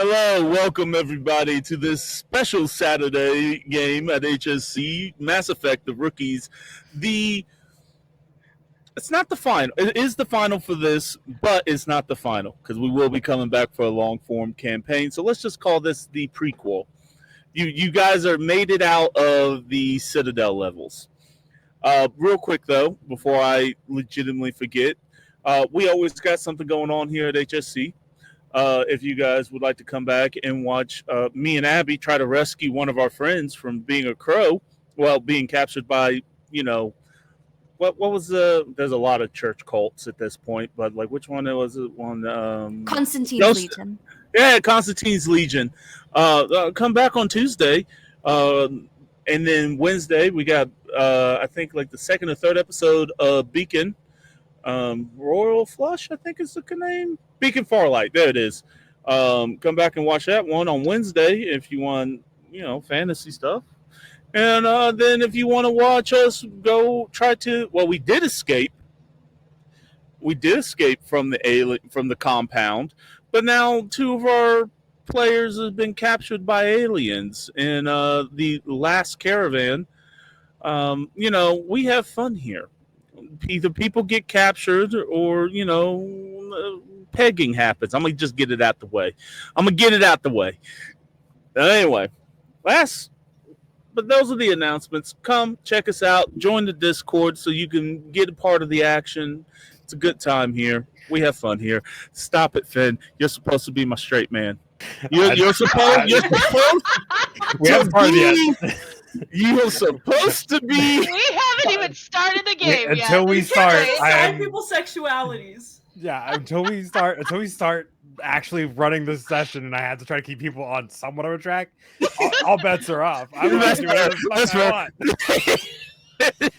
Hello, welcome everybody to this special Saturday game at HSC, Mass Effect: The Rookies. The It's not the final. It is the final for this, but it's not the final because we will be coming back for a long form campaign. So let's just call this the prequel. You guys are made it out of the Citadel levels. Real quick though, before I legitimately forget, we always got something going on here at HSC. If you guys would like to come back and watch me and Abby try to rescue one of our friends from being a crow, well, being captured by, you know, what was there's a lot of church cults at this point, but like which one was it? One Constantine's Legion. Yeah, Constantine's Legion. Come back on Tuesday, and then Wednesday we got I think like the second or third episode of Beacon. Royal Flush, I think is the name. Beacon Farlight, there it is. Come back and watch that one on Wednesday if you want, fantasy stuff. And then if you want to watch us go try to, well, we did escape. We did escape from the compound, but now two of our players have been captured by aliens in the last caravan. We have fun here. Either people get captured or pegging happens. I'm gonna just get it out the way. Anyway, but those are the announcements. Come check us out. Join the Discord so you can get a part of the action. It's a good time here. We have fun here. Stop it, Finn. You're supposed to be my straight man. You're supposed. We haven't started yet. You're supposed to be. We haven't even started the game yet. Until we start, people's sexualities. Yeah, until we start actually running this session, and I have to try to keep people on somewhat of a track. All bets are off. I'm gonna do whatever the fuck I want.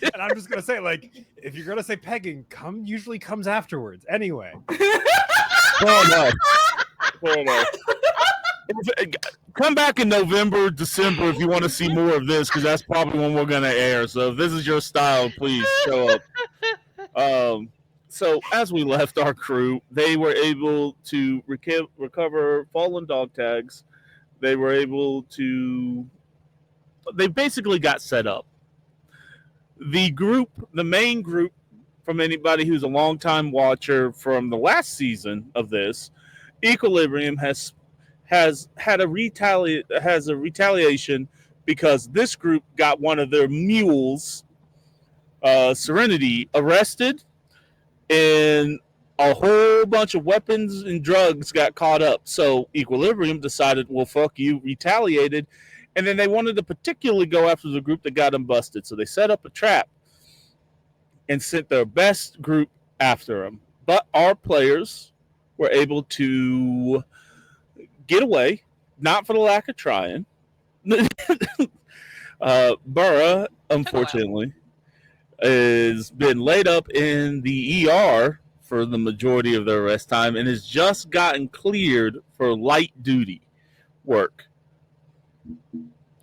And I'm just gonna say, like, if you're gonna say pegging, usually comes afterwards. Anyway. Fair enough. Come back in November, December if you want to see more of this, because that's probably when we're going to air. So if this is your style, please show up. So as we left our crew, they were able to recover fallen dog tags. They basically got set up. The main group, from anybody who's a longtime watcher from the last season of this, Equilibrium has a retaliation because this group got one of their mules, Serenity, arrested, and a whole bunch of weapons and drugs got caught up. So Equilibrium decided, well, fuck you, retaliated, and then they wanted to particularly go after the group that got them busted. So they set up a trap and sent their best group after them. But our players were able to get away, not for the lack of trying. Burra, unfortunately, has been laid up in the ER for the majority of their arrest time and has just gotten cleared for light duty work.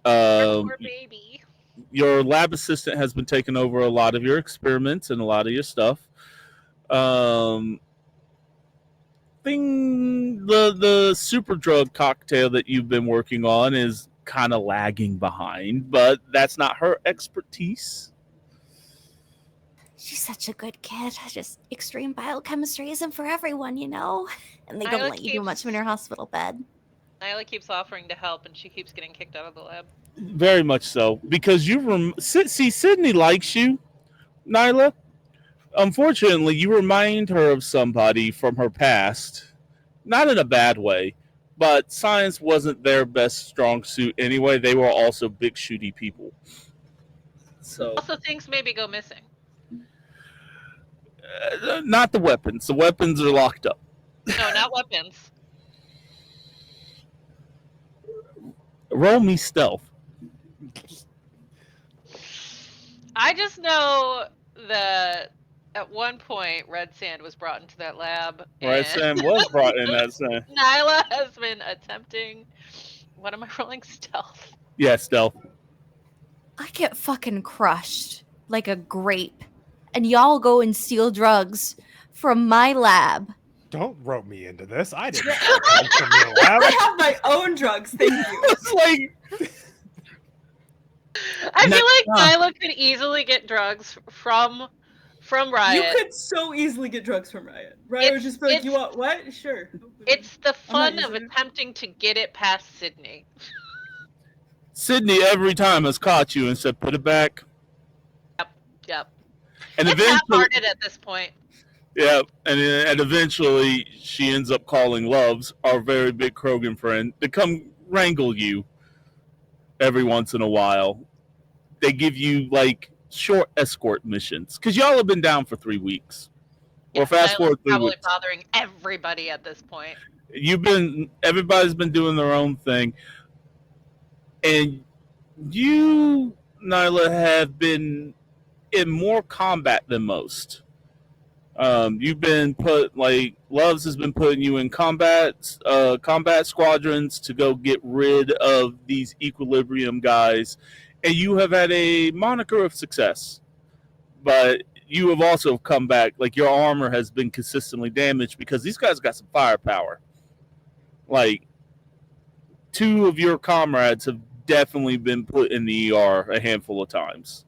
Poor baby. Your lab assistant has been taking over a lot of your experiments and a lot of your stuff. The super drug cocktail that you've been working on is kind of lagging behind, but that's not her expertise. She's such a good kid. Just extreme biochemistry isn't for everyone, And they don't let you do much in your hospital bed. Nyla keeps offering to help, and she keeps getting kicked out of the lab. Very much so, because see, Sydney likes you, Nyla. Unfortunately, you remind her of somebody from her past, not in a bad way, but science wasn't their best strong suit anyway. They were also big shooty people. So also things maybe go missing. Not the weapons. The weapons are locked up. No, not weapons. Roll me stealth. I just know that at one point, Red Sand was brought into that lab. Red Sand was brought in that sand. Nyla has been attempting. What am I rolling? Stealth. Yeah, stealth. I get fucking crushed like a grape, and y'all go and steal drugs from my lab Don't rope me into this. I didn't. Yeah. Come from your lab. I have my own drugs, thank you. It's like I Nah. feel like Milo could easily get drugs from Riot. You could so easily get drugs from Riot. Riot would just be like, you want what? Sure. It's the I'm not fun of using it. attempting to get it past Sydney. Sydney every time has caught you and said, "Put it back." Yep. And It's half-hearted at this point. yeah, and eventually she ends up calling Loves, our very big Krogan friend, to come wrangle you every once in a while. They give you like short escort missions because y'all have been down for 3 weeks. Yeah, Or fast forward 3 probably weeks. bothering everybody at this point. Everybody's been doing their own thing, and you, Nyla, have been in more combat than most. You've been Loves has been putting you in combat squadrons to go get rid of these Equilibrium guys, and you have had a moniker of success. But you have also come back, like your armor has been consistently damaged because these guys got some firepower. Like 2 of your comrades have definitely been put in the ER a handful of times.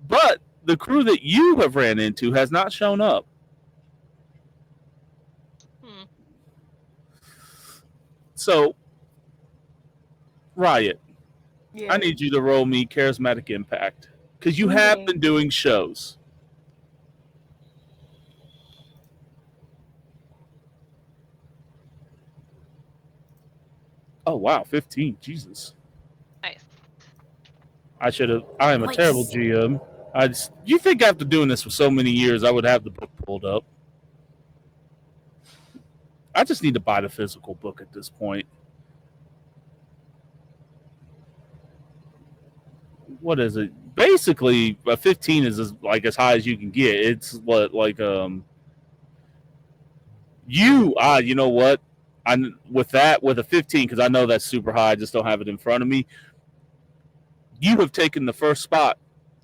But the crew that you have ran into has not shown up. So, Riot, Yeah. I need you to roll me Charismatic Impact because you have been doing shows. Oh, wow, 15. Jesus. Nice. I am a terrible GM. You think after doing this for so many years, I would have the book pulled up? I just need to buy the physical book at this point. What is it? Basically, a 15 is as high as you can get. It's what you know what? With a 15 because I know that's super high. I just don't have it in front of me. You have taken the first spot.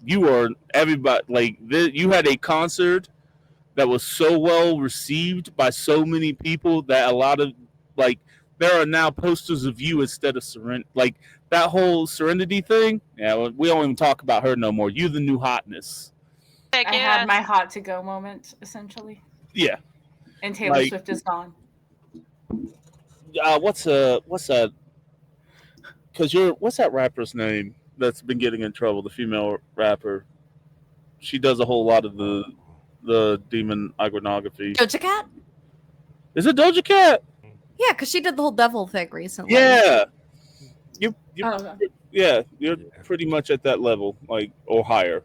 You are everybody you had a concert that was so well received by so many people that a lot of there are now posters of you instead of Serenity. That whole Serenity thing. Yeah, we don't even talk about her no more. You the new hotness. I had my hot to go moment essentially. Yeah. And Taylor Swift is gone. What's that? Because what's that rapper's name that's been getting in trouble? The female rapper. She does a whole lot of the demon iconography. Doja Cat? Is it Doja Cat? Yeah, because she did the whole devil thing recently. Yeah. You're pretty much at that level, or higher.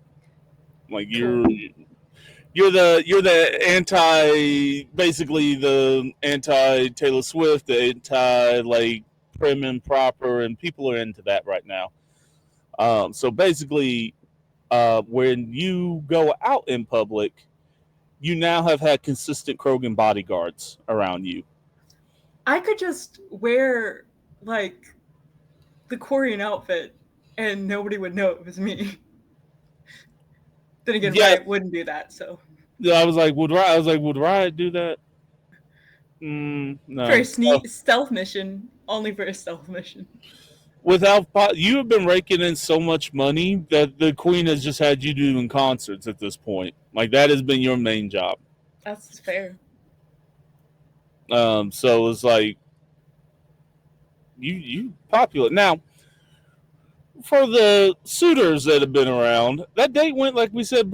You're the basically the anti Taylor Swift, the anti prim and proper, and people are into that right now. So basically, when you go out in public, you now have had consistent Krogan bodyguards around you. I could just wear the Korean outfit and nobody would know it was me. Then again, Riot wouldn't do that, so. Yeah, I was like, would Riot do that? No. For a stealth mission, only for a stealth mission. You have been raking in so much money that the Queen has just had you doing concerts at this point. That has been your main job. That's fair. So it's you popular now. For the suitors that have been around, that date went like we said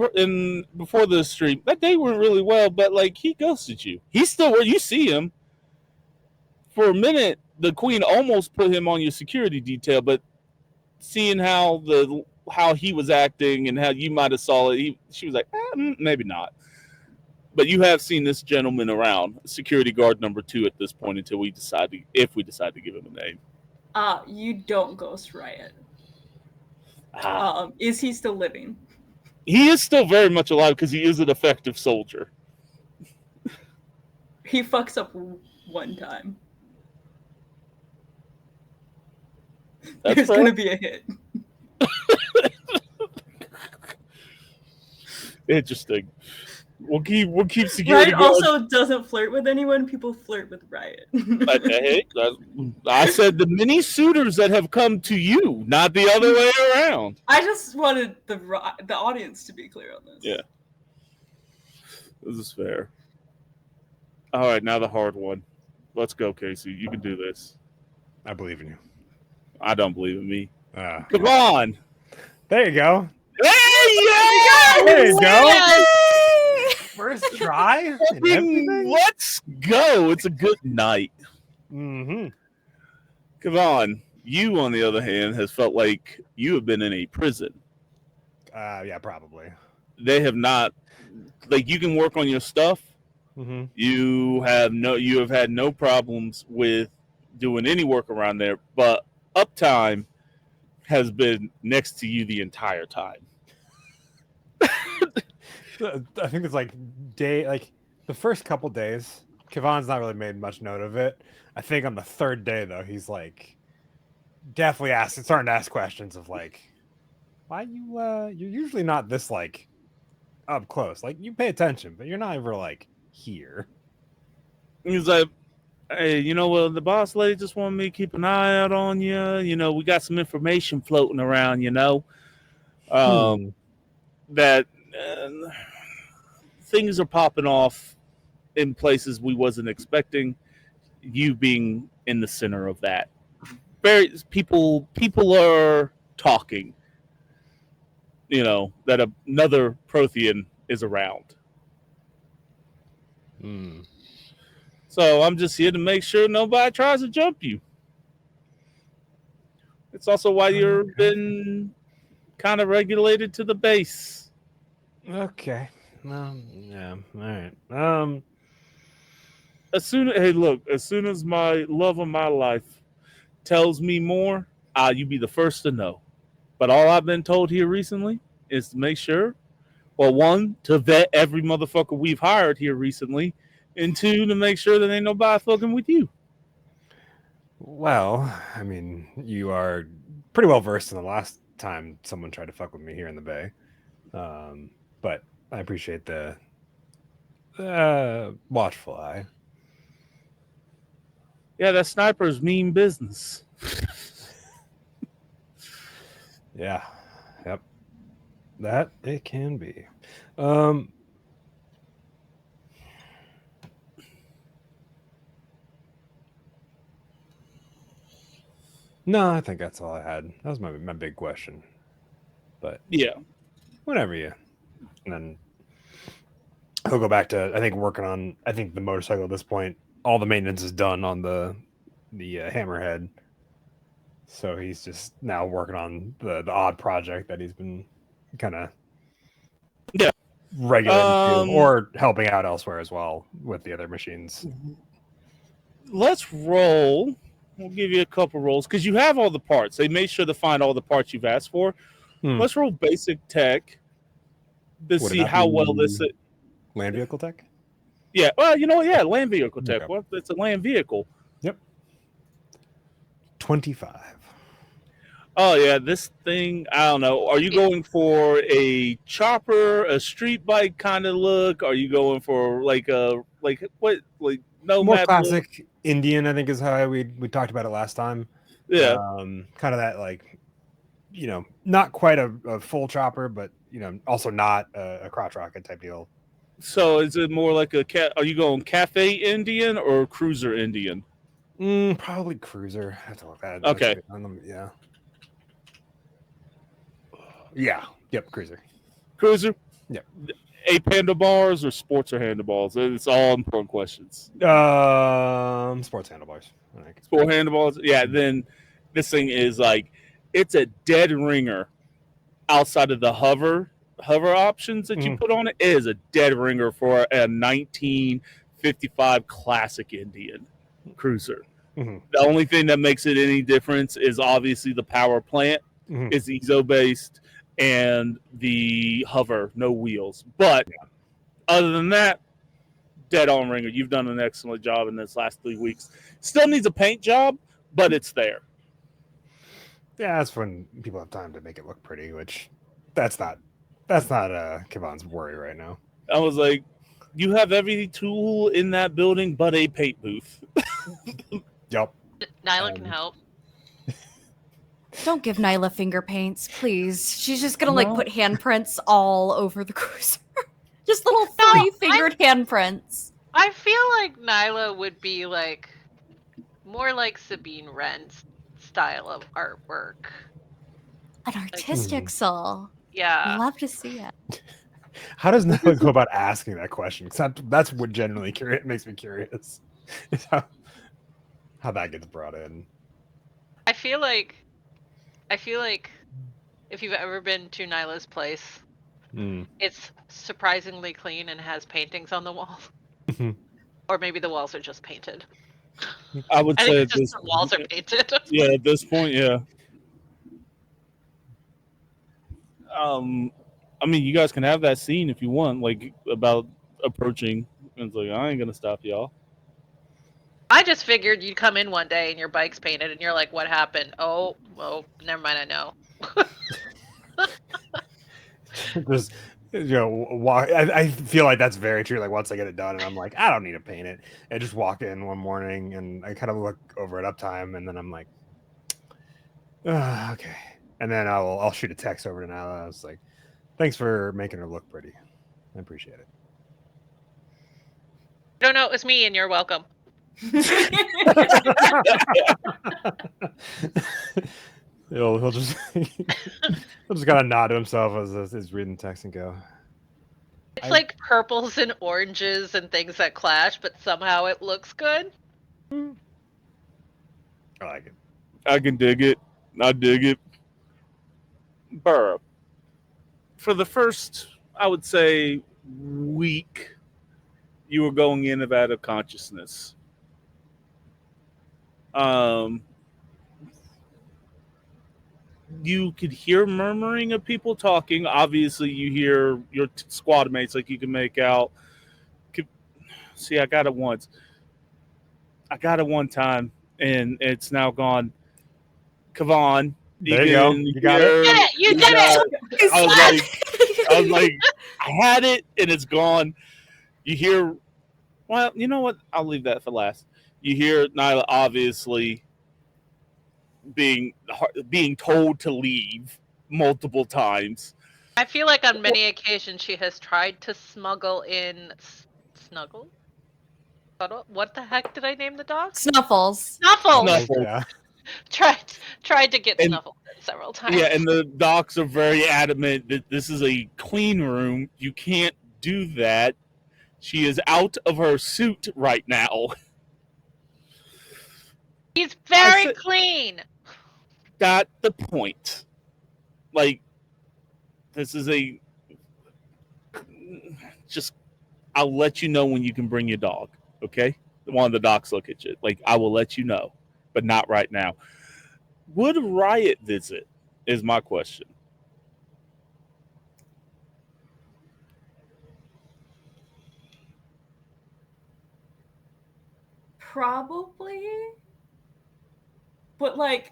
before the stream. That date went really well, but he ghosted you. He's still where you see him. For a minute, the Queen almost put him on your security detail, but seeing how he was acting and how you might have saw it, she was like, maybe not. But you have seen this gentleman around, security guard number 2 at this point until if we decide to give him a name. You don't ghost Riot. Is he still living? He is still very much alive because he is an effective soldier. He fucks up one time. There's going to be a hit. Interesting. We'll keep security Riot guards. also doesn't flirt with anyone. People flirt with Riot. Hey, I said the many suitors that have come to you, not the other way around. I just wanted the audience to be clear on this. Yeah. This is fair. All right, now the hard one. Let's go, Casey. You can do this. I believe in you. I don't believe in me. Come Yeah. on. There you go. Hey, yeah! There you go. Yay! First try. and everything? Let's go. It's a good night. Mm-hmm. Come on. You, on the other hand, has felt like you have been in a prison. Yeah, probably. They have not. Like, you can work on your stuff. Mm-hmm. You have had no problems with doing any work around there, but uptime has been next to you the entire time. I think it's like the first couple days, Kevon's not really made much note of it. I think on the third day though, he's like definitely starting to ask questions of like, why you're usually not this like up close. Like you pay attention, but you're not ever like here. He's like, hey, the boss lady just wanted me to keep an eye out on you. We got some information floating around, that things are popping off in places we wasn't expecting. You being in the center of that. People are talking, that another Prothean is around. So I'm just here to make sure nobody tries to jump you. It's also why you've been kind of regulated to the base. Okay. Yeah. All right. As soon as my love of my life tells me more, you be the first to know. But all I've been told here recently is to make sure, well, one, to vet every motherfucker we've hired here recently, and two, to make sure that ain't nobody fucking with you. Well, I mean, you are pretty well versed in the last time someone tried to fuck with me here in the Bay. But I appreciate the watchful eye. Yeah, that sniper's mean business. Yeah. Yep. That it can be. No, I think that's all I had. That was my big question. But yeah, whenever you, and then he'll go back to working on the motorcycle at this point. All the maintenance is done on the hammerhead, so he's just now working on the odd project that he's been kind of regulating to, or helping out elsewhere as well with the other machines. Let's roll. We'll give you a couple rolls because you have all the parts. They made sure to find all the parts you've asked for. Let's roll basic tech to see how well this is. Land vehicle tech? Yeah. Well, land vehicle tech. Okay. Well, it's a land vehicle. Yep. 25. Oh, yeah. This thing, I don't know. Are you going for a chopper, a street bike kind of look? Are you going for no more classic look? Indian, I think is how we talked about it last time. Yeah. Kind of that not quite a full chopper, but also not a crotch rocket type deal. So is it more like are you going cafe Indian or cruiser Indian? Probably cruiser. I have to look at it. Okay. Yeah. Yeah. Yep. Cruiser. Yep. Ape handlebars or sports or handlebars? It's all important questions. Sports handlebars. Sport handlebars. Yeah. Then this thing is it's a dead ringer outside of the hover options that you put on it. It is a dead ringer for a 1955 classic Indian cruiser. The only thing that makes it any difference is obviously the power plant is EXO based and the hover, no wheels. But other than that, dead on ringer. You've done an excellent job in this last 3 weeks. Still needs a paint job, but it's there. Yeah, that's when people have time to make it look pretty, which that's not Kevon's worry right now. I was like, you have every tool in that building but a paint booth. Yep. Nyla can help. Don't give Nyla finger paints, please. She's just gonna like put handprints all over the cruiser. Just little 3-fingered handprints. I feel like Nyla would be like more like Sabine Wren's style of artwork. An artistic soul. Yeah. Love to see it. How does Nyla go about asking that question? Because that's what genuinely makes me curious. Is how that gets brought in. I feel like if you've ever been to Nyla's place, it's surprisingly clean and has paintings on the wall. Or maybe the walls are just painted. I would say think just the walls are painted. Yeah, at this point, yeah. I mean, you guys can have that scene if you want, like about approaching. It's like, I ain't gonna stop y'all. I just figured you'd come in one day and your bike's painted, and you're like, "What happened?" Oh, well, never mind. I know. Just walk. I feel like that's very true. Like once I get it done, and I'm like, I don't need to paint it. I just walk in one morning and I kind of look over at uptime, and then I'm like, okay. And then I'll shoot a text over to Nyla. I was like, thanks for making her look pretty. I appreciate it. No, it was me, and you're welcome. he'll just kind of nod to himself as he's reading text and go. It's like purples and oranges and things that clash, but somehow it looks good. I like it. I can dig it. I dig it. Burr. For the first, I would say, week, you were going in and out of consciousness. You could hear murmuring of people talking. Obviously, you hear your squad mates, like you can make out. See, I got it once. I got it one time, and it's now gone. Kavan, there you go. You got it. You did it. I was like, I had it, and it's gone. You hear, well, you know what? I'll leave that for last. You hear Nyla obviously being told to leave multiple times. I feel like on many occasions she has tried to smuggle in Snuggle. What the heck did I name the dog? Snuffles. Yeah. Tried to get Snuffles in several times. Yeah, and the docs are very adamant that this is a clean room. You can't do that. She is out of her suit right now. He's very clean. Got the point. Like, this is I'll let you know when you can bring your dog, okay? One of the docs look at you. Like, I will let you know, but not right now. Would Riot visit, is my question. Probably. But, like,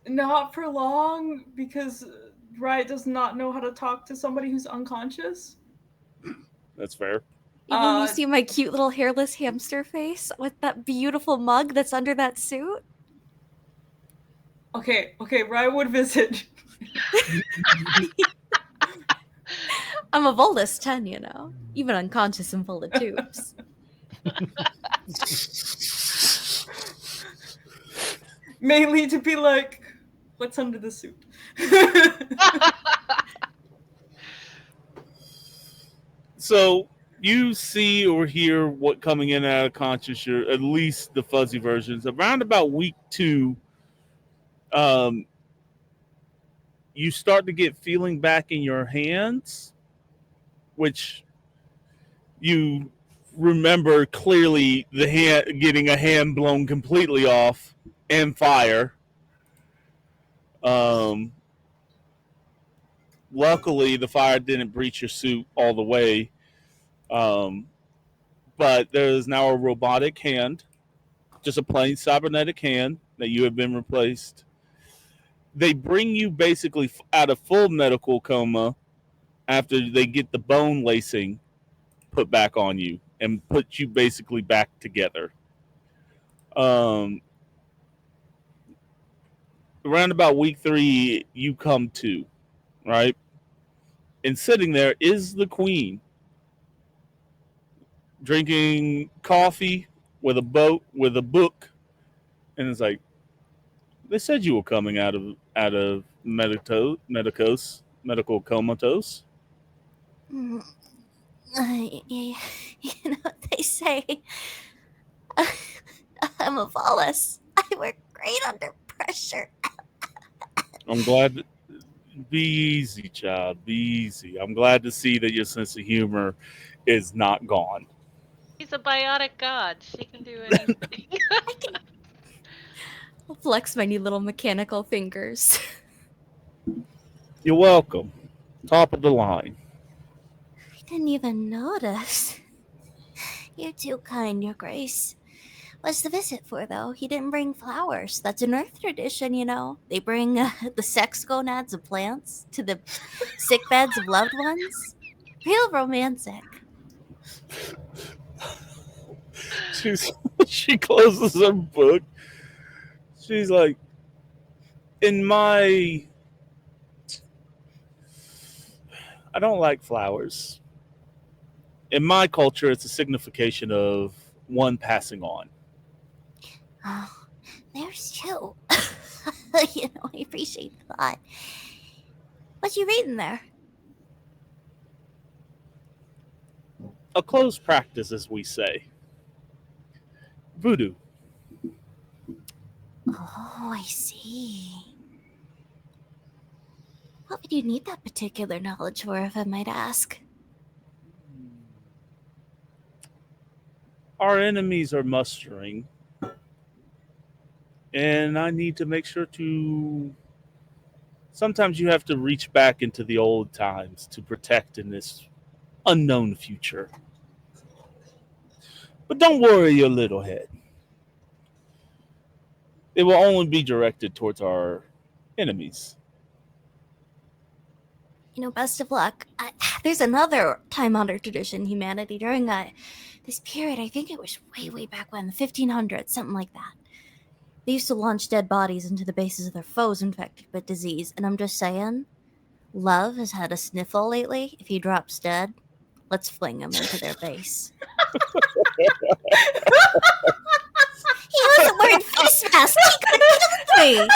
not for long, because Riot does not know how to talk to somebody who's unconscious. That's fair. Even you see my cute little hairless hamster face with that beautiful mug that's under that suit? Okay, Riot would visit. I'm a Volus 10, you know. Even unconscious and full of tubes. Mainly to be like, what's under the suit? So you see or hear what coming in and out of conscious, or at least the fuzzy versions. Around about week 2, you start to get feeling back in your hands, which you remember clearly the hand getting a hand blown completely off and fire. Luckily, the fire didn't breach your suit all the way. But there is now a robotic hand, just a plain cybernetic hand that you have been replaced. They bring you basically out of full medical coma after they get the bone lacing put back on you and put you basically back together. Around about week 3, you come to, right? And sitting there is the queen, drinking coffee with a book, and it's like, they said you were coming out of medical comatose. You know what they say. I'm a Wallace. I work great under pressure. I'm glad. Be easy, child. Be easy. I'm glad to see that your sense of humor is not gone. He's a biotic god. She can do anything. I'll flex my new little mechanical fingers. You're welcome. Top of the line. I didn't even notice. You're too kind, Your Grace. What's the visit for, though? He didn't bring flowers. That's an Earth tradition, you know. They bring the sex gonads of plants to the sick beds of loved ones. Real romantic. She closes her book. She's like, I don't like flowers. In my culture, it's a signification of one passing on. Oh, there's two. You know, I appreciate the thought. What you reading there? A close practice, as we say. Voodoo. Oh, I see. What would you need that particular knowledge for, if I might ask? Our enemies are mustering, and I need to make sure to... Sometimes you have to reach back into the old times to protect in this unknown future. But don't worry your little head. It will only be directed towards our enemies. You know, best of luck. There's another time-honored tradition in humanity during this period. I think it was way back when, the 1500s, something like that. They used to launch dead bodies into the bases of their foes infected with disease. And I'm just saying, Love has had a sniffle lately. If he drops dead, let's fling him into their base. He wasn't wearing face mask. He could have killed me.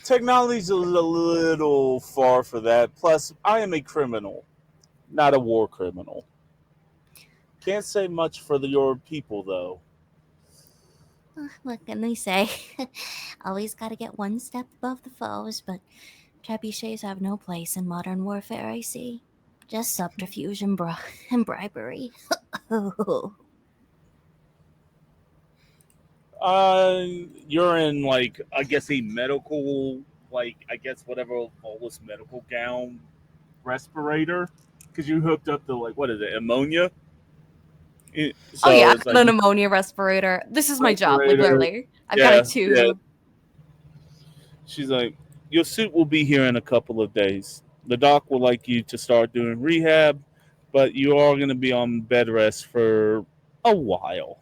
Technology's a little far for that. Plus, I am a criminal, not a war criminal. Can't say much for your people, though. What can they say? Always gotta get one step above the foes, but trebuchets have no place in modern warfare, I see. Just subterfuge and bribery. You're in, like, I guess a medical, like, I guess whatever Volus medical gown respirator, because you hooked up to, like, what is it, ammonia? So yeah, I've got an ammonia respirator. This is my job, like, literally. I've got a tube. Yeah. She's like, your suit will be here in a couple of days. The doc would like you to start doing rehab, but you are going to be on bed rest for a while.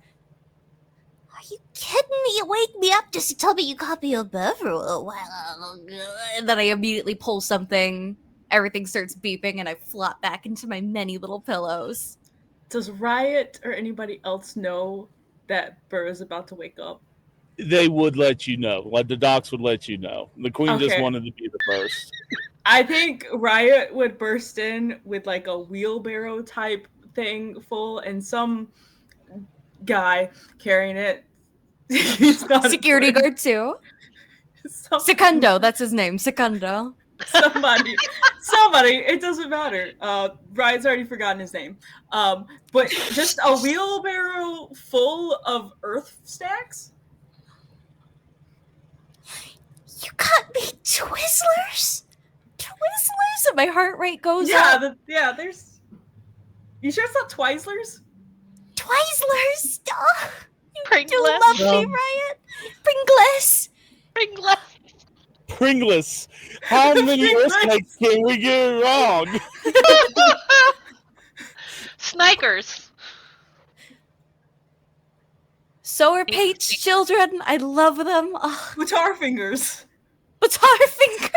Are you kidding me? You wake me up just to tell me you got me a bed for a while. And then I immediately pull something. Everything starts beeping, and I flop back into my many little pillows. Does Riot or anybody else know that Burr is about to wake up? They would let you know. Like, the docs would let you know. The queen just wanted to be the first. I think Riot would burst in with, like, a wheelbarrow type thing full, and some guy carrying it. Security guard too. Secundo, that's his name. Secundo. Somebody. It doesn't matter. Riot's already forgotten his name. But just a wheelbarrow full of earth stacks. You got me Twizzlers? Twizzlers? And my heart rate goes up. There's... You sure it's not Twizzlers? Twizzlers? Oh, you Pringles. do love me, Riot. Pringles. Pringles. How many Earthquakes can we get wrong? Snikers. So are Pate's children. I love them. Oh, Guitar fingers. guitar fingers.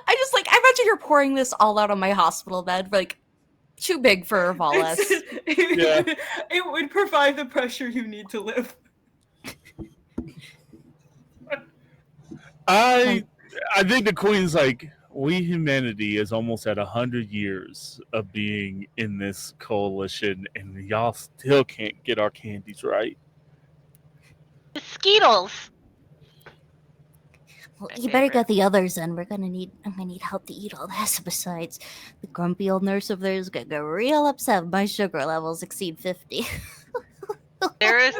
I imagine you're pouring this all out on my hospital bed, like too big for Valis. It would provide the pressure you need to live. I think the Queen's like, we humanity is almost at 100 years of being in this coalition, and y'all still can't get our candies right. The Skittles. Well, My you better favorite. get the others in. I'm gonna need help to eat all this. Besides, the grumpy old nurse over there is gonna get real upset if my sugar levels exceed 50. There is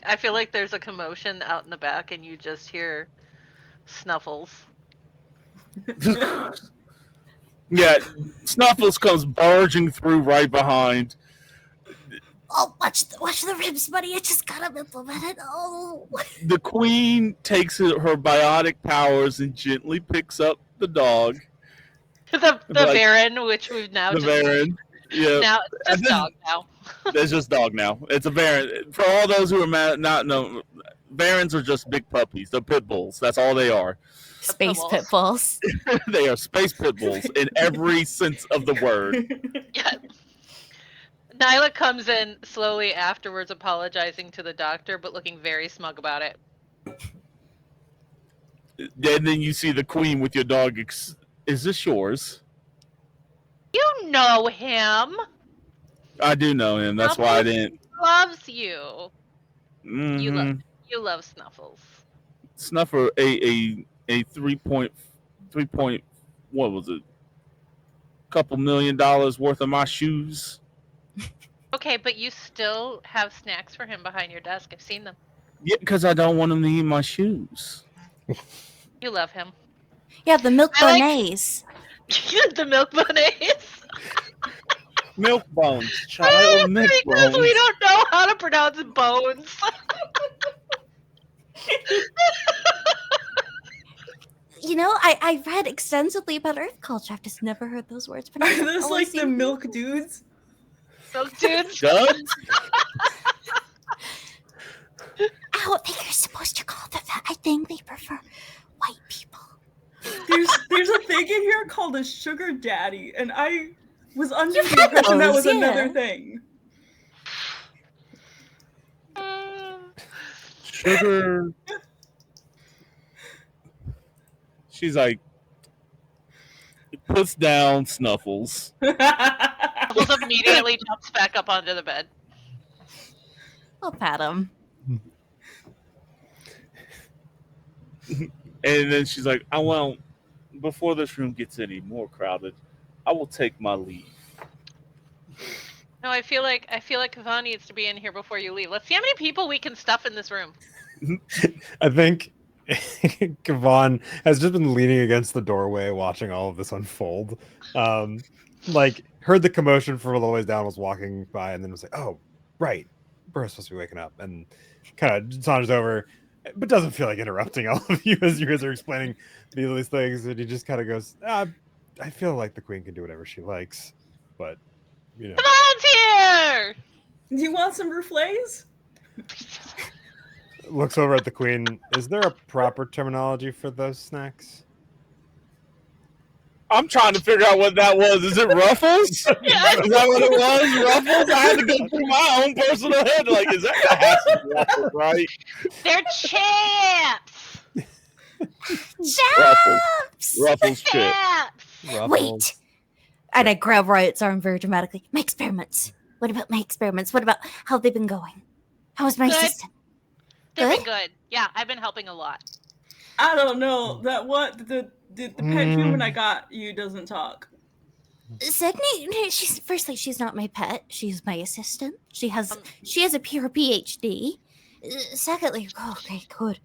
I feel like there's a commotion out in the back, and you just hear snuffles. Yeah, Snuffles comes barging through right behind. Oh, watch the ribs, buddy. I just got them implemented. Oh. The Queen takes her biotic powers and gently picks up the dog. The Baron, which we've now The Baron. Yeah. Now it's just dog now. It's just dog now. It's a Baron. For all those who are not know, Barons are just big puppies. They're pit bulls. That's all they are. Space pit bulls. They are space pit bulls in every sense of the word. Yeah. Nyla comes in slowly afterwards, apologizing to the doctor, but looking very smug about it. And then you see the Queen with your dog. Is this yours? You know him. I do know him. That's why I didn't. Loves you. Mm-hmm. You love Snuffles. Snuffer a 3 what was it? Couple $1 million worth of my shoes. Okay, but you still have snacks for him behind your desk. I've seen them. Yeah, because I don't want him to eat my shoes. You love him. Yeah, the milk bonnets. The milk bonnets. Milk bones, child. Milk because bones. we don't know how to pronounce bones. You know, I read extensively about Earth culture. I've just never heard those words pronounced. Are those like the milk dudes? Milk dudes? Duds? I don't think you're supposed to call them that. I think they prefer white people. There's a thing in here called a sugar daddy, and I was under the impression that was another thing. Sugar. She's like, puts down Snuffles. Snuffles immediately jumps back up onto the bed. I'll pat him. And then she's like, before this room gets any more crowded, I will take my leave. No, I feel like Yvonne needs to be in here before you leave. Let's see how many people we can stuff in this room. I think Kevon has just been leaning against the doorway watching all of this unfold. Heard the commotion from a little ways down, was walking by, and then was like, oh, right. Burr's supposed to be waking up. And kind of saunters over, but doesn't feel like interrupting all of you as you guys are explaining these things. And he just kind of goes, I feel like the Queen can do whatever she likes. But, you know. Yvonne's here! Do you want some rouflays? Looks over at the Queen. Is there a proper terminology for those snacks? I'm trying to figure out what that was. Is it Ruffles? Yes. Is that what it was? Ruffles? I had to go through my own personal head. Like, is that Ruffles, right? They're chips! Chaps! Ruffles chip. Chips! Wait! And I grab Riot's arm very dramatically. My experiments. What about my experiments? What about how they've been going? How was my Good. assistant? They've been good. Yeah, I've been helping a lot. I don't know. The pet human I got you doesn't talk. Secondly, she's not my pet. She's my assistant. She has a pure PhD. Secondly, okay, good.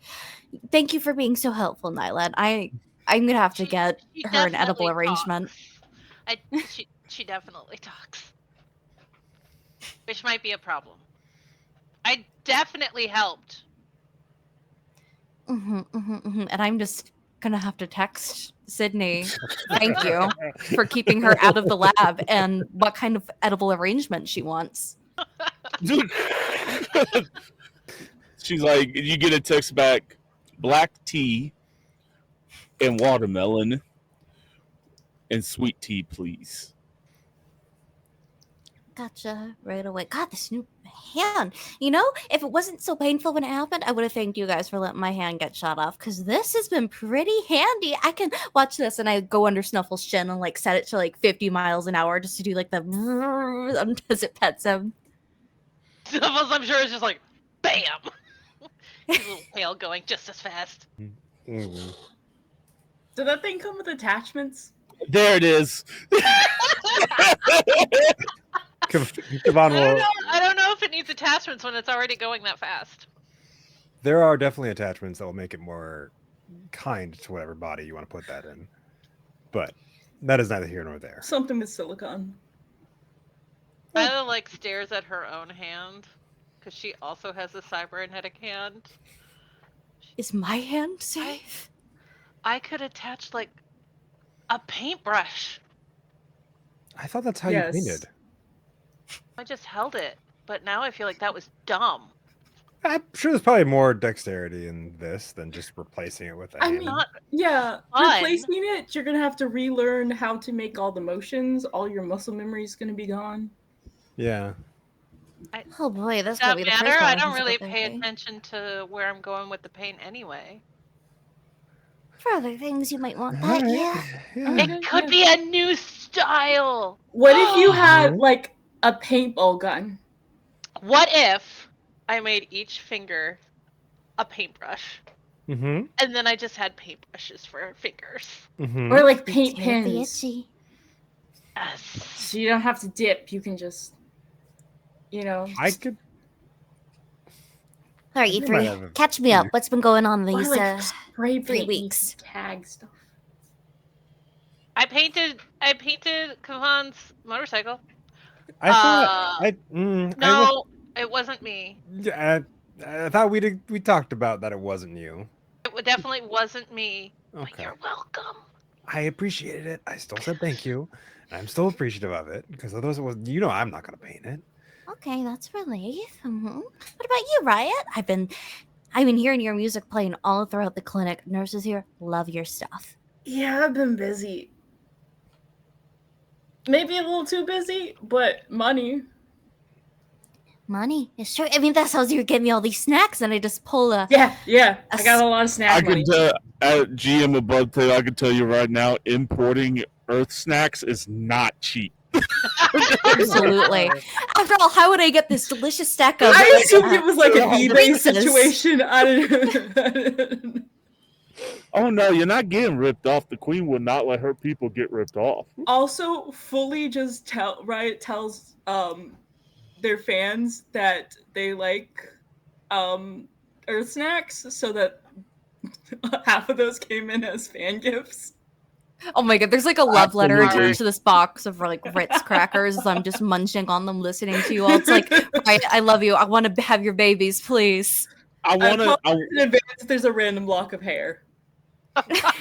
Thank you for being so helpful, Nyla. I'm gonna have to get her an edible arrangement. She definitely talks, which might be a problem. I definitely helped. And I'm just gonna have to text Sydney. Thank you for keeping her out of the lab and what kind of edible arrangement she wants. She's like, you get a text back, black tea and watermelon and sweet tea, please. Gotcha. Right away. God, this new hand. You know, if it wasn't so painful when it happened, I would have thanked you guys for letting my hand get shot off, because this has been pretty handy. I can watch this and I go under Snuffle's chin and like set it to like 50 miles an hour just to do like the as it pets him. Snuffles, I'm sure, is just like, bam! His little tail going just as fast. Did that thing come with attachments? There it is. I don't know if it needs attachments when it's already going that fast. There are definitely attachments that will make it more kind to whatever body you want to put that in. But that is neither here nor there. Something with silicone. Lila like stares at her own hand because she also has a cybernetic hand. Is my hand safe? I could attach like a paintbrush. I thought that's how you painted. I just held it, but now I feel like that was dumb. I'm sure there's probably more dexterity in this than just replacing it with a hand. Replacing it, you're gonna have to relearn how to make all the motions. All your muscle memory is gonna be gone. Yeah. Oh boy, that's Does gonna that be the first matter? one I I'm don't really supposed to pay do. attention to where I'm going with the paint anyway. For other things you might want that, yeah. It could be a new style. What if you had like a paintball gun? What if I made each finger a paintbrush? Mm-hmm. And then I just had paintbrushes for fingers. Mm-hmm. Or like paint It's really pins. itchy. Yes. So you don't have to dip. You can just, I could. All right, I think I might have E3, catch me up. What's been going on these spray 3 paint weeks? tag stuff. I painted Kahan's motorcycle. I thought No, it wasn't me. I thought we talked about that it wasn't you. It definitely wasn't me. Okay. But you're welcome. I appreciated it. I still said thank you. And I'm still appreciative of it because otherwise it was. I'm not gonna paint it. Okay, that's relief. What about you, Riot? I've been hearing your music playing all throughout the clinic. Nurses here love your stuff. Yeah, I've been busy. Maybe a little too busy, but money. Money is true. I mean, that's how you give me all these snacks, and I just pull a Yeah. I got a lot of snack money. At GM above tail, I can tell you right now, importing Earth snacks is not cheap. Absolutely. After all, how would I get this delicious stack of? I assumed it was like an eBay Reese's. situation. I don't know. Oh no, you're not getting ripped off. The queen would not let her people get ripped off. Also, fully just Riot tells their fans that they like Earth snacks, so that half of those came in as fan gifts. Oh my god, there's like a love letter Absolutely. attached to this box of like Ritz crackers as I'm just munching on them, listening to you all. It's like, right, I love you. I want to have your babies, please. In advance, there's a random lock of hair.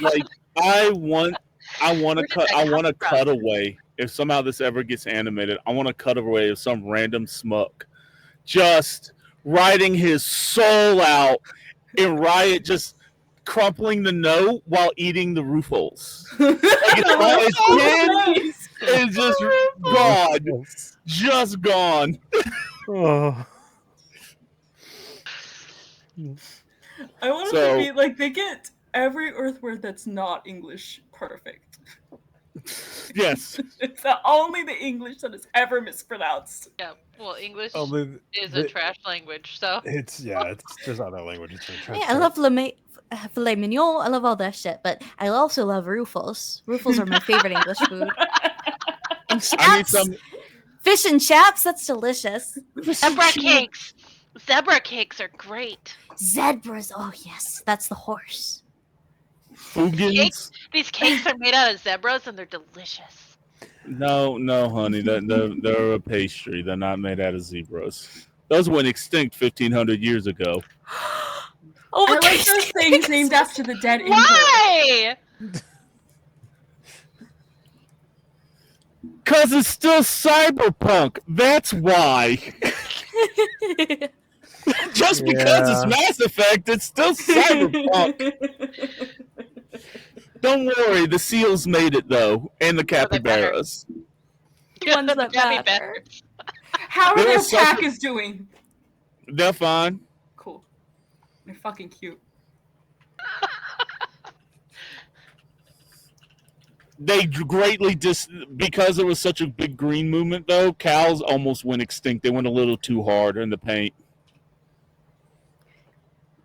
Like I want to cut away. If somehow this ever gets animated, I want to cut away of some random smuck just writing his soul out in Riot, just crumpling the note while eating the Ruffles. Like it's just gone. Just gone. Oh. I want it to be like they get every Earth word that's not English perfect. Yes. It's only the English that is ever mispronounced. Yeah, well, English Oh, is a trash language, so. It's just not that language. It's Yeah, I love filet mignon. I love all that shit, but I also love Ruffles. Ruffles are my favorite English food. And chaps, fish and chaps. That's delicious. Zebra cakes. Zebra cakes are great. Zebras. Oh yes, that's the horse. These cakes are made out of zebras and they're delicious. No, honey. They're a pastry. They're not made out of zebras. Those went extinct 1,500 years ago. Oh, I like those things named after the dead emperor. Why? Because it's still cyberpunk. That's why. Just because it's Mass Effect, it's still cyberpunk. Don't worry, the seals made it though, and the capybaras. The ones that matter. Capybaras. How are There their was such a- packers doing? They're fine. Cool. They're fucking cute. They greatly because it was such a big green movement though. Cows almost went extinct. They went a little too hard in the paint.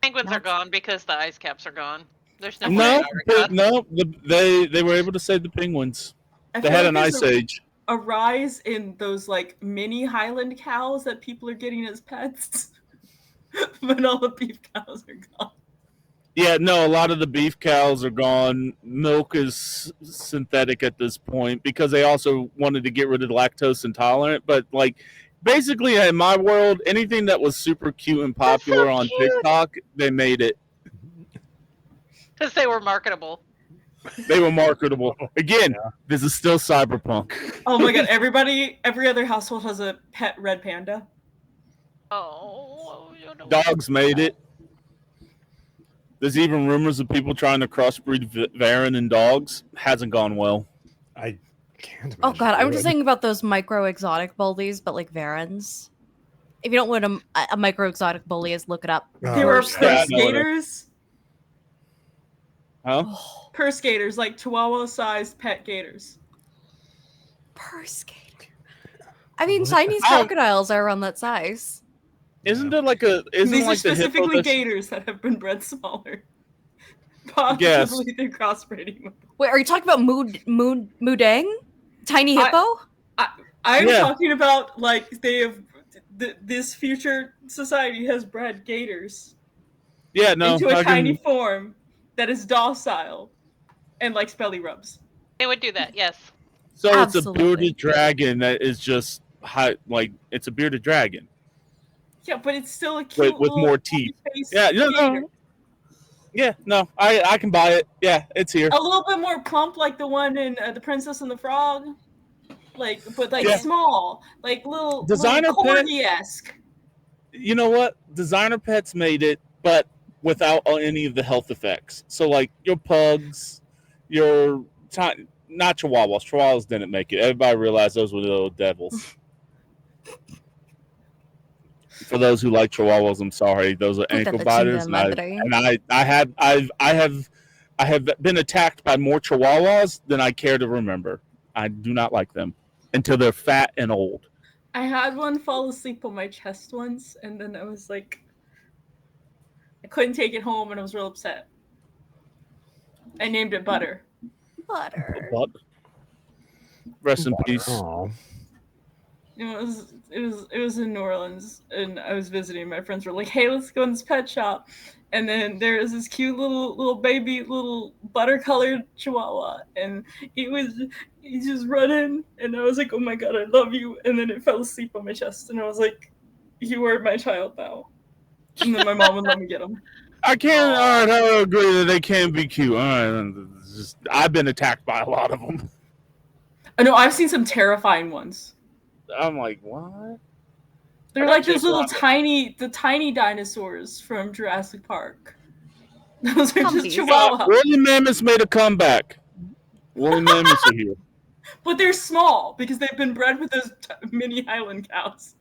Penguins are gone because the ice caps are gone. There's no No, Antarctica. they were able to save the penguins. I They feel had like an there's ice age. a rise in those like mini Highland cows that people are getting as pets. But all the beef cows are gone. Yeah, no, a lot of the beef cows are gone. Milk is synthetic at this point because they also wanted to get rid of the lactose intolerant. But like, basically, in my world, anything that was super cute and popular on TikTok, they made it. Because they were marketable. They were marketable. Again, this is still cyberpunk. Oh my god! Every other household has a pet red panda. Oh, you know. Dogs made it. There's even rumors of people trying to crossbreed Varen and dogs. Hasn't gone well. I can't. Oh god, I'm just thinking about those micro exotic bullies, but like Varens. If you don't know what a micro exotic bully is, look it up. There were Yeah, I purse know it. gators. Huh? Oh, Purse gators, like Chihuahua-sized pet gators. purse gator. I mean, Chinese crocodiles are around that size. Isn't there like a? Isn't These like are the hippo specifically that's- gators that have been bred smaller. Possibly through crossbreeding. Wait, are you talking about Mudang? Tiny hippo? I'm Yeah. talking about like they have this future society has bred gators Yeah, no. into a I tiny can- form that is docile and likes belly rubs. They would do that, yes. So it's a Absolutely. bearded dragon that is just like it's a bearded dragon Yeah, but it's still a cute with little more teeth. face Yeah, no, gator. no. Yeah, no. I can buy it. Yeah, it's here. A little bit more plump, like the one in The Princess and the Frog. But Yeah. small, like little Designer pet- corgi-esque. You know what? Designer Pets made it, but without any of the health effects. So like your pugs, your not chihuahuas. Chihuahuas didn't make it. Everybody realized those were the little devils. For those who like chihuahuas, I'm sorry. Those are ankle biters, and I have been attacked by more chihuahuas than I care to remember. I do not like them until they're fat and old. I had one fall asleep on my chest once, and then I was like, I couldn't take it home, and I was real upset. I named it Butter. Butter. But rest in peace. Oh, It was in New Orleans, and I was visiting. My friends were like, "Hey, let's go in this pet shop." And then there was this cute little baby, little butter-colored chihuahua, and he's just running, and I was like, "Oh my god, I love you!" And then it fell asleep on my chest, and I was like, "You are my child now." And then my mom would let me get him. I can't. All right, I agree that they can be cute. All right, I've been attacked by a lot of them. I know I've seen some terrifying ones. I'm like, what? They're I like got those you, little Rhonda. tiny dinosaurs from Jurassic Park. Those are just Humvees. chihuahua. Woolly mammoths made a comeback. Woolly mammoths are here. But they're small because they've been bred with those mini Highland cows.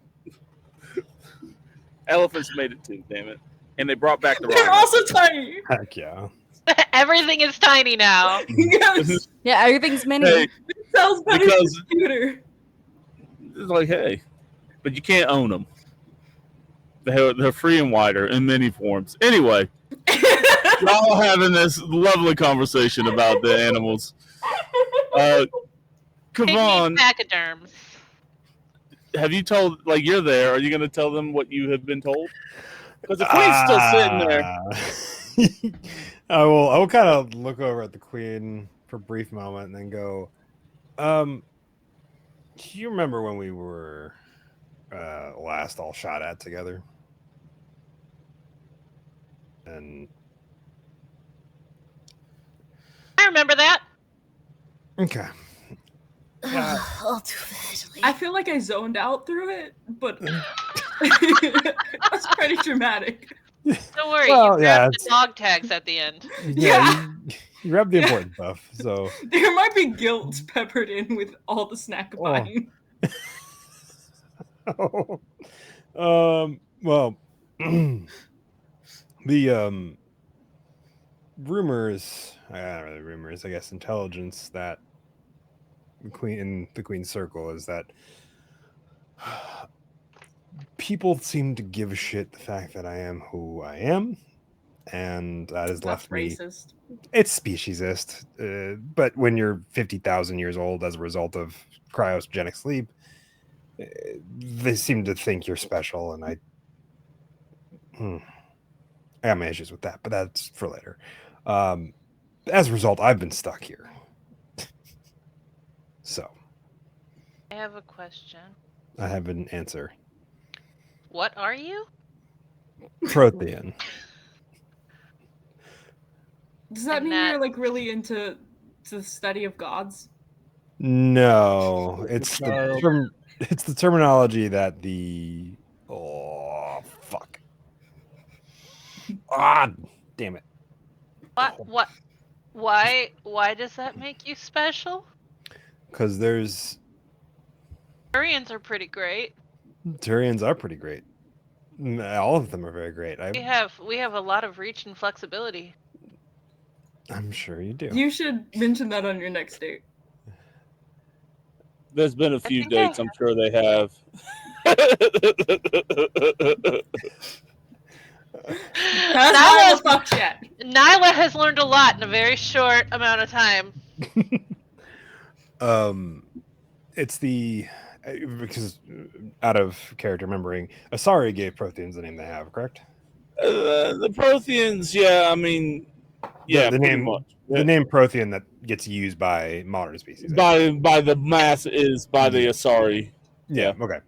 Elephants made it too. Damn it! And they brought back the. They're rhino. also tiny. heck yeah. Everything is tiny now. Yes, Yeah, everything's mini. Hey, it sounds better Because- than computer. it's like, hey, but you can't own them. They're free and wider in many forms. Anyway, y'all having this lovely conversation about the animals. Kavon, Pachyderms. have you told, like, you're there, are you going to tell them what you have been told? Because the queen's still sitting there. I will kind of look over at the queen for a brief moment and then go, do you remember when we were last all shot at together? And I remember that. okay. All too vividly. I feel like I zoned out through it, but that's pretty dramatic. Don't worry, Well, you yeah, grabbed the it's- dog tags at the end. Yeah. You grab the Yeah. important stuff. So There might be guilt peppered in with all the snack buying. well, the rumors, not really rumors, I guess, intelligence that the Queen's Circle is that people seem to give a shit the fact that I am who I am, and that has That's left me. racist. It's speciesist, but when you're 50,000 years old as a result of cryogenic sleep, they seem to think you're special, and I got my issues with that, but that's for later. As a result, I've been stuck here. So I have a question. I have an answer. What are you? Prothean. Does that And mean that- you're like really into the study of gods? No, it's Child. it's the terminology that the fuck. Damn it. What? Why does that make you special? Because there's Turians are pretty great. Turians are pretty great. All of them are very great. We have a lot of reach and flexibility. I'm sure you do. You should mention that on your next date. There's been a few think I dates. I'm sure they have. That's not the fuck yet. Nyla has learned a lot in a very short amount of time. It's the because out of character remembering, Asari gave Protheans the name they have, correct? The Protheans, yeah, I mean, yeah, the pretty name much. the name Prothean that gets used by modern species. By the mass is by the Asari. Yeah. Okay.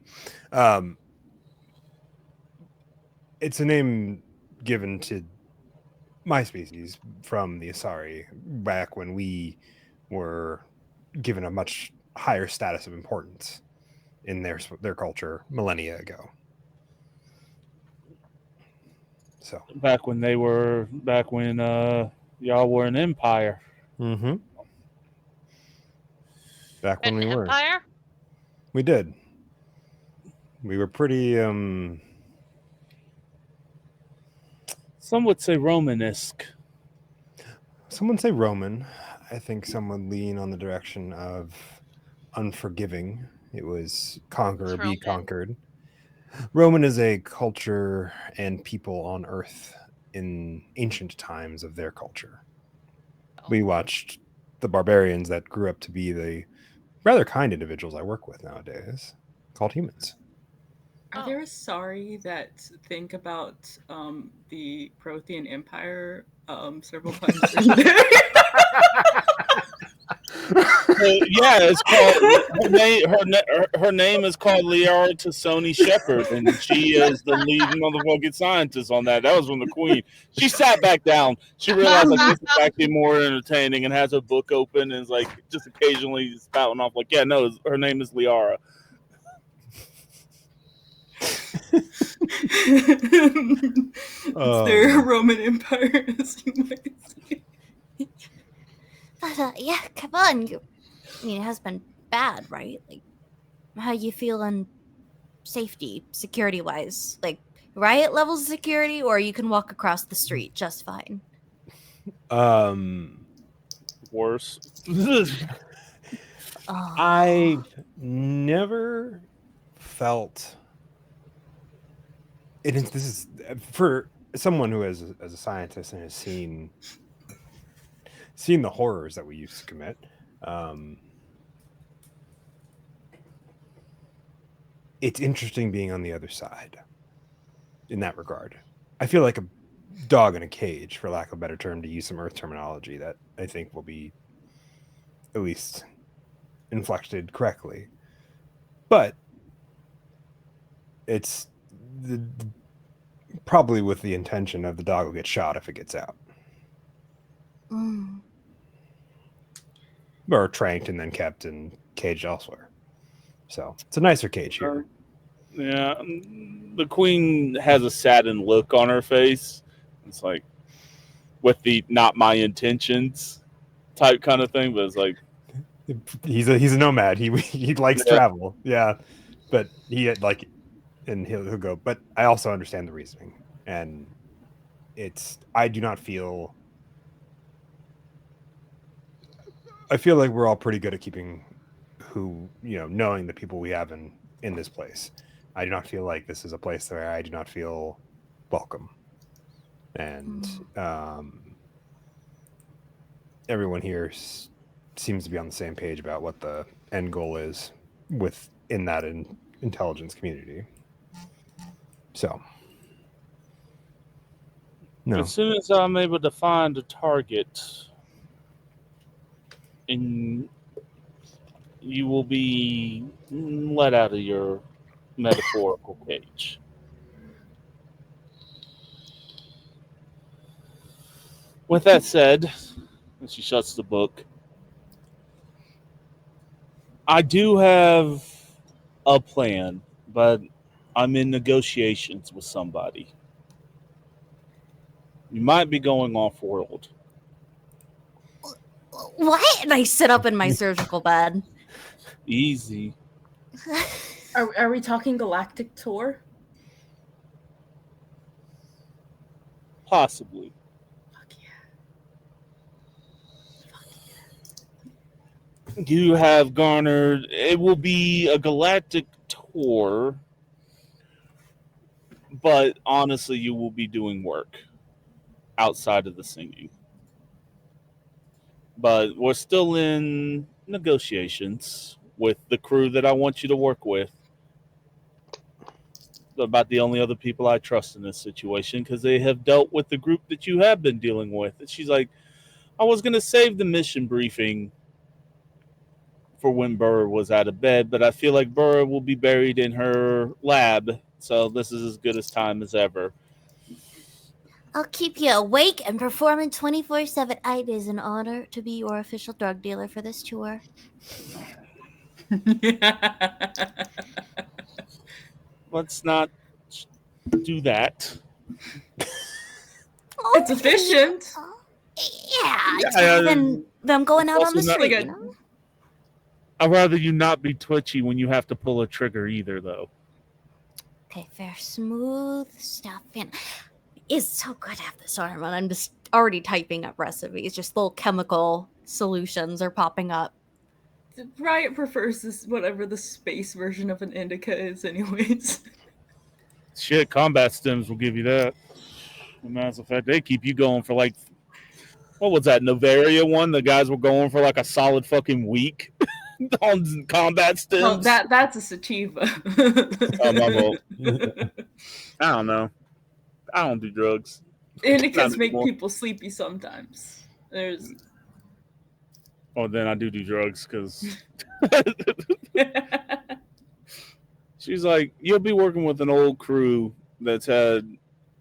It's a name given to my species from the Asari back when we were given a much higher status of importance in their culture millennia ago. So Back when y'all were an empire. mm-hmm. Back when An we were. empire? We did. We were pretty Some would say Romanesque. Someone say Roman. I think some would lean on the direction of unforgiving. It was conquer or be Roman? conquered. Roman is a culture and people on Earth in ancient times of their culture. We watched the barbarians that grew up to be the rather kind individuals I work with nowadays, called humans. Are there Asari that think about the Prothean Empire several times a year? Yeah, it's called her name is called Liara Tassoni Shepherd, and she is the lead motherfucking scientist on that. That was from the Queen. She sat back down. She realized like this is actually more entertaining, and has her book open and is like just occasionally spouting off like, yeah, no, her name is Liara. It's their Roman Empire, as you might say. But yeah, come on. I mean, it has been bad, right? Like, how you feeling safety, security-wise? Like, riot levels of security, or you can walk across the street just fine? Worse. I've never felt this is for someone who as a scientist and has seen the horrors that we used to commit. It's interesting being on the other side in that regard. I feel like a dog in a cage, for lack of a better term, to use some Earth terminology that I think will be at least inflected correctly. But it's Probably with the intention of the dog will get shot if it gets out. Mm. Or tranked and then kept and caged elsewhere. So it's a nicer cage here. Yeah, the queen has a saddened look on her face. It's like with the "not my intentions" type kind of thing, but it's like he's a nomad. He likes travel. Yeah, but he had like, and he'll go. But I also understand the reasoning, and I do not feel. I feel like we're all pretty good at keeping knowing the people we have in this place. I do not feel like this is a place where I do not feel welcome. And everyone here seems to be on the same page about what the end goal is within that intelligence community. So, no. As soon as I'm able to find a target, and you will be let out of your metaphorical cage. With that said, and she shuts the book, I do have a plan, but I'm in negotiations with somebody. You might be going off world. What? And I sit up in my surgical bed. Easy. Are we talking galactic tour? Possibly. Fuck yeah. You have garnered, it will be a galactic tour, but honestly, you will be doing work outside of the singing. But we're still in negotiations with the crew that I want you to work with. About the only other people I trust in this situation because they have dealt with the group that you have been dealing with. And she's like, I was going to save the mission briefing for when Burr was out of bed, but I feel like Burr will be buried in her lab. So this is as good a time as ever. I'll keep you awake and performing 24/7. It is an honor to be your official drug dealer for this tour. Let's not do that. It's efficient. Yeah, it's better than them going out on the street, like you know? I'd rather you not be twitchy when you have to pull a trigger either, though. Okay, fair. Smooth stuff. And it's so good to have this arm on. I'm just already typing up recipes. Just little chemical solutions are popping up. Riot prefers this whatever the space version of an indica is, anyways. Shit, combat stims will give you that. And matter of fact, they keep you going for like, what was that Novaria one? The guys were going for like a solid fucking week on combat stims. Oh, that's a sativa. Oh, my fault. I don't know. I don't do drugs. Indicas make people sleepy sometimes. Oh, then I do drugs because she's like, you'll be working with an old crew that's had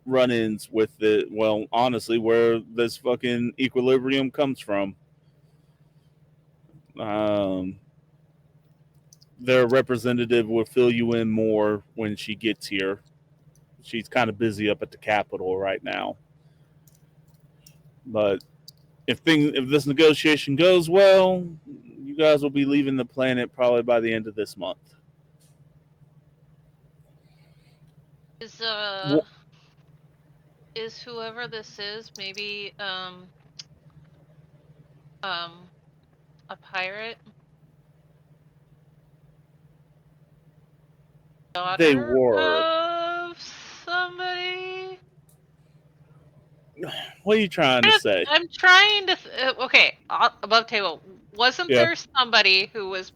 run-ins with it. Well, honestly, where this fucking equilibrium comes from. Their representative will fill you in more when she gets here. She's kind of busy up at the Capitol right now. But if this negotiation goes well, you guys will be leaving the planet probably by the end of this month. Is whoever this is maybe a pirate? Daughter they were of somebody? What are you trying to say? I'm trying to okay, above table. Wasn't there somebody who was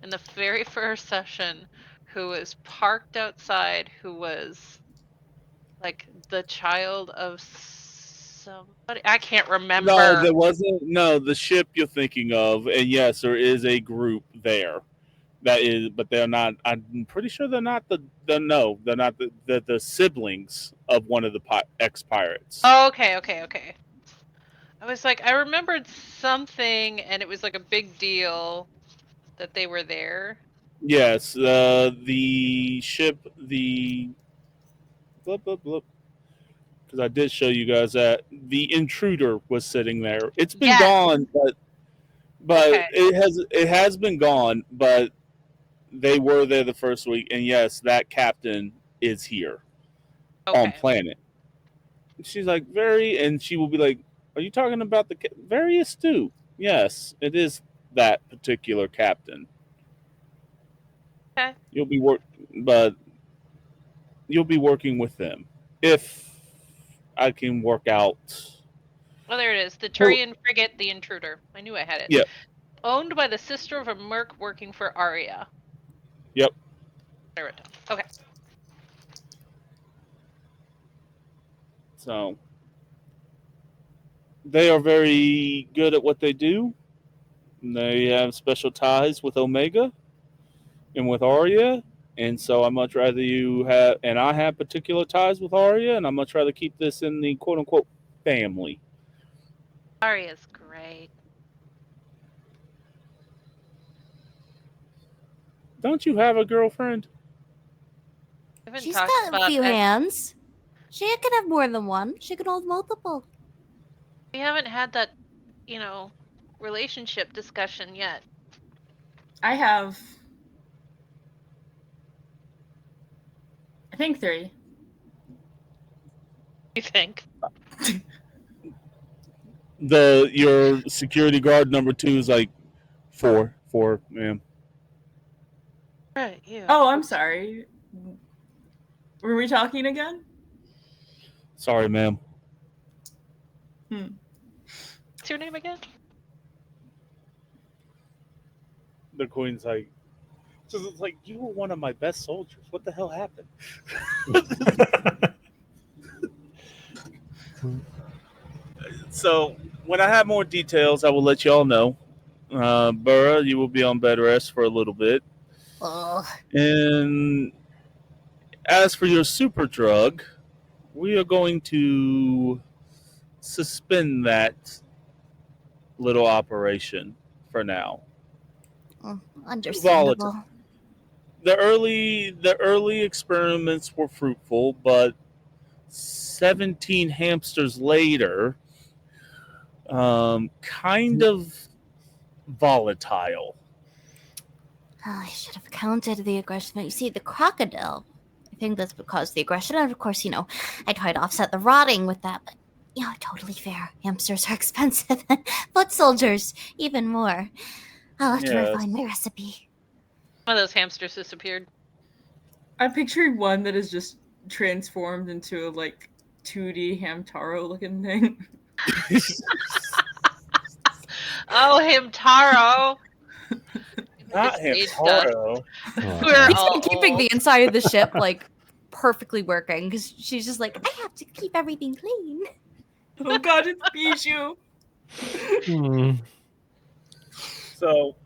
in the very first session who was parked outside who was like the child of somebody? I can't remember. No, there wasn't. No, the ship you're thinking of, and yes, there is a group there. That is, but they're not. I'm pretty sure they're not they're not the siblings of one of the ex-pirates. Oh, okay. I was like, I remembered something, and it was like a big deal that they were there. Yes, the ship, the blub blub blub. Because I did show you guys that the intruder was sitting there. It's been Yes. gone, but Okay. it has been gone. But they were there the first week, and yes, that captain is here on Okay. planet. She's like and she will be like, "Are you talking about the very astute?" Yes, it is that particular captain. Okay. You'll be working with them if I can work out. Oh, there it is. The Turian frigate, the Intruder. I knew I had it. Yeah. Owned by the sister of a merc working for Arya. Yep. I wrote down. Okay. So they are very good at what they do. They have special ties with Omega and with Arya, and so I much rather you have, and I have particular ties with Arya, and I much rather keep this in the quote unquote family. Arya's great. Don't you have a girlfriend? She's got a few hands. She can have more than one. She can hold multiple. We haven't had that, relationship discussion yet. I have, I think 3. You think? Your security guard number 2 is like 4, ma'am. Right, yeah. Oh, I'm sorry. Were we talking again? Sorry, ma'am. What's your name again? The queen's like, it's like, you were one of my best soldiers. What the hell happened? So when I have more details, I will let you all know. Burra, you will be on bed rest for a little bit. And as for your super drug, we are going to suspend that little operation for now. Understandable. The early experiments were fruitful, but 17 hamsters later, kind of volatile. Oh, I should have counted the aggression. But you see, the crocodile, I think that's what caused the aggression. And of course, I tried to offset the rotting with that, but totally fair. Hamsters are expensive, and foot soldiers even more. I'll have to refine my recipe. One of those hamsters disappeared. I'm picturing one that is just transformed into a 2D Hamtaro looking thing. Oh, Hamtaro! Not Hamtaro. We're keeping the inside of the ship perfectly working because she's just like, I have to keep everything clean. Oh God, it's Bijou. So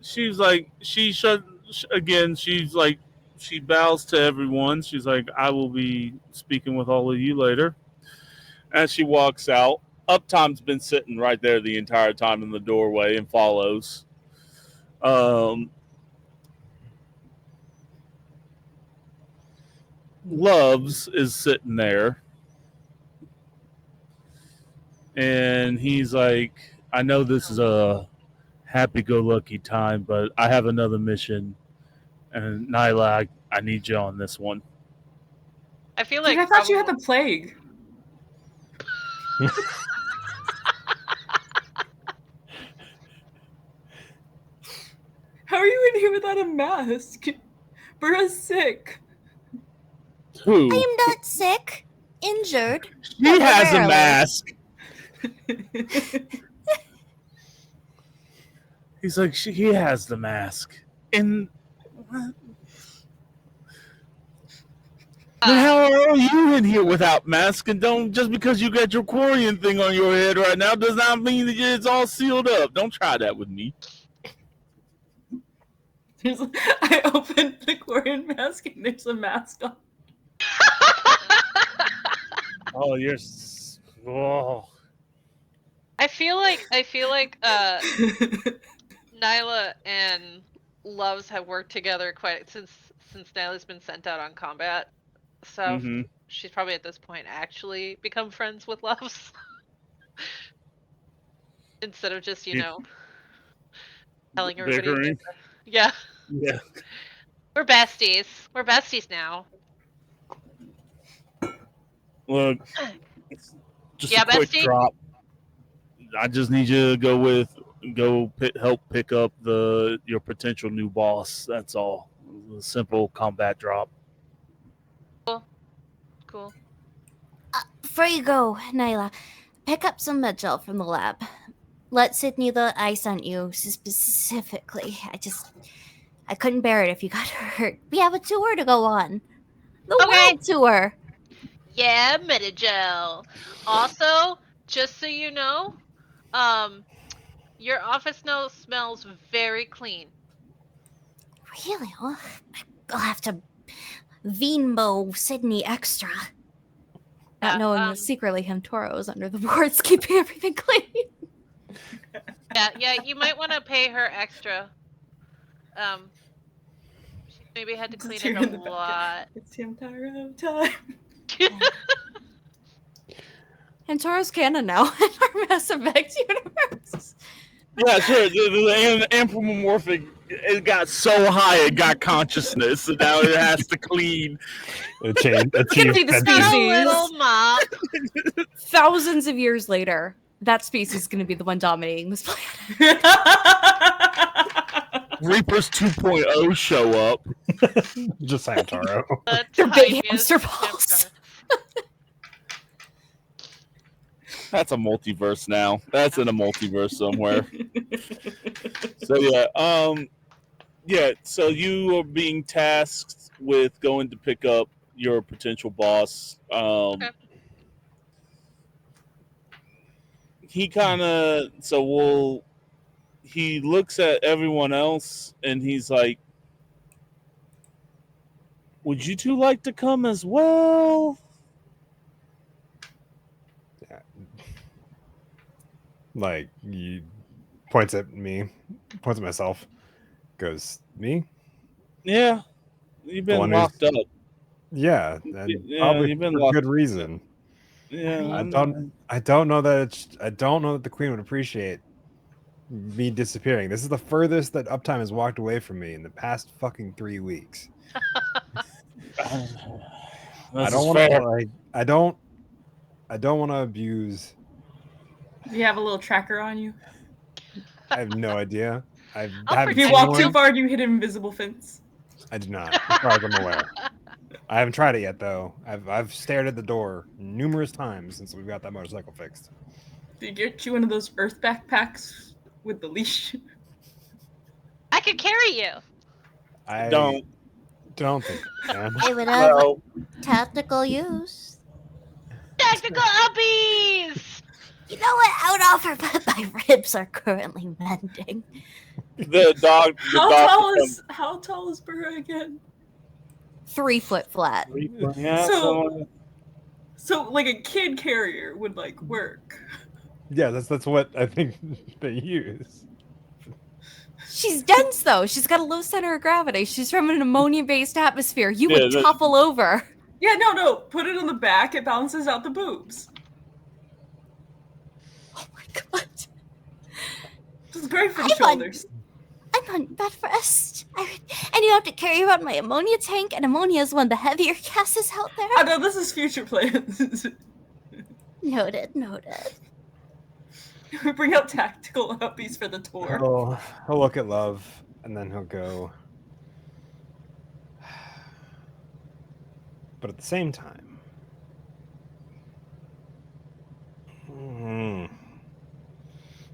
she's like, she's like, she bows to everyone. She's like, I will be speaking with all of you later. As she walks out, Uptime's been sitting right there the entire time in the doorway and follows. Loves is sitting there. And he's like, I know this is a happy-go-lucky time, but I have another mission. And Nyla, I need you on this one. I feel like I thought you had the plague. How are you in here without a mask? Burra's sick. Who? I am not sick. Injured. She has a mask. He's like, he has the mask. And what? Then how are you in here without mask? And don't, just because you got your Quarian thing on your head right now does not mean that it's all sealed up. Don't try that with me. I opened the Quarian mask and there's a mask on. Oh, oh. I feel like Nyla and Loves have worked together quite since Nyla's been sent out on combat stuff. Mm-hmm. She's probably at this point actually become friends with Loves instead of just telling everybody. Bickering. Yeah, Yeah. we're besties. We're besties now. Look, just Yeah, a quick bestie. drop. I just need you to help pick up your potential new boss. That's all. A simple combat drop. Cool. Before you go, Nyla, pick up some med gel from the lab. Let Sydney the I sent you specifically. I couldn't bear it if you got hurt. We have a tour to go on. The Okay. world tour. Yeah, Metagel. Also, just so you know, your office now smells very clean. Really? Well, I'll have to Venmo Sydney extra. Not knowing that secretly Hemtoro is under the boards keeping everything clean. Yeah, you might want to pay her extra. She maybe had to clean it a lot. It's Hemtaro time. Hemtoro's canon now in our Mass Effect universe. Yeah, sure. The anthropomorphic, it got so high it got consciousness, so now it has to clean. Achieve the species. Little mop. Thousands of years later, that species is going to be the one dominating this planet. Reapers 2.0 show up. Just Hemtaro. They're big hamster balls. That's a multiverse now. That's in a multiverse somewhere. So so you are being tasked with going to pick up your potential boss. Okay. He he looks at everyone else and he's like, would you two like to come as well? Like, he points at me, points at myself, goes, me? Yeah. You've been locked up. Yeah, and probably you've been for locked good reason. Yeah. I don't know that the Queen would appreciate me disappearing. This is the furthest that Uptime has walked away from me in the past fucking 3 weeks. I don't want to abuse. Do you have a little tracker on you? I have no idea. If you walk too far, you hit an invisible fence. I do not, as far as I'm aware. I haven't tried it yet, though. I've stared at the door numerous times since we got that motorcycle fixed. Did you get you one of those earth backpacks with the leash? I could carry you. I don't think I can. It would have tactical use. Tactical uppies! You know what? I would offer, but my ribs are currently mending. How tall is Burra again? 3 foot flat. So like a kid carrier would work. Yeah, that's what I think they use. She's dense though. She's got a low center of gravity. She's from an ammonia-based atmosphere. You would topple over. Yeah, no. Put it on the back. It balances out the boobs. Oh my god. This is great for the shoulders. I'm on bed rest. And you have to carry around my ammonia tank, and ammonia is one of the heavier gases out there. I know, this is future plans. Noted. We bring out tactical uppies for the tour. He'll look at Love, and then he'll go. But at the same time,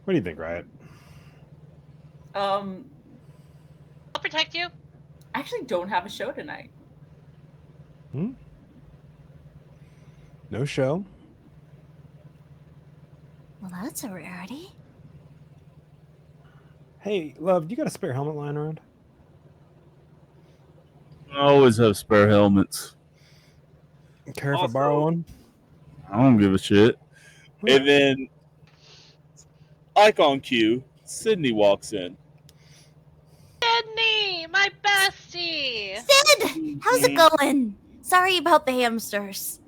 what do you think, Riot? I'll protect you. I actually don't have a show tonight. No show? Well, that's a rarity. Hey, Love, you got a spare helmet lying around? I always have spare helmets. Care if I borrow one? I don't give a shit. And then, like on cue, Sydney walks in. Sydney, my bestie. Sid, how's it going? Sorry about the hamsters.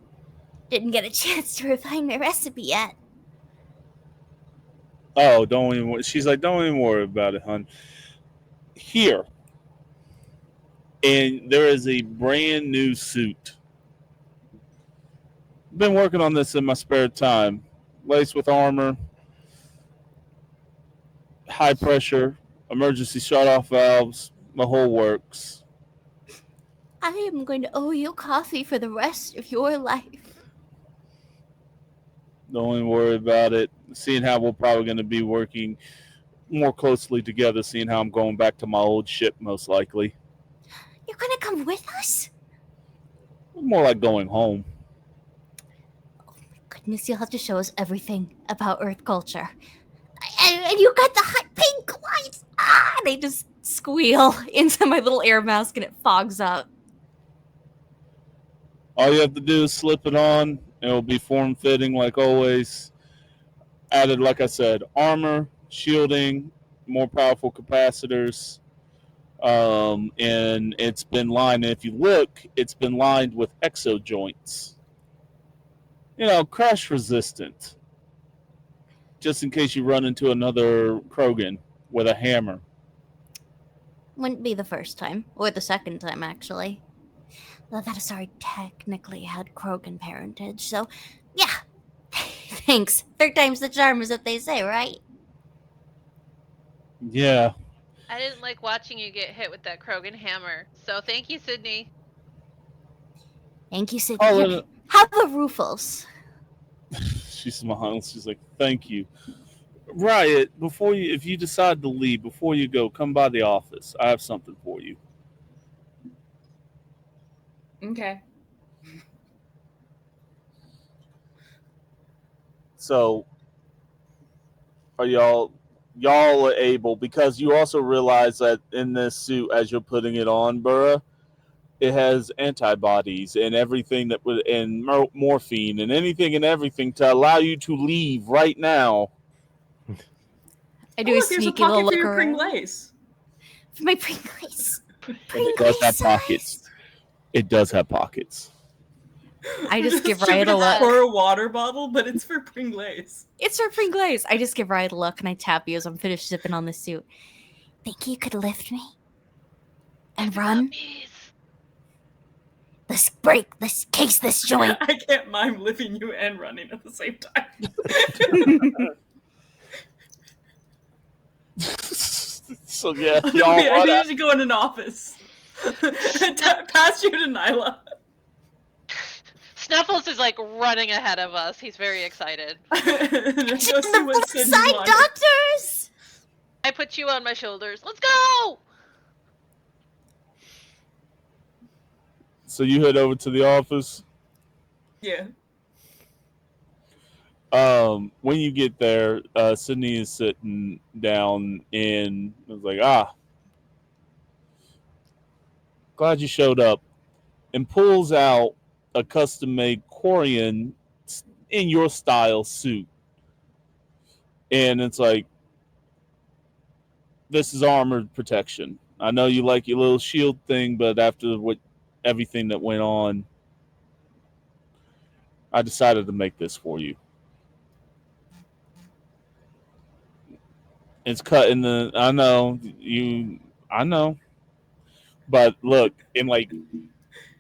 Didn't get a chance to refine my recipe yet. Oh, don't even. She's like, don't even worry about it, hon. Here, and there is a brand new suit. Been working on this in my spare time, laced with armor, high pressure, emergency shut off valves, the whole works. I am going to owe you coffee for the rest of your life. Don't even worry about it. Seeing how we're probably going to be working more closely together, seeing how I'm going back to my old ship, most likely. You're going to come with us? More like going home. Oh my goodness, you'll have to show us everything about Earth culture. And you got the hot pink lights. Ah, they just squeal into my little air mask and it fogs up. All you have to do is slip it on. It'll be form fitting like always. Added, like I said, armor, shielding, more powerful capacitors. And it's been lined. And if you look, it's been lined with exo joints. You know, crash resistant. Just in case you run into another Krogan with a hammer. Wouldn't be the first time, or the second time, actually. Though that Asari technically had Krogan parentage, so yeah. Thanks. Third time's the charm, is what they say, right? Yeah. I didn't like watching you get hit with that Krogan hammer. So thank you, Sydney. Thank you, Sydney. Here, have a Rufus. She smiles. She's like, "Thank you, Riot. Before you, if you decide to leave, before you go, come by the office. I have something for you." Okay. So, are y'all are able, because you also realize that in this suit, as you're putting it on, Burra, it has antibodies and everything that would, and morphine and anything and everything to allow you to leave right now. I do a Look, there's a sneaky little pocket for look your around. Pringles. For my Pringles. And it does have pockets. It does have pockets. I just give Riot Riot a look. For a water bottle, but it's for Pringles. It's for Pringles. I just give Riot a look and I tap you as I'm finished zipping on the suit. Think you could lift me? And run? Let's break this case, this joint. I can't mime lifting you and running at the same time. So yeah, Oh, y'all. wait, I need to go in an office. Pass you to Nyla. Snuffles is like running ahead of us. He's very excited. Go see what Sydney Side wanted. doctors! I put you on my shoulders. Let's go! So you head over to the office. Yeah. When you get there, Sydney is sitting down and was like, glad you showed up, and pulls out a custom-made Quarian in your style suit. And it's like, this is armored protection. I know you like your little shield thing, but after everything that went on, I decided to make this for you. It's cut in the. I know. But look, in like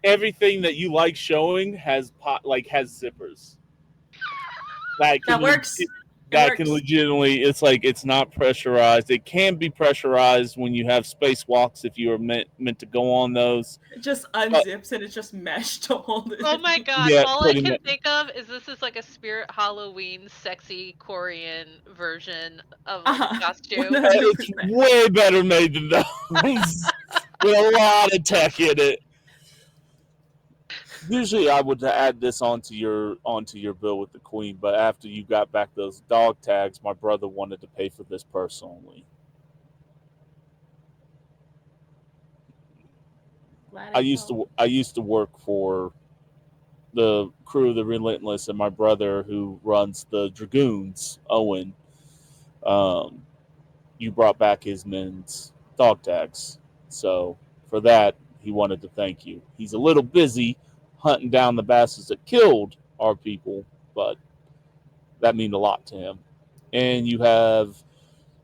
everything that you like showing has has zippers. That works. That can legitimately. It's like it's not pressurized. It can be pressurized when you have spacewalks if you are meant to go on those. It just unzips and it's just mesh to hold it. Oh my god! Yeah, all I can think of is this is like a Spirit Halloween sexy Korean version of like, a costume. 100%. It's way better made than those. With a lot of tech in it. Usually I would add this onto your bill with the Queen, but after you got back those dog tags, my brother wanted to pay for this personally. I used to work for the crew of the Relentless and my brother who runs the Dragoons, Owen, you brought back his men's dog tags. So for that, he wanted to thank you. He's a little busy hunting down the bastards that killed our people, but that means a lot to him. And you have,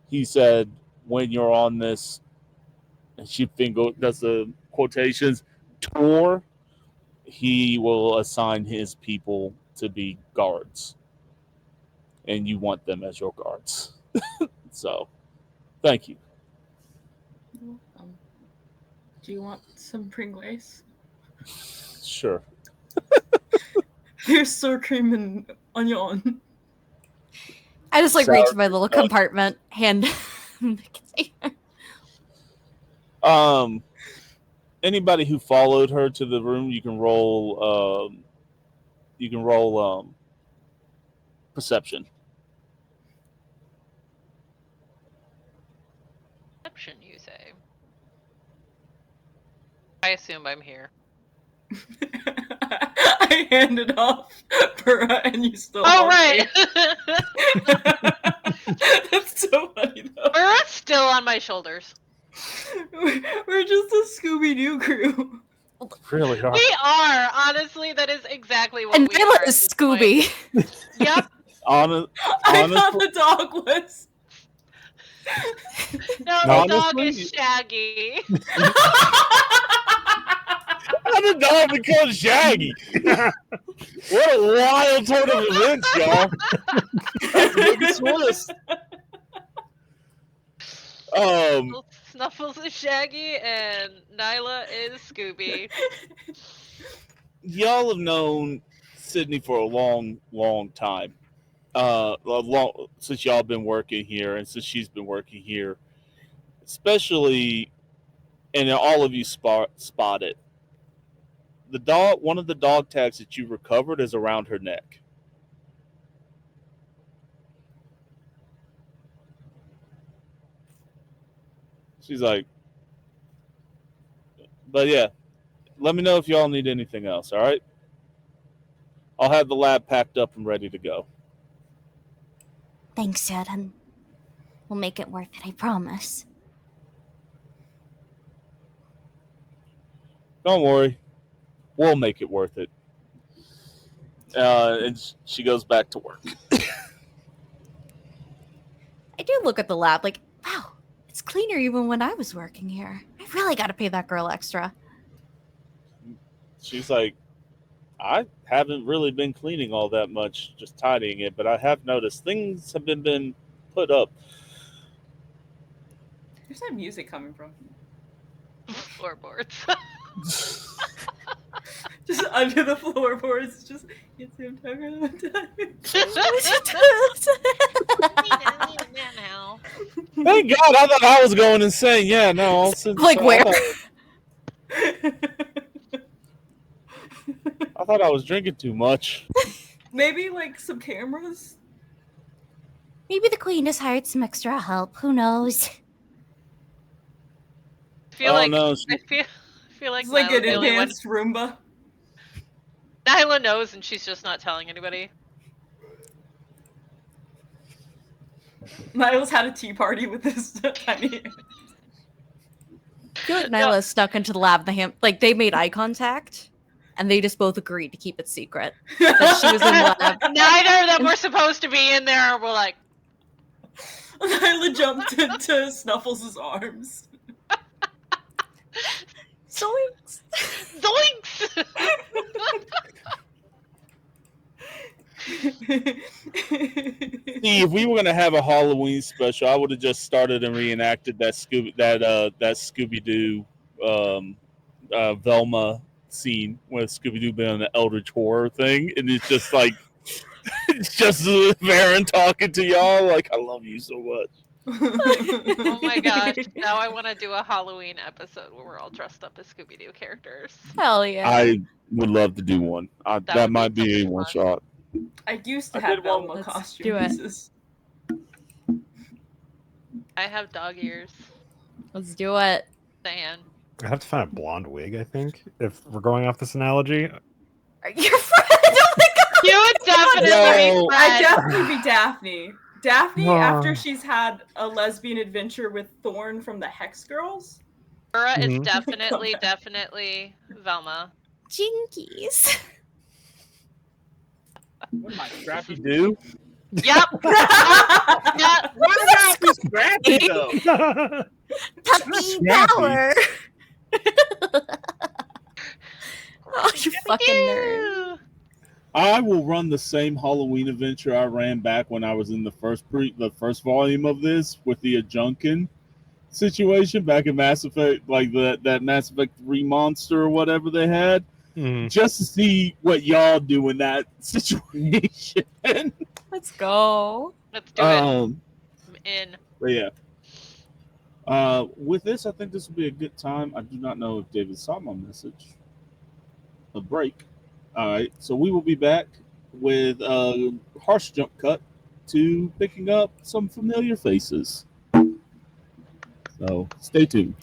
he said, when you're on this, and she does the quotations, tour, he will assign his people to be guards. And you want them as your guards. So, thank you. Do you want some Pringles? Sure. Here's sour cream and onion. I just like Sour reach my little compartment, hand. Anybody who followed her to the room, you can roll. Perception. Perception, you say? I assume I'm here. I handed off Pura and you still. Oh right. That's so funny though. Pura's still on my shoulders. We're just a Scooby-Doo crew. Really are. We are, honestly, that is exactly what And we Nyla are. at is this Scooby. point. Yep. I thought the dog was. No, the dog is Shaggy. How did dog become Shaggy? What a wild turn of events, y'all. That's the biggest twist. Snuffles is Shaggy and Nyla is Scooby. Y'all have known Sydney for a long, long time. Since y'all been working here and since she's been working here. Especially, and all of you spotted. The dog, one of the dog tags that you recovered is around her neck. She's like, but yeah, let me know if y'all need anything else, all right? I'll have the lab packed up and ready to go. Thanks, Ed, and we'll make it worth it, I promise. Don't worry. We'll make it worth it. And she goes back to work. I do look at the lab like, wow, it's cleaner even when I was working here. I really got to pay that girl extra. She's like, I haven't really been cleaning all that much, just tidying it, but I have noticed things have been put up. Where's that music coming from? Floorboards. Just under the floorboards. Just get some time. Thank God, I thought I was going insane. Yeah, no. Like where? I thought I was drinking too much. Maybe like some cameras. Maybe the queen has hired some extra help. Who knows? I feel like It's like an Nyla's the only one. enhanced Roomba. Nyla knows and she's just not telling anybody. Niles had a tea party with this tiny. I feel like Nyla snuck into the lab. They made eye contact, and they just both agreed to keep it secret. That she was in the lab. Neither of them were supposed to be in there. We're like, Nyla jumped into Snuffles' arms. Zoinks! zoinks! See, if we were gonna have a Halloween special, I would have just started and reenacted that Scooby-Doo Velma scene with Scooby-Doo being on the Eldritch horror thing, and it's just like it's just Varen talking to y'all like, I love you so much. Oh my gosh, now I want to do a Halloween episode where we're all dressed up as Scooby-Doo characters. Hell yeah. I would love to do one. That might be a one shot. I used to have Velma Let's costume do it. pieces. I have dog ears. Let's do it. Stan. I have to find a blonde wig, I think, if we're going off this analogy. Your friend. Oh my god. You would definitely Yo. be I'd Fred. definitely be Daphne. Daphne, Oh. after she's had a lesbian adventure with Thorn from the Hex Girls. Laura is Mhm. definitely Velma. Jinkies. What am I, Scrappy Doo? Yep. Yep. Why not be Scrappy though? Puppy Scrappy. power. Oh, you fucking nerd. Ew. I will run the same Halloween adventure I ran back when I was in the first volume of this with the Ajunkin situation back in Mass Effect, like that Mass Effect 3 monster or whatever they had, just to see what y'all do in that situation. Let's go. Let's do it. In. But yeah. With this, I think this will be a good time. I do not know if David saw my message. A break. All right, so we will be back with a harsh jump cut to picking up some familiar faces. So stay tuned.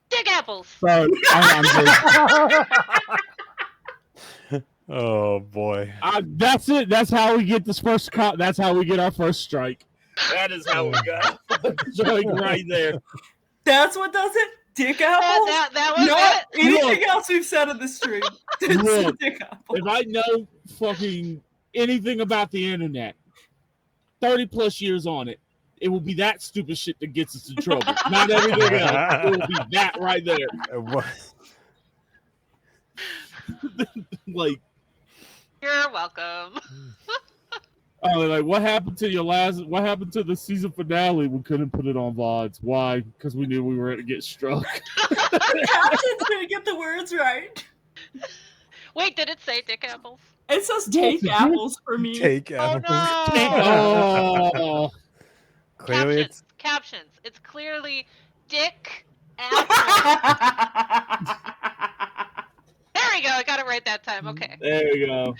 Dig apples. So I'm Oh boy. that's it. That's how we get this first. That's how we get our first strike. That is how we got strike right there. That's what does it? Dick apples? That was Not it. anything else we've said in the stream. Look, Dick apples. If I know fucking anything about the internet, 30 plus years on it, it will be that stupid shit that gets us in trouble. Not everything else. It will be that right there. Like, You're welcome. oh, like what happened to your last? What happened to the season finale? We couldn't put it on VODs. Why? Because we knew we were going to get struck. Captain's gonna get the words right. Wait, did it say dick apples? It says take apples for me. Take Oh apples. no! Oh, Clearly, it's Captions. It's clearly dick apples. There we go. I got it right that time. Okay. there we go.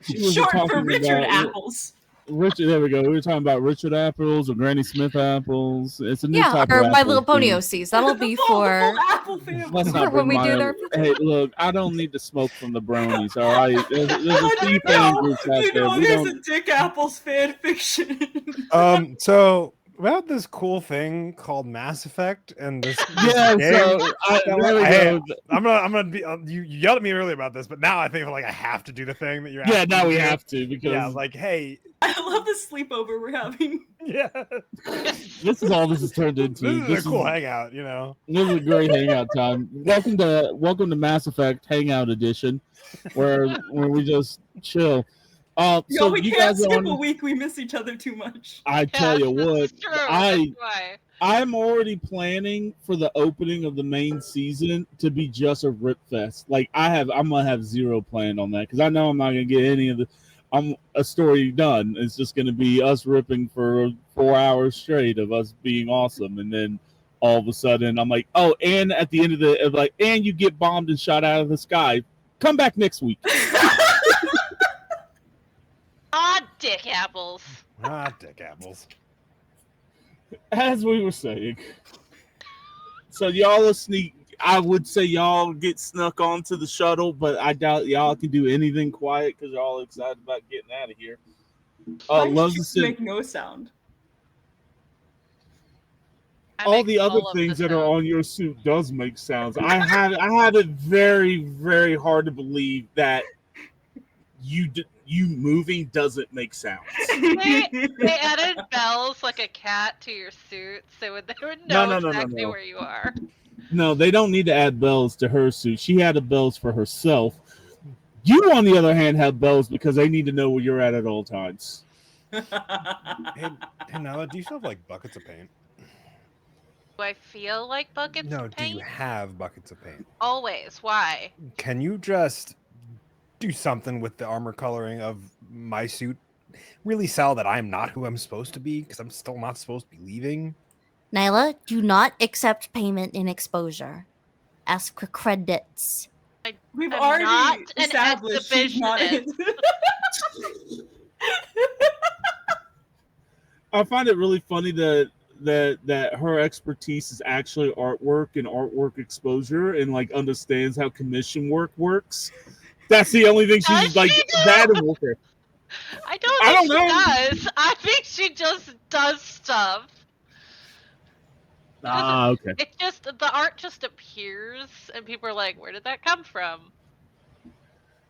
She was Short for talking Richard about- Apples. Richard, there we go. We were talking about Richard apples or Granny Smith apples. It's a new Yeah, type or of My apple Little Pony too. OCs. That'll be The full for. apple family. Let's not when bring we my do own- their- Hey, look, I don't need to smoke from the bronies. All right, there's a few You fan know, groups out you there. know We there's don't. a Dick Apples fan fiction. so about this cool thing called Mass Effect and this Yeah, game, so there we go. I'm gonna be you yelled at me earlier about this, but now I think like I have to do the thing that you're Yeah, asking now me we to do. have to because Yeah, like hey, I love the sleepover we're having. yeah, this is all this has turned into. this is a cool hangout, you know. This is a great hangout time. Welcome to Mass Effect Hangout Edition, where we just chill. Yo, So we you can't guys are skip on. a week. We miss each other too much. I tell you Yes, what, that's true. I- That's why. I'm already planning for the opening of the main season to be just a rip fest. Like I'm gonna have zero planned on that because I know I'm not gonna get any of the. I'm a story done. It's just gonna be us ripping for 4 hours straight of us being awesome, and then all of a sudden I'm like, oh, and at the end of the like, and you get bombed and shot out of the sky. Come back next week. Ah, dick apples. Ah, dick apples. As we were saying. So y'all are sneak. I would say y'all get snuck onto the shuttle, but I doubt y'all can do anything quiet because y'all excited about getting out of here. Why Loves should to sit. make no sound. I All make the other all of things the that are sounds. on your suit does make sounds. I had it very, very hard to believe that you moving doesn't make sounds. They added bells like a cat to your suit, so they would know No. exactly where you are. No, they don't need to add bells to her suit. She had the bells for herself. You, on the other hand, have bells because they need to know where you're at all times. Hey, Nala, do you still have like buckets of paint? Do I feel like buckets No, of do you paint? have buckets of paint? Always. Why? Can you just do something with the armor coloring of my suit? Really sell that I'm not who I'm supposed to be because I'm still not supposed to be leaving. Nyla, do not accept payment in exposure. Ask for credits. We've I'm already not an established she's not in. I find it really funny that her expertise is actually artwork and artwork exposure, and like understands how commission work works. That's the only thing Does she's like she do? bad at worker. I don't I think don't she know. does. I think she just does stuff. Okay. It just the art just appears, and people are like, "Where did that come from?"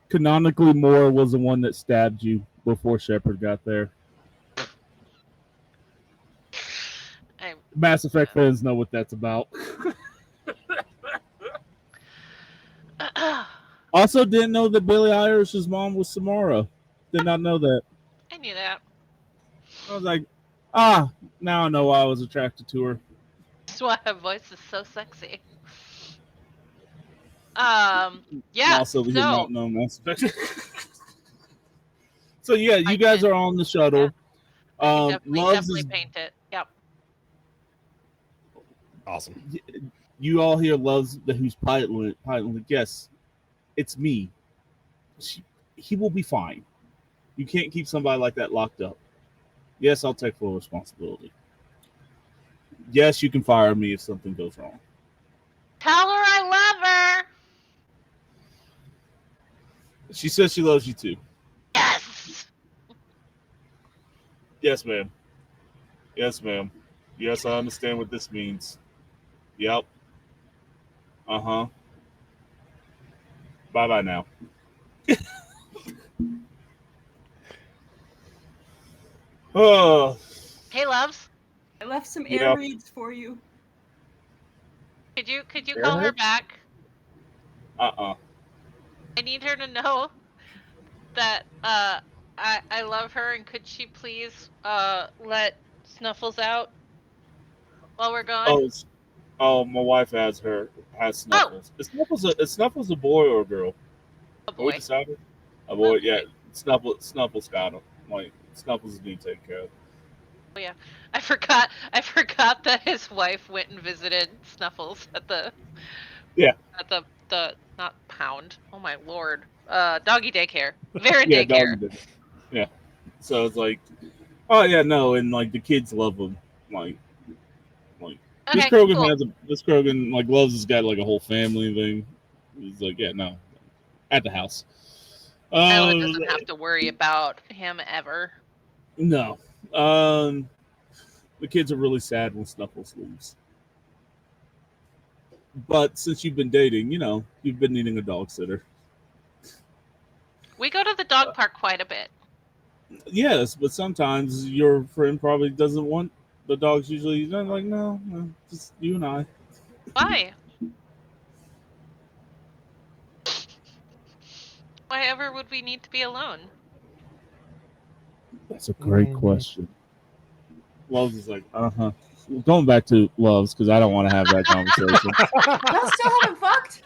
Canonically, Moore was the one that stabbed you before Shepard got there. Mass Effect fans know what that's about. Also, didn't know that Billie Eilish's mom was Samara. Did not know that. I knew that. I was like, now I know why I was attracted to her. That's why her voice is so sexy. Yeah. Also, we did So not know Mass Effect. So yeah, you I guys can- are on the shuttle. I can Loves definitely is paint it. Yep. Awesome. you all hear Loves who's piloting. Yes, it's me. He will be fine. You can't keep somebody like that locked up. Yes, I'll take full responsibility. Yes, you can fire me if something goes wrong. Tell her I love her. She says she loves you too. Yes. Yes, ma'am. Yes, ma'am. Yes, I understand what this means. Yep. Uh-huh. Bye-bye now. Oh. Hey, loves. I left some air Yeah. reads for you. Could you call her Airheads? back? Uh-uh. I need her to know that I love her, and could she please let Snuffles out while we're gone? My wife has Snuffles. Is Snuffles a boy or a girl? Oh Are we boy. decided? A boy, Oh, yeah. Snuffles got him. Like Snuffles is being taken care of. Oh yeah. I forgot that his wife went and visited Snuffles at the Yeah. the not pound. Oh my lord. Doggy daycare. Verin Yeah, daycare. doggy did it. Yeah. So it's like, oh yeah, no, and like the kids love him. Like Okay, cool. This Krogan like loves this guy like a whole family thing. He's like, yeah, no, at the house. Isla doesn't have to worry about him ever. No. The kids are really sad when Snuffles leaves. But since you've been dating, you've been needing a dog sitter. We go to the dog park quite a bit. Yes, but sometimes your friend probably doesn't want the dogs. Usually, like, no, just you and I. Why? Why ever would we need to be alone? That's a great question. Loves is like, going back to Loves because I don't want to have that conversation. Y'all still haven't fucked?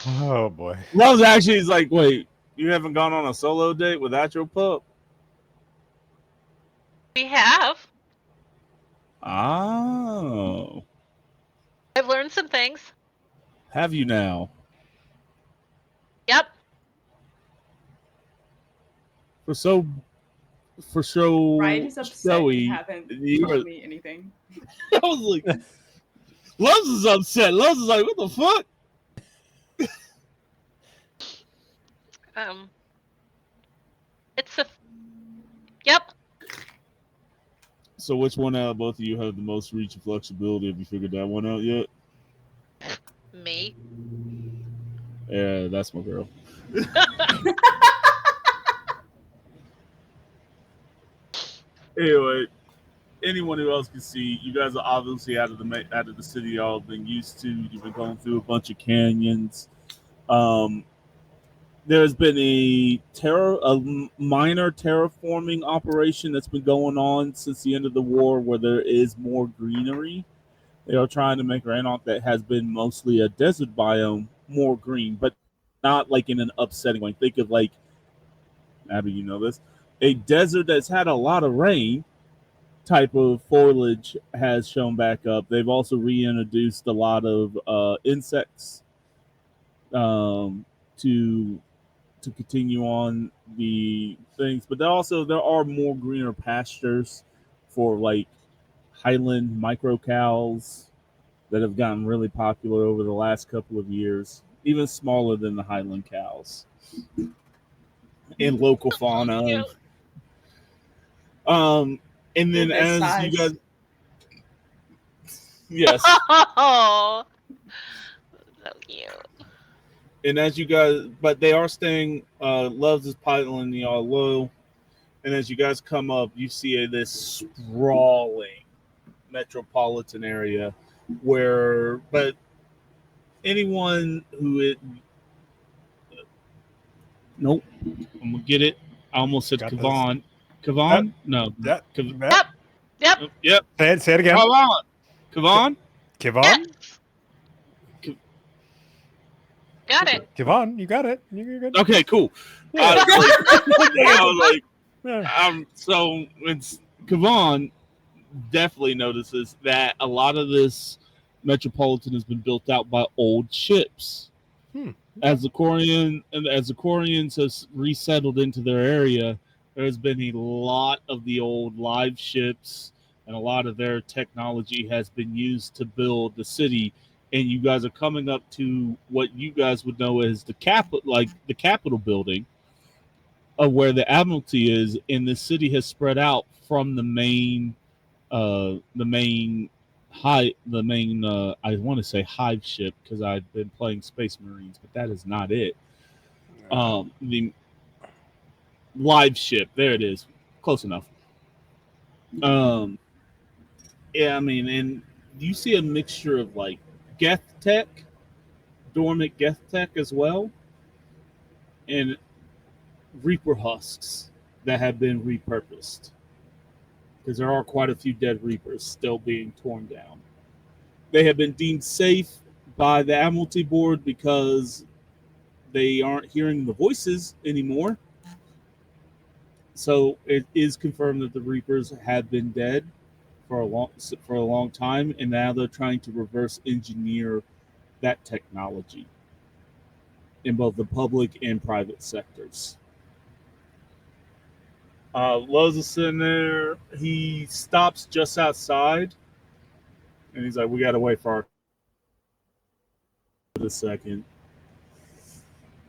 Oh boy. Loves actually is like, wait, you haven't gone on a solo date without your pup? We have. Oh, I've learned some things. have you now? Yep. For so Ryan is upset you haven't told me anything. I was like, Loves is upset. Loves is like, what the fuck? It's a. Yep. So which one out of both of you have the most reach and flexibility? Have you figured that one out yet? Me. Yeah, that's my girl. Anyway, anyone who else can see, you guys are obviously out of the city y'all have been used to. You've been going through a bunch of canyons. there's been a minor terraforming operation that's been going on since the end of the war, where there is more greenery. They are trying to make Rannoch, that has been mostly a desert biome, more green, but not like in an upsetting way. Think of like, Abby, you know this, a desert that's had a lot of rain type of foliage has shown back up. They've also reintroduced a lot of insects um, to continue on the things, but there are more greener pastures for like Highland micro cows that have gotten really popular over the last couple of years, even smaller than the Highland cows in local fauna. Cute. Um, and They're then this as you size. guys, yes, Oh, so cute. and as you guys, but they are staying. Loves is piling y'all low, and as you guys come up, you see this sprawling metropolitan area where, but anyone who it, nope, I'm gonna get it. I almost said Got this. Kavan. Yep. Kavan? No. Yep. Kav- Yep. Yep. yep. Say it again. Kavan. Kavan? Kivon? Yes. Got it. Kivon, you got it. You're good. Okay, cool. Yeah. I was like, Yeah. so it's Kavan definitely notices that a lot of this metropolitan has been built out by old ships. As the Quarians has resettled into their area, there's been a lot of the old live ships, and a lot of their technology has been used to build the city. And you guys are coming up to what you guys would know as the Capitol building, of where the Admiralty is, and the city has spread out from the main I want to say hive ship, because I've been playing Space Marines, but that is not it. The live ship, there it is, close enough. Yeah, I mean, and you see a mixture of like Geth tech, dormant Geth tech as well, and Reaper husks that have been repurposed, because there are quite a few dead Reapers still being torn down. They have been deemed safe by the Admiralty Board because they aren't hearing the voices anymore. So it is confirmed that the Reapers have been dead for a long time, and now they're trying to reverse engineer that technology in both the public and private sectors. Lowe's is sitting there. He stops just outside, and he's like, "We got to wait for our a second."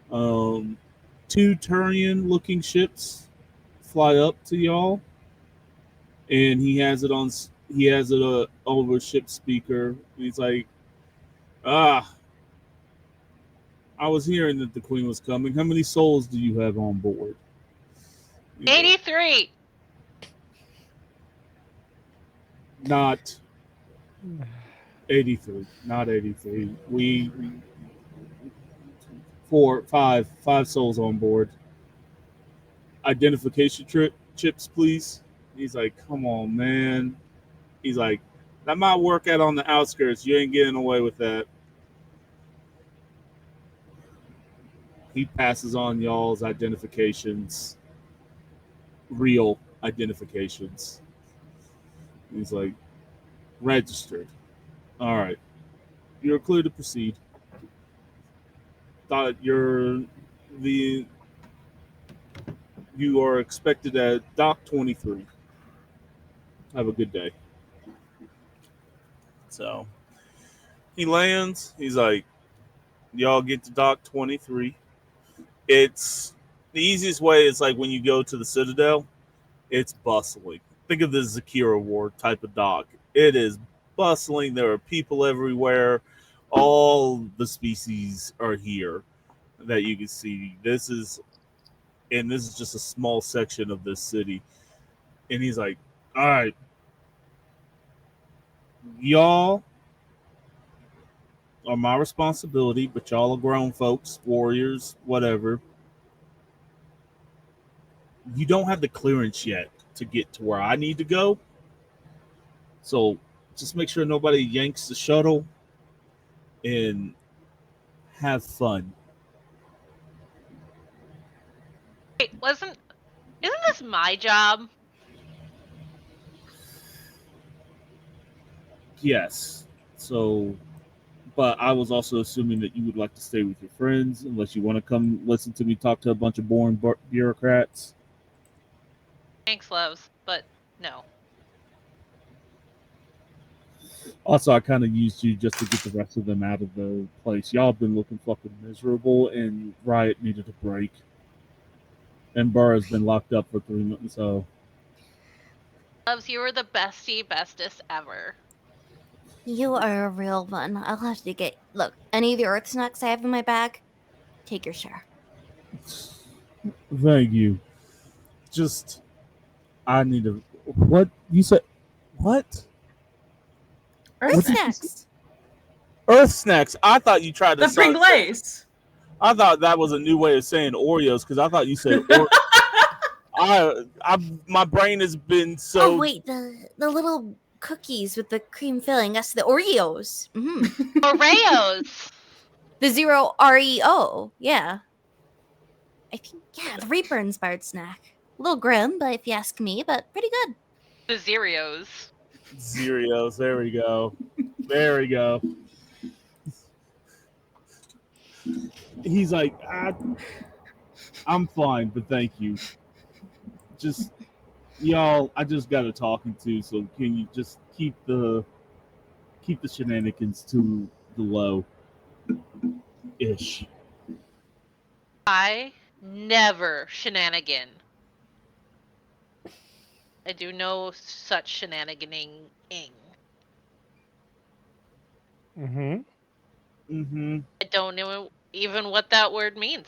Two Turian-looking ships fly up to y'all, and he has it on. He has it over ship speaker. And he's like, "Ah, I was hearing that the Queen was coming. How many souls do you have on board?" He's like, 83. not 83. Not 83. We five souls on board. Identification chips, please. He's like, "Come on, man." He's like, "That might work out on the outskirts. You ain't getting away with that." He passes on y'all's identifications, real identifications. He's like, "Registered. All right. You're clear to proceed. Thought the you are expected at dock 23. Have a good day." So he lands. He's like, "Y'all get to dock 23. It's the easiest way is like when you go to the Citadel, it's bustling. Think of the Zakira War type of dock. It is bustling. There are people everywhere. All the species are here that you can see. This is just a small section of this city." And he's like, "All right, y'all are my responsibility, but y'all are grown folks, warriors, whatever. you don't have the clearance yet to get to where I need to go. So just make sure nobody yanks the shuttle and have fun. Wait, isn't this my job? Yes. So, but I was also assuming that you would like to stay with your friends, unless you want to come listen to me talk to a bunch of boring bureaucrats. Thanks, loves, but no. Also, I kind of used you just to get the rest of them out of the place. Y'all have been looking fucking miserable, and Riot needed a break. And Burr's been locked up for 3 months, so Loves, you were the bestest ever. You are a real one. I'll have to get. Look, any of the earth snacks I have in my bag, take your share. thank you. Just, I need to. What? You said. What? Earth What did you snacks. say? Earth snacks. I thought you tried to. The Pringles. I thought that was a new way of saying Oreos because I thought you said. My brain has been so. Oh wait, the little cookies with the cream filling. That's the Oreos. Mm-hmm. Oreos. The zero REO. Yeah. I think the Reaper inspired snack. A little grim, but if you ask me, but pretty good. The Zeros. Zeros. There we go. There we go. He's like, I'm fine, but thank you. Just y'all, I just got a talking to, so can you just keep the shenanigans to the low ish. I never shenanigan. I do no such shenaniganing. Mm-hmm. Mm-hmm. I don't know even what that word means.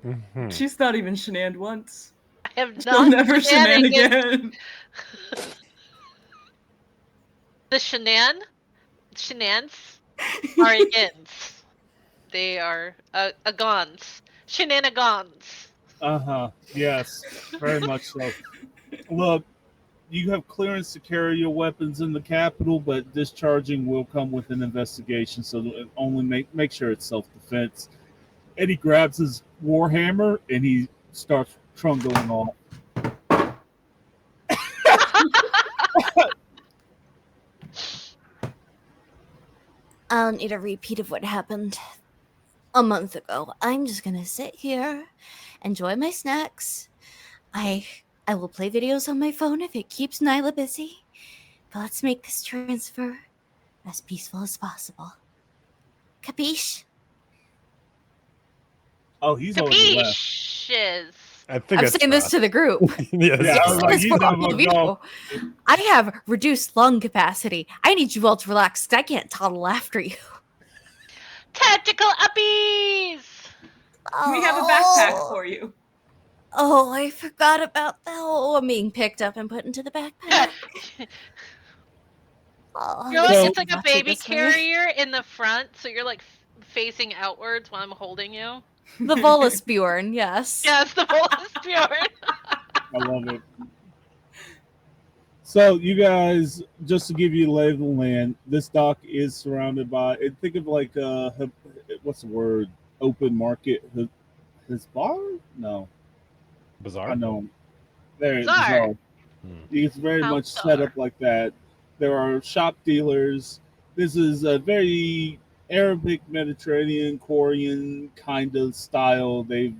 Mm-hmm. She's not even shenaned once. I have She'll not never shenan shenanigans. again. The shenans are against. They are agons. Shenanigans. Uh-huh. Yes. Very much so. Look, you have clearance to carry your weapons in the Capitol, but discharging will come with an investigation, so only make sure it's self-defense. And he grabs his warhammer and he starts trundling off. I'll need a repeat of what happened a month ago. I'm just gonna sit here, enjoy my snacks. I will play videos on my phone if it keeps Nyla busy. But let's make this transfer as peaceful as possible. Capiche? Oh, he's already left. Capishes. I think I'm that's saying this fast. to the group. Yes. Yeah, I was like, This he's for done all of looked you. off. I have reduced lung capacity. I need you all to relax because I can't toddle after you. Tactical uppies. We have a backpack for you. Oh, I forgot about that. Oh, I'm being picked up and put into the backpack. Oh, You're at like, least it's like a watch it baby this way. carrier in the front, so you're like facing outwards while I'm holding you. The Volaspurn, yes. Yes, the Volaspurn. I love it. So, you guys, just to give you the lay of the land, this dock is surrounded by. Think of like what's the word? Open market. His bar? No, Bizarre. I know. There, Bizarre. bizarre. It's very How much set bizarre. up like that. There are shop dealers. This is a very Arabic, Mediterranean, Korean kind of style. They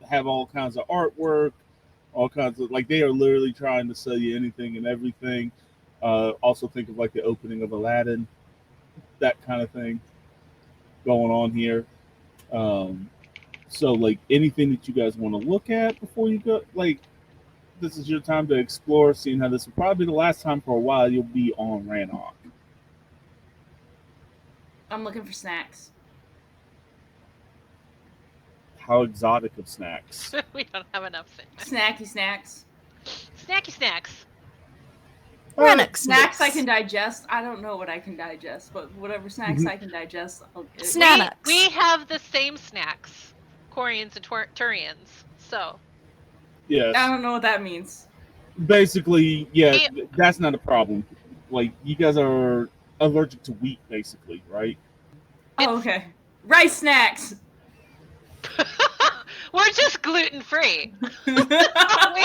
have all kinds of artwork, all kinds of like they are literally trying to sell you anything and everything. Also, think of like the opening of Aladdin, that kind of thing going on here. So, like anything that you guys want to look at before you go, like this is your time to explore, seeing how this will probably be the last time for a while you'll be on Rannoch. I'm looking for snacks. How exotic of snacks. We don't have enough snacks. Snacky snacks. Snacky snacks. Rennox Snacks I can digest. I don't know what I can digest, but whatever snacks I can digest, I'll get. Snacks. We have the same snacks, Corians and Turians. So Yes. I don't know what that means. Basically, yeah, Yeah. that's not a problem. Like, you guys are allergic to wheat, basically, right? Oh, okay. Rice snacks. We're just gluten free. We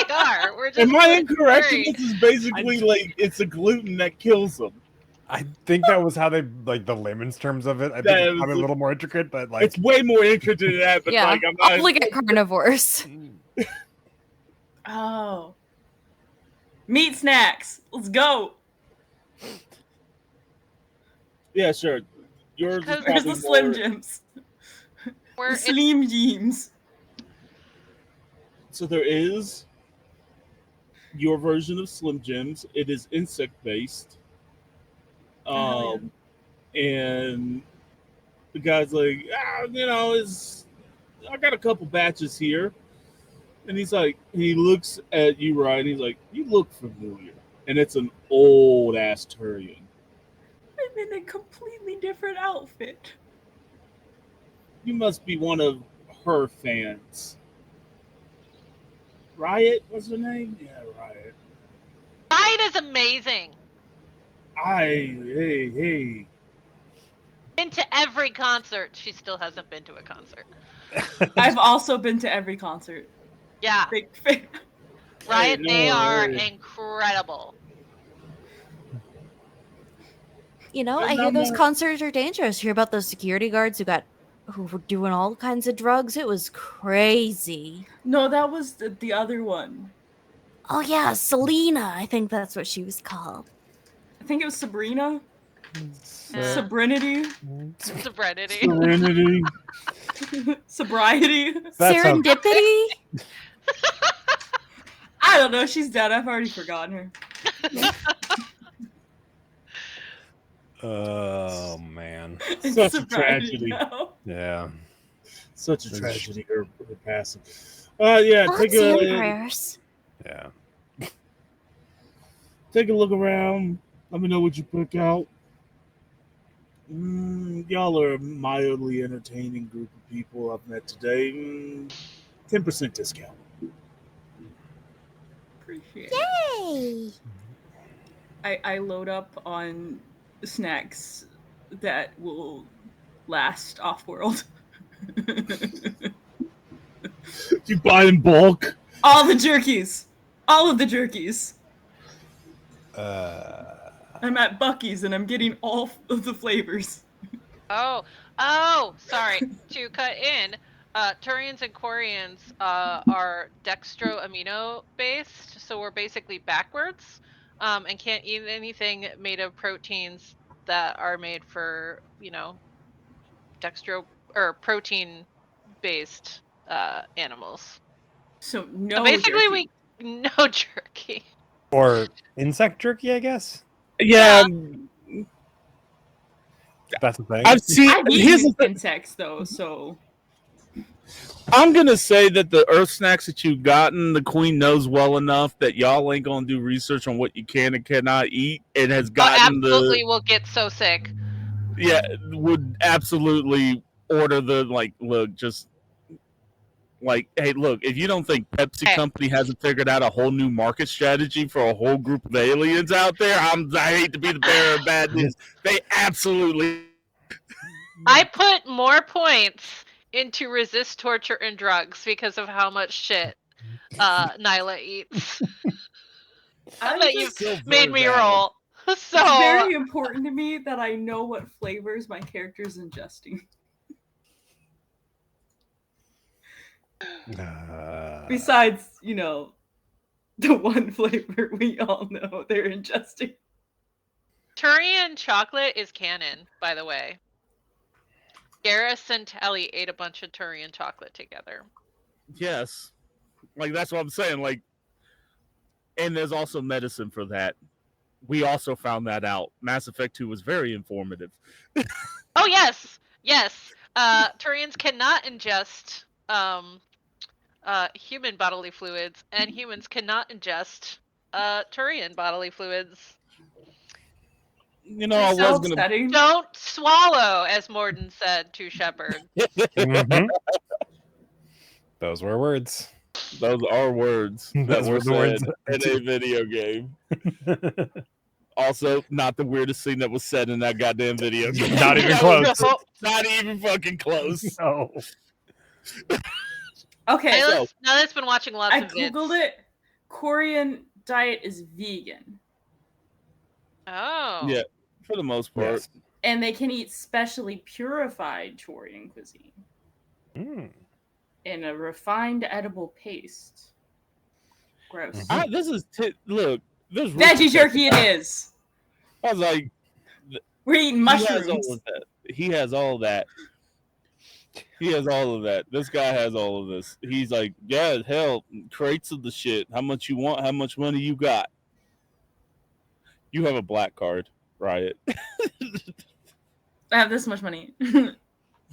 are. We're just Am I gluten incorrect? free. This is basically like it's a gluten that kills them. I think that was how they like the layman's terms of it. I think That it's was probably a a- little more intricate, but like It's way more intricate than that, but Yeah, like I'm not. obligate carnivores. Oh. Meat snacks. Let's go. Yeah, sure. Yours is Because Where's probably the Slim more. Jims? The we're Slim Jims. So there is your version of Slim Jims. It is insect based. Oh, And the guy's like, is I got a couple batches here. And he's like, he looks at you, right? And he's like, you look familiar. And it's an old ass Turian. I'm in a completely different outfit. You must be one of her fans. Riot was her name? Yeah, Riot. Riot is amazing. Hey. Been to every concert. She still hasn't been to a concert. I've also been to every concert. Yeah. Big fan. Riot, Hey, no they are way. incredible. You know, But I no hear those more- concerts are dangerous. Hear about those security guards who were doing all kinds of drugs. It was crazy. No, that was the other one. Oh yeah, Selena. I think that's what she was called. I think it was Sabrina. Yeah. Sobrinity. Sobriety. Serenity. Sobriety. That sounds- Serendipity. I don't know. She's dead. I've already forgotten her. Oh man. It's Such a sobriety tragedy. now. Yeah. Such a That's- tragedy, her passing. Yeah, Thoughts and prayers. Yeah. take a look around. Let me know what you pick out. Y'all are a mildly entertaining group of people I've met today. 10% discount. Appreciate Yay! it. I load up on snacks that will last off world. You buy in bulk. All the jerkies. All of the jerkies. I'm at Bucky's and I'm getting all of the flavors. Oh, sorry. To cut in, Turians and Quarians are dextro amino based, so we're basically backwards, and can't eat anything made of proteins that are made for, dextro or protein based animals. So So no basically, jerky. no jerky. Or insect jerky, I guess. Yeah, That's the thing. I've seen. I've Here's the eaten thing. insects though, so I'm gonna say that the Earth snacks that you've gotten, the Queen knows well enough that y'all ain't gonna do research on what you can and cannot eat, and has gotten Absolutely, will get so sick. would absolutely order the look, just hey, look, if you don't think Pepsi Hey. Company hasn't figured out a whole new market strategy for a whole group of aliens out there, I hate to be the bearer of bad news. They absolutely. I put more points into resist torture and drugs because of how much shit Nyla eats. I bet you've Still made very me valid. roll. So it's very important to me that I know what flavors my character's ingesting. Besides, the one flavor we all know they're ingesting. Turian chocolate is canon, by the way. Garrus and Telly ate a bunch of Turian chocolate together. Yes, that's what I'm saying. And there's also medicine for that. We also found that out. Mass Effect 2 was very informative. Oh yes, yes. Turians cannot ingest human bodily fluids, and humans cannot ingest Turian bodily fluids. I So was gonna. upsetting. Don't swallow, as Morden said to Shepard. Mhm. Those were words. Those are words that Those were were the said words. in a video game. Also, not the weirdest thing that was said in that goddamn video game. Not even close. No. Not even fucking close. No. Okay, So- Now that's been watching lots I of vids. googled it. Korean diet is vegan, Oh. Yeah, for the most part. Yes. and they can eat specially purified Korean cuisine Mm. in a refined edible paste. Gross. Mhm. This is look. There's Veggie jerky it is. I was like, We're eating he has mushrooms. all of that. He has all that. He has all of that. This guy has all of this. He's like, yeah, hell, crates of the shit. How much you want? How much money you got? You have a black card, Riot. I have this much money.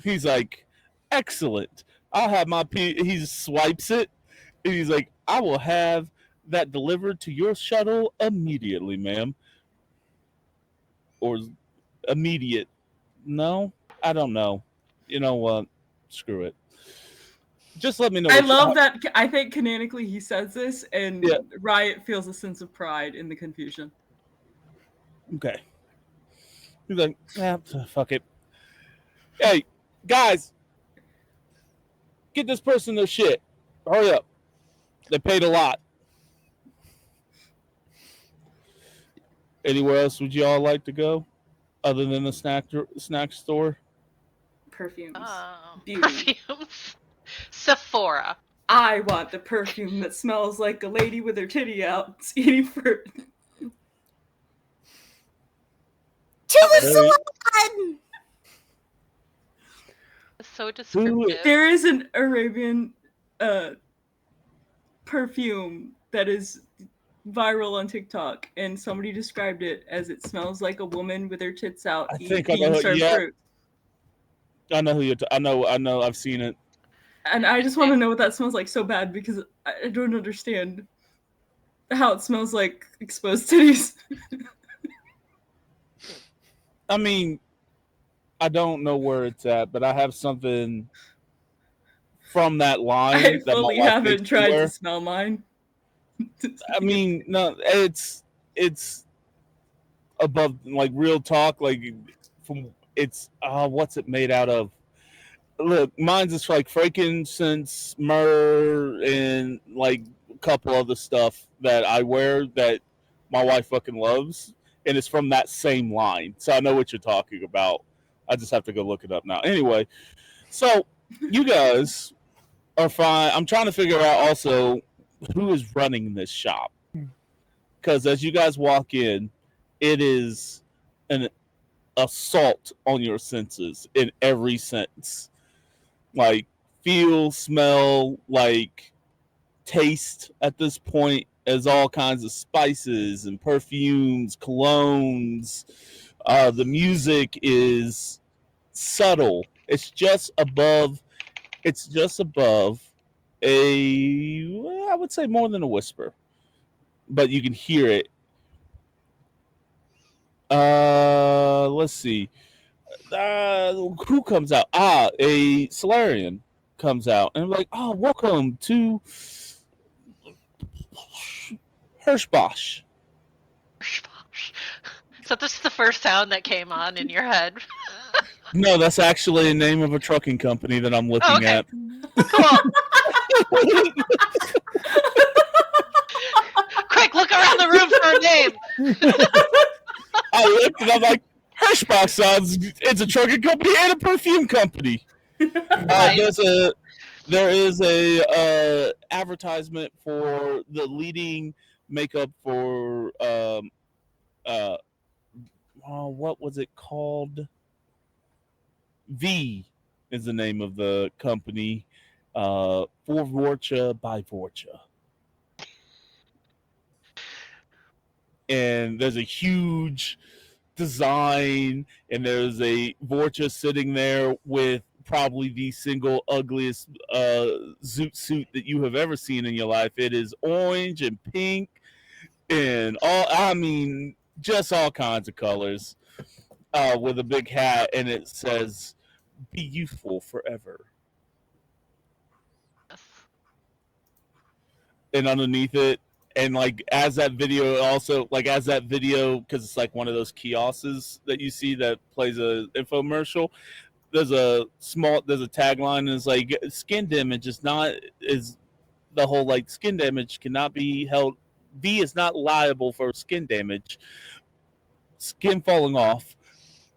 He's like, excellent. I'll have my he swipes it, and he's like, I will have that delivered to your shuttle immediately, ma'am. Or immediate. No, I don't know. You know what? Screw it. Just let me know. I love that. I think canonically he says this, and Yeah. Riot feels a sense of pride in the confusion. Okay. He's like, fuck it. Hey, guys, get this person their shit. Hurry up. They paid a lot. Anywhere else would you all like to go, other than the snack store? Perfumes. Beauty. Perfumes. Sephora. I want the perfume that smells like a lady with her titty out eating fruit. To the Very- salon! It's so descriptive. There is an Arabian perfume that is viral on TikTok, and somebody described it as it smells like a woman with her tits out I think I eating know- served yeah. fruit. I know who you're. I know. I've seen it. And I just want to know what that smells like so bad because I don't understand how it smells like exposed titties. I mean, I don't know where it's at, but I have something from that line. I that my fully wife haven't makes me tried wear. to smell mine. I mean, no, it's above like real talk. Like from it's what's it made out of? Look, mine's just like frankincense, myrrh, and like a couple other stuff that I wear that my wife fucking loves, and it's from that same line. So I know what you're talking about. I just have to go look it up now. Anyway, so you guys are fine. I'm trying to figure out also who is running this shop, because as you guys walk in, it is an assault on your senses in every sense. Like feel, smell, like taste at this point, as all kinds of spices and perfumes, colognes. The music is subtle. It's just above I would say more than a whisper, but you can hear it. Let's see. Who comes out? A Solarian comes out, and I'm like, oh, welcome to Hirschbosch. So this is the first sound that came on in your head. No, that's actually the name of a trucking company that I'm looking Okay. at. Cool. Quick, look around the room for a name. I looked and I'm like, Hirschbosch sounds. It's a trucking company and a perfume company. Nice. There is a advertisement for the leading makeup for what was it called? V is the name of the company. For Vorcha by Vorcha. And there's a huge design, and there's a Vorcha sitting there with probably the single ugliest zoot suit that you have ever seen in your life. It is orange and pink and just all kinds of colors, with a big hat, and it says, "Be youthful forever." and underneath it, and like as that video also as that video, because it's like one of those kiosks that you see that plays a infomercial. There's a tagline, and it's like skin damage is the whole like skin damage cannot be held. V is not liable for skin damage, skin falling off,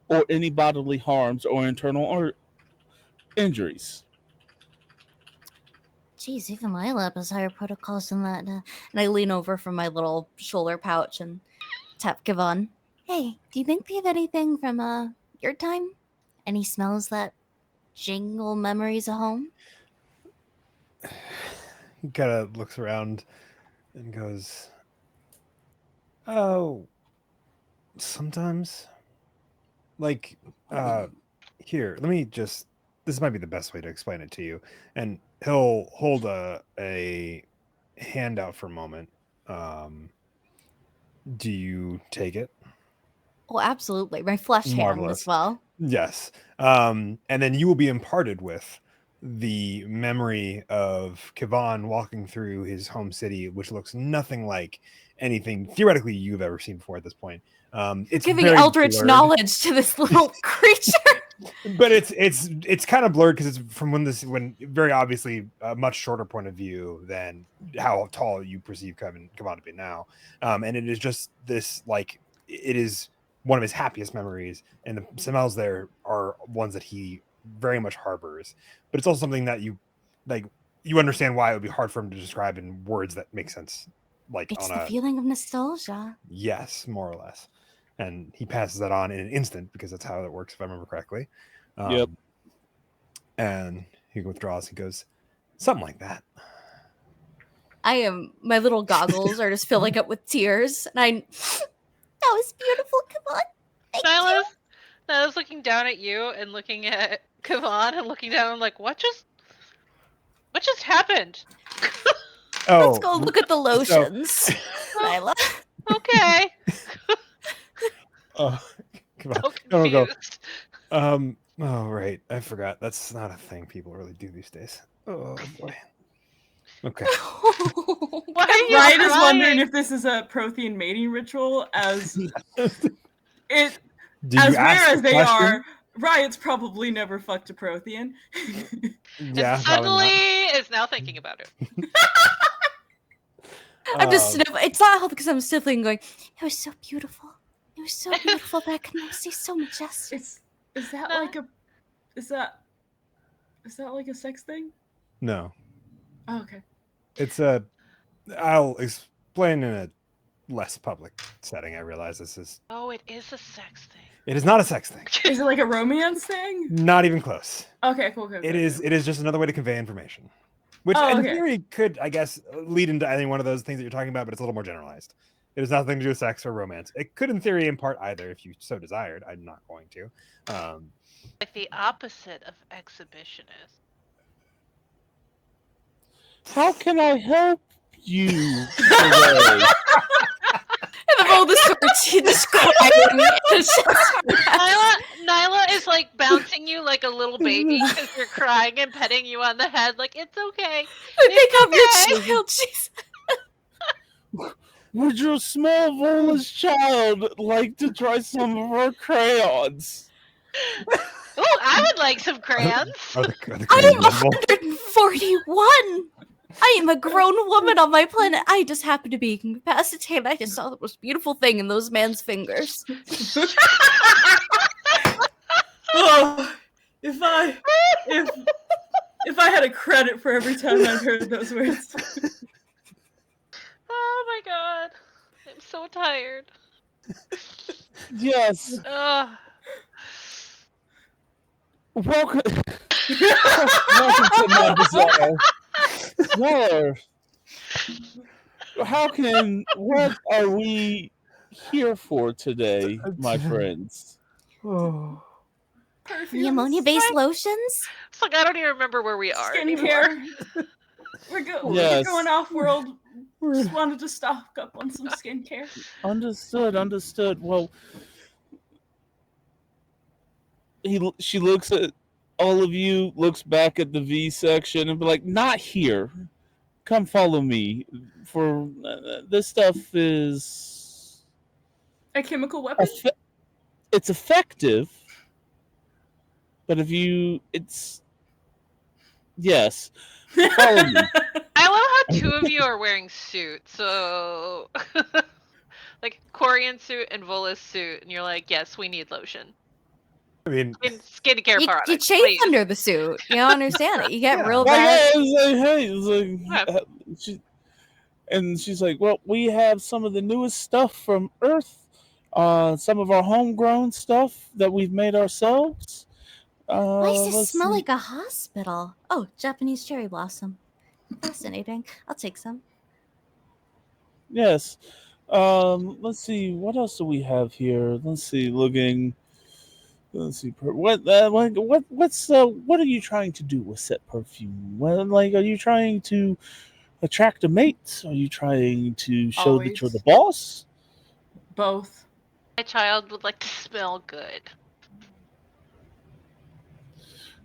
or any bodily harms or internal or injuries. Jeez, even my lab has higher protocols than that. And I lean over from my little shoulder pouch and tap Kevon. Hey, do you think we have anything from your time? Any smells that jingle memories of home? He kind of looks around and goes, "Oh, sometimes. Like, here, let me just. This might be the best way to explain it to you." And he'll hold a hand out for a moment. Do you take it? Oh, absolutely. My flesh hand Marvelous. as well. Yes. And then you will be imparted with the memory of Kevon walking through his home city, which looks nothing like anything theoretically you've ever seen before at this point. It's Giving very eldritch blurred, knowledge to this little creature. but it's kind of blurred because it's from when very obviously a much shorter point of view than how tall you perceive Kevon to be now. And it is just this like it is one of his happiest memories, and the smells there are ones that he very much harbors. But it's also something that you understand why it would be hard for him to describe in words that make sense. Like It's on the a feeling of nostalgia. yes, more or less. And he passes that on in an instant because that's how it works, if I remember correctly. Yep. And he withdraws. He goes, something like that. My little goggles are just filling up with tears. And that was beautiful. Come on. Thank you. Nyla's looking down at you and looking at Kevon and looking down. I'm like, what just happened? Let's go look at the lotions, Nyla. Okay. Come on. So No, go. confused. Oh, right. I forgot. That's not a thing people really do these days. Oh, boy. Okay. Why are you Ryan is crying? wondering if this is a Prothean mating ritual, as it Do you as ask rare the as they question? are. Riot's probably never fucked a Prothean. Yeah, And probably suddenly not. is now thinking about it. I'm just sniffling. It's not because I'm sniffling and going, it was so beautiful. It was so beautiful back in those days, so majestic. Is that like a sex thing? No. Oh, okay. I'll explain in a less public setting. I realize this is. Oh, it is a sex thing. It is not a sex thing. Is it like a romance thing? Not even close. Okay, cool. It is just another way to convey information, which Oh, in okay. theory could, I guess, lead into any one of those things that you're talking about, but it's a little more generalized. It has nothing to do with sex or romance. It could, in theory, impart either if you so desired. I'm not going to. Like the opposite of exhibitionist. How can I help you today? In the middle of the story, she just crying. Nyla is like bouncing you like a little baby because you're crying and petting you on the head. Like, it's okay. Pick up your child. She's... Would your small voiceless child like to try some of our crayons? Oh, I would like some crayons. Are the I am crayons edible? 141. I am a grown woman on my planet. I just happen to be incapacitated. I just saw the most beautiful thing in those man's fingers. Oh, if I had a credit for every time I've heard those words. Oh my god. I'm so tired. Yes. Welcome. Welcome to my bazaar. Sir, what are we here for today, my friends? Oh. The ammonia-based lotions? It's like I don't even remember where we are anymore. Skincare. We're Yes. going off world. Just wanted to stock up on some skincare. Understood. Well, she looks at all of you, looks back at the V section, and be like, "Not here. come follow me. For this stuff is A chemical weapon? it's effective, but it's yes. Follow me. I love how two of you are wearing suits. So, like Corian's suit and Vola's suit, and you're like, yes, we need lotion. I mean, Skincare You products, chafe please. under the suit. You don't understand it. You get Yeah. real Like, bad. it's like, and she's like, well, we have some of the newest stuff from Earth, some of our homegrown stuff that we've made ourselves. Why does this Let's smell see. like a hospital? Oh, Japanese cherry blossom. Fascinating. I'll take some. Yes. Let's see. What else do we have here? Let's see. Looking. Let's see. What are you trying to do with set perfume? Well, like, are you trying to attract a mate? Are you trying to show that you're the Always. boss? Both. My child would like to smell good.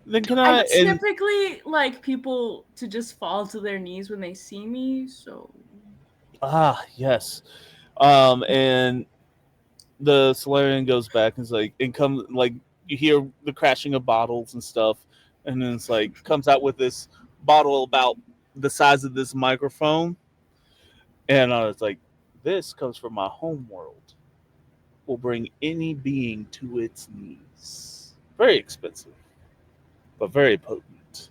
Then can I I? And typically like people to just fall to their knees when they see me, so yes. And the Solarian goes back and is like, and comes like you hear the crashing of bottles and stuff, and then it's like comes out with this bottle about the size of this microphone, and it's like, this comes from my home world. Will bring any being to its knees. Very expensive, but very potent.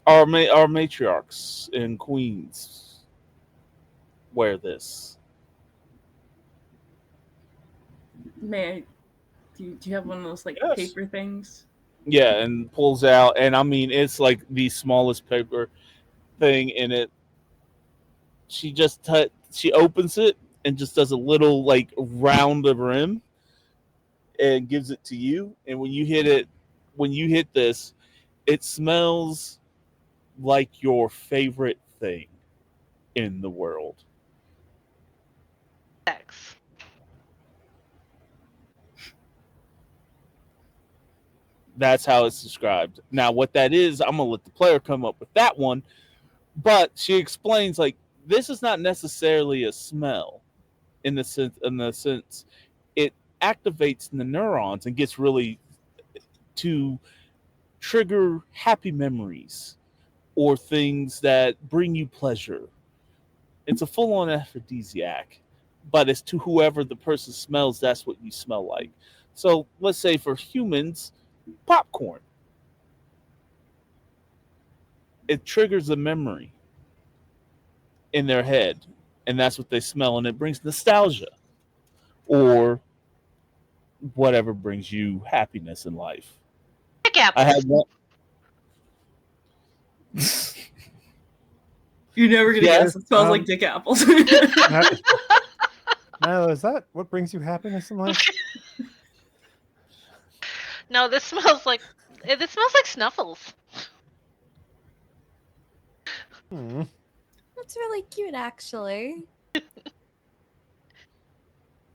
Our matriarchs and queens wear this. may I, do you have one of those like Yes. paper things? Yeah, and pulls out, and I mean, it's like the smallest paper thing in it. She just she opens it and just does a little like round of rim and gives it to you. And when you hit this, it smells like your favorite thing in the world. Sex. That's how it's described. Now, what that is, I'm gonna let the player come up with that one. But she explains like this is not necessarily a smell in the sense it activates the neurons and gets really to trigger happy memories or things that bring you pleasure. It's a full-on aphrodisiac, but it's to whoever the person smells, that's what you smell like. So let's say for humans, popcorn. It triggers a memory in their head, and that's what they smell, and it brings nostalgia or whatever brings you happiness in life. Dick I had apples. one. You're never gonna Yeah, guess. It smells like dick apples. Now, is that what brings you happiness in life? No, this smells like Snuffles. Hmm. That's really cute, actually.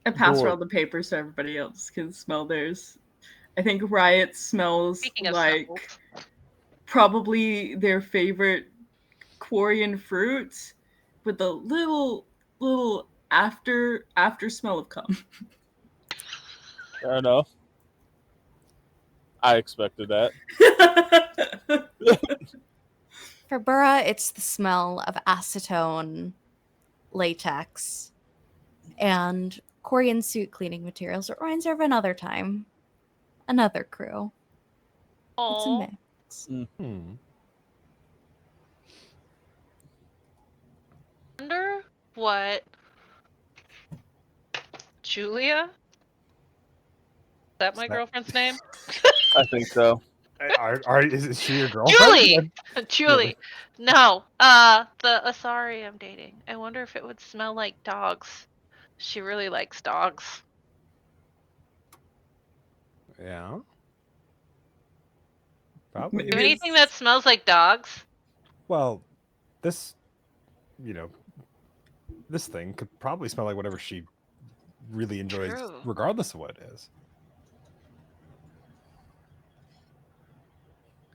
I pass Door. around the paper so everybody else can smell theirs. I think Riot smells Speaking of like Snuffles. probably their favorite Quarian fruit with a little after smell of cum. Fair enough. I expected that. For Burra, it's the smell of acetone, latex, and Korean suit cleaning materials. It reminds her of another time, another crew. It's a Oh, mix. Hmm. wonder what Julia? Is that my girlfriend's name? I think so. Is she your girlfriend? Julie. No. The Asari I'm dating. I wonder if it would smell like dogs. She really likes dogs. Yeah. Probably. Do anything that smells like dogs? Well, this, this thing could probably smell like whatever she really enjoys, True. regardless of what it is.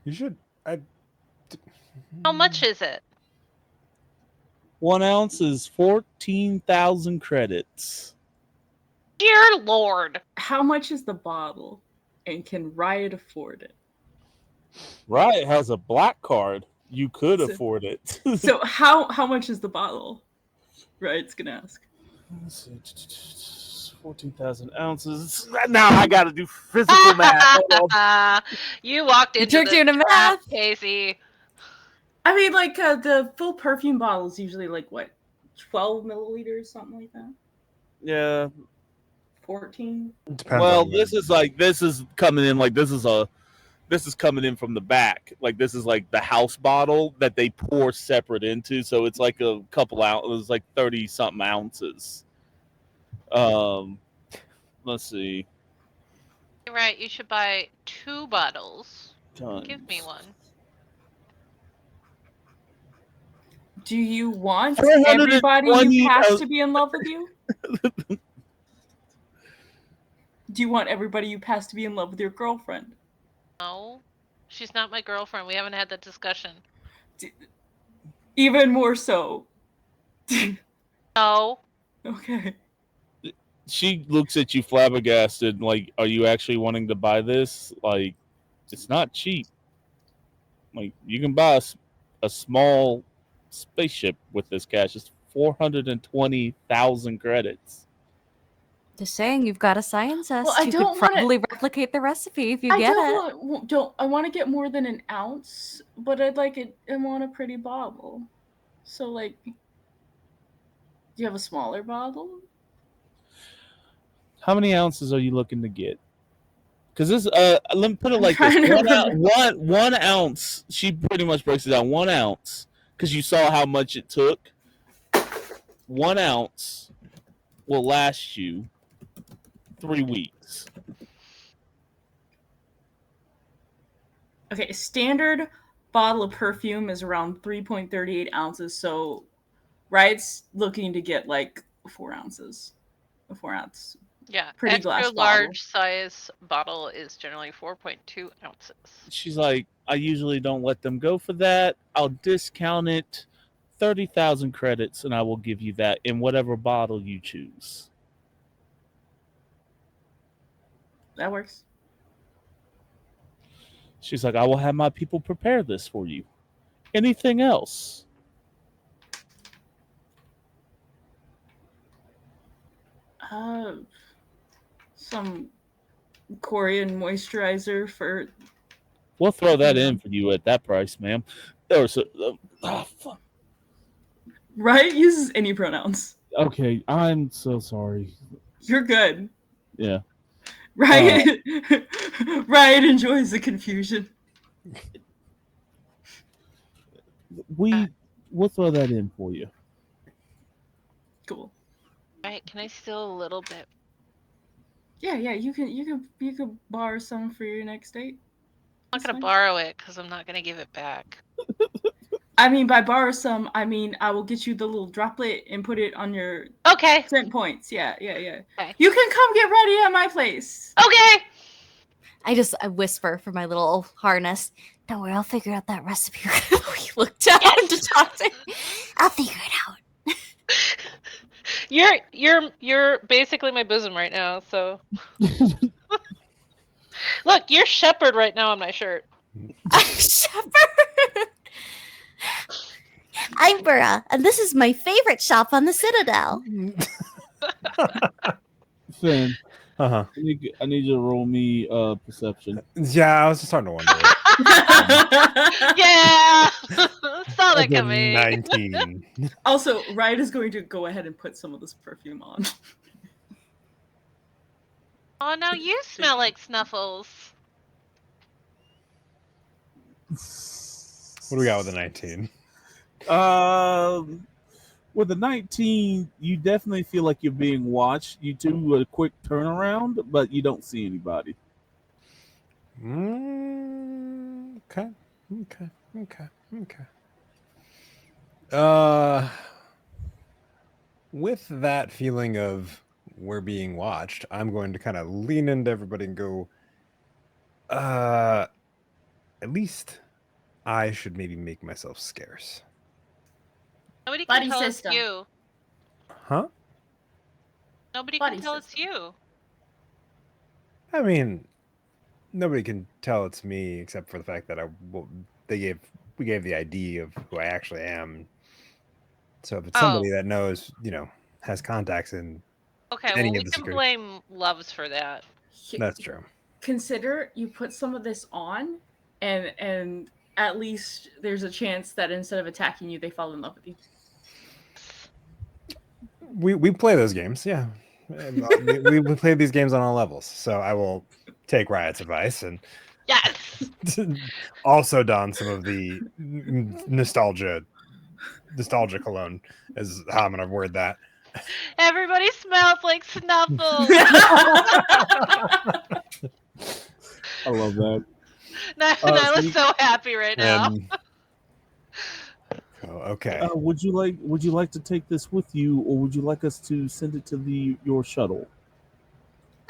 You should. How much is it? 1 ounce is 14,000 credits. Dear Lord. How much is the bottle? And can Riot afford it? Riot has a black card. You could So- afford it. So how much is the bottle? Riot's gonna ask. Let's see. 14,000 ounces. Now I got to do physical math. Hold on. You walked into tricked the you into trap, math. Casey. I mean, like the full perfume bottle is usually like what, 12 milliliters, something like that. Yeah. 14. Depends Well, on this is coming in like this is coming in from the back. Like this is like the house bottle that they pour separate into. So it's like a couple ounces, like 30 something ounces. Let's see. You're right. You should buy 2 bottles. Tons. Give me one. Do you want 420 everybody you pass to be in love with you? Do you want everybody you pass to be in love with your girlfriend? No. She's not my girlfriend. We haven't had that discussion. Even more so. No. Okay. She looks at you flabbergasted, like, are you actually wanting to buy this? Like, it's not cheap. Like, you can buy a small spaceship with this cash. It's 420,000 credits. Just saying, you've got a science test. Well, I you don't could wanna- probably replicate the recipe if you I get I want to get more than an ounce, but I'd like it. I want a pretty bottle. So, like, do you have a smaller bottle? How many ounces are you looking to get? Because this, let me put it like trying this: to one ounce. She pretty much breaks it down. 1 ounce, because you saw how much it took. 1 ounce will last you 3 weeks. Okay, standard bottle of perfume is around 3.38 ounces. So, Riot's looking to get like 4 ounces. A 4 ounce. Yeah. Pretty Extra glass large size bottle is generally 4.2 ounces. She's like, I usually don't let them go for that. I'll discount it 30,000 credits, and I will give you that in whatever bottle you choose. That works. She's like, I will have my people prepare this for you. Anything else? Some Korean moisturizer for. We'll throw that in for you at that price, ma'am. Fuck. Riot uses any pronouns. Okay, I'm so sorry. You're good. Yeah. Riot Riot enjoys the confusion. We'll throw that in for you. Cool. Right? Can I steal a little bit? Yeah, you can borrow some for your next date. I'm not gonna borrow it because I'm not gonna give it back. I mean, by borrow some, I mean I will get you the little droplet and put it on your scent points. Yeah. Okay. You can come get ready at my place. Okay. I whisper for my little harness. Don't worry, I'll figure out that recipe. We look down to talk to me. I'll figure it out. You're basically my bosom right now, so look, you're shepherd right now on my shirt. Shepherd. I'm Burra, and this is my favorite shop on the Citadel. Finn, Uh-huh. I need you to roll me perception. Yeah, I was just starting to wonder. Yeah, saw that That's a coming. 19. Also, Riot is going to go ahead and put some of this perfume on. Oh no, you smell like Snuffles. What do we got with a 19? With the 19, you definitely feel like you're being watched. You do a quick turnaround, but you don't see anybody. Okay. With that feeling of we're being watched, I'm going to kind of lean into everybody and go, at least I should maybe make myself scarce. Nobody Buddy can tell system. it's you. Huh? Nobody Buddy can tell system. it's you. I mean, nobody can tell it's me except for the fact that we gave the ID of who I actually am. So if it's somebody that knows, has contacts in Okay, any well, of we the can security, blame Loves for that. that's true. Consider you put some of this on, and at least there's a chance that instead of attacking you, they fall in love with you. We play those games, yeah. we play these games on all levels. So I will take Riot's advice and Yes. also don some of the nostalgia cologne is how I'm gonna word that. Everybody smells like Snuffles. I love that. Nyla's so happy right now. Okay. Would you like to take this with you, or would you like us to send it to your shuttle?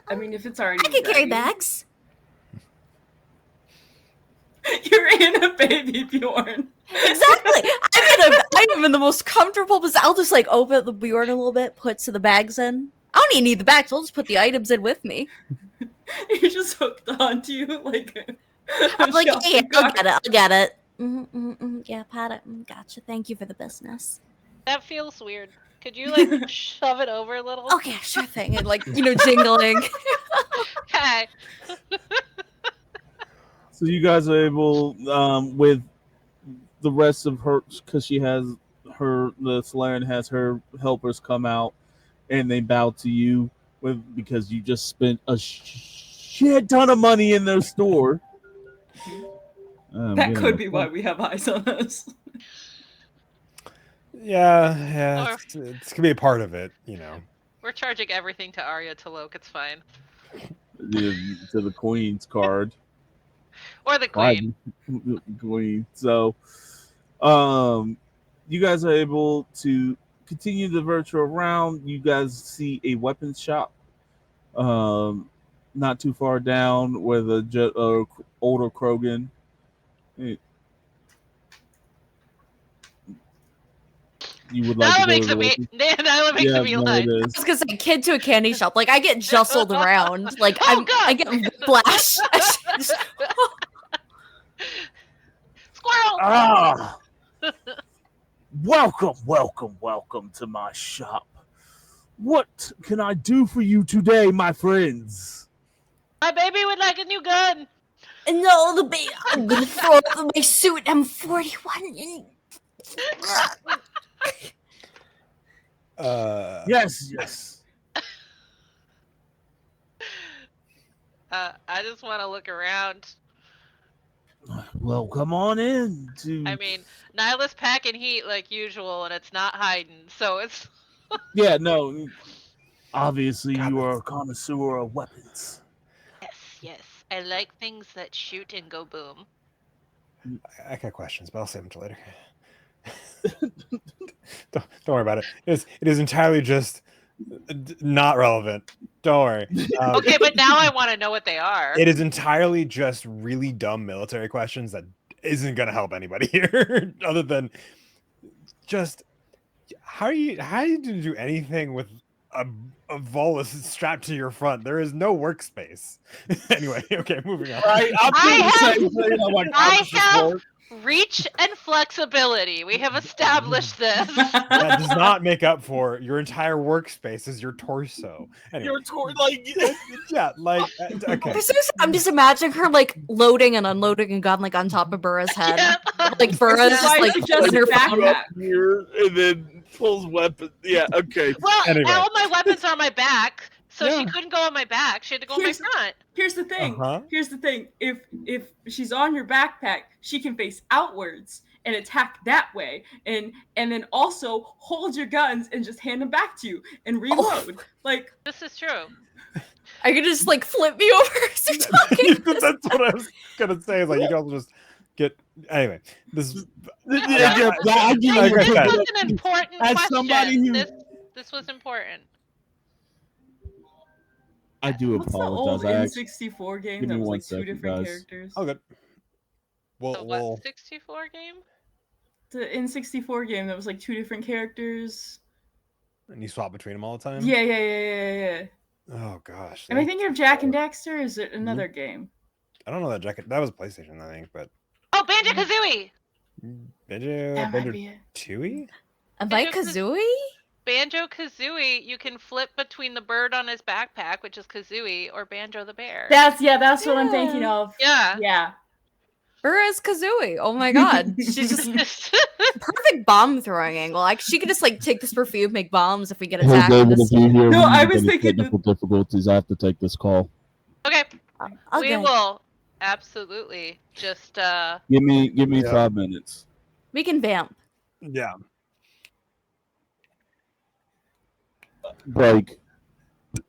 I mean, if it's already I can carry ready. bags. You're in a baby Bjorn. Exactly. I'm in the most comfortable position. I'll just like open the Bjorn a little bit, put the bags in. I don't even need the bags. I'll just put the items in with me. You're just hooked onto you like I'm like, yeah, shopping I'll cart. get it. I'll get it. Yeah, pat it. Gotcha. Thank you for the business. That feels weird. Could you like shove it over a little? Okay, sure thing. And like, jingling. Okay. So you guys are able, with the rest of her, because she has the Solarian has her helpers come out, and they bow to you because you just spent a shit ton of money in their store. That could be why we have eyes on us. Yeah, it's gonna be a part of it, We're charging everything to Arya Talok. It's fine. To the Queen's card. Or the Queen. Queen. So, you guys are able to continue the virtual round. You guys see a weapons shop, not too far down where the older Krogan. You would like Nyla to go makes to the me. weapons? Nyla makes Yeah, me no, lie. it I is. was gonna say, kid to a candy shop. Like I get jostled around. Like Oh, I God. get whiplash. Squirrel. Ah, welcome to my shop. What can I do for you today, my friends? My baby would like a new gun. No, I'm gonna throw up my suit. I'm 41. Yes. I just want to look around. Well, come on in. I mean, Nyla's packing heat like usual, and it's not hiding, so it's. Yeah, no. Obviously, you are a connoisseur of weapons. Yes. I like things that shoot and go boom. I got questions, but I'll save them till later. don't worry about it. It is entirely just not relevant. Don't worry. Okay, but now I want to know what they are. It is entirely just really dumb military questions that isn't going to help anybody here, other than just how do you do anything with a Volus strapped to your front? There is no workspace. Anyway, okay, moving on. I have reach and flexibility. We have established this. That does not make up for your entire workspace is your torso. Anyway. Yeah, like okay. I'm just imagining her like loading and unloading a gun like on top of Burra's head. Yeah. Like Burra's just like pulling her phone. Here and then pulls weapon. Yeah, okay. Well, Anyway. all my weapons are on my back, so she couldn't go on my back. She had to go on my front. Here's the thing. Here's the thing. If she's on your backpack, she can face outwards and attack that way, and then also hold your guns and just hand them back to you and reload. Like this is true. I could just like flip me over as you're talking. That's what I was gonna say. Is like you can also just get anyway. This This was an important question. This was important. I do What's the apologize. old N64 game Give that me was one like two second, different guys. characters? Oh, good. The what 64 game? the N64 game that was like 2 different characters. And you swap between them all the time? Yeah. Oh gosh. Am I thinking of Jack and Dexter? Or is it another game? I don't know that Jack. That was PlayStation, I think, but Oh, Banjo Kazooie! That might be it. Tooie? A Bite Kazooie? Banjo Kazooie, you can flip between the bird on his backpack, which is Kazooie, or Banjo the bear. That's what I'm thinking of. Yeah. Yeah. Her as Kazooie. Oh my god. She's just perfect bomb throwing angle. Like she could just like take this perfume, make bombs if we get attacked. David, if you hear No, I any was thinking technical difficulties, I have to take this call. Okay. Okay. We will absolutely just Give me 5 minutes. We can vamp. Yeah. Break.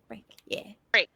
Break. Yeah. break.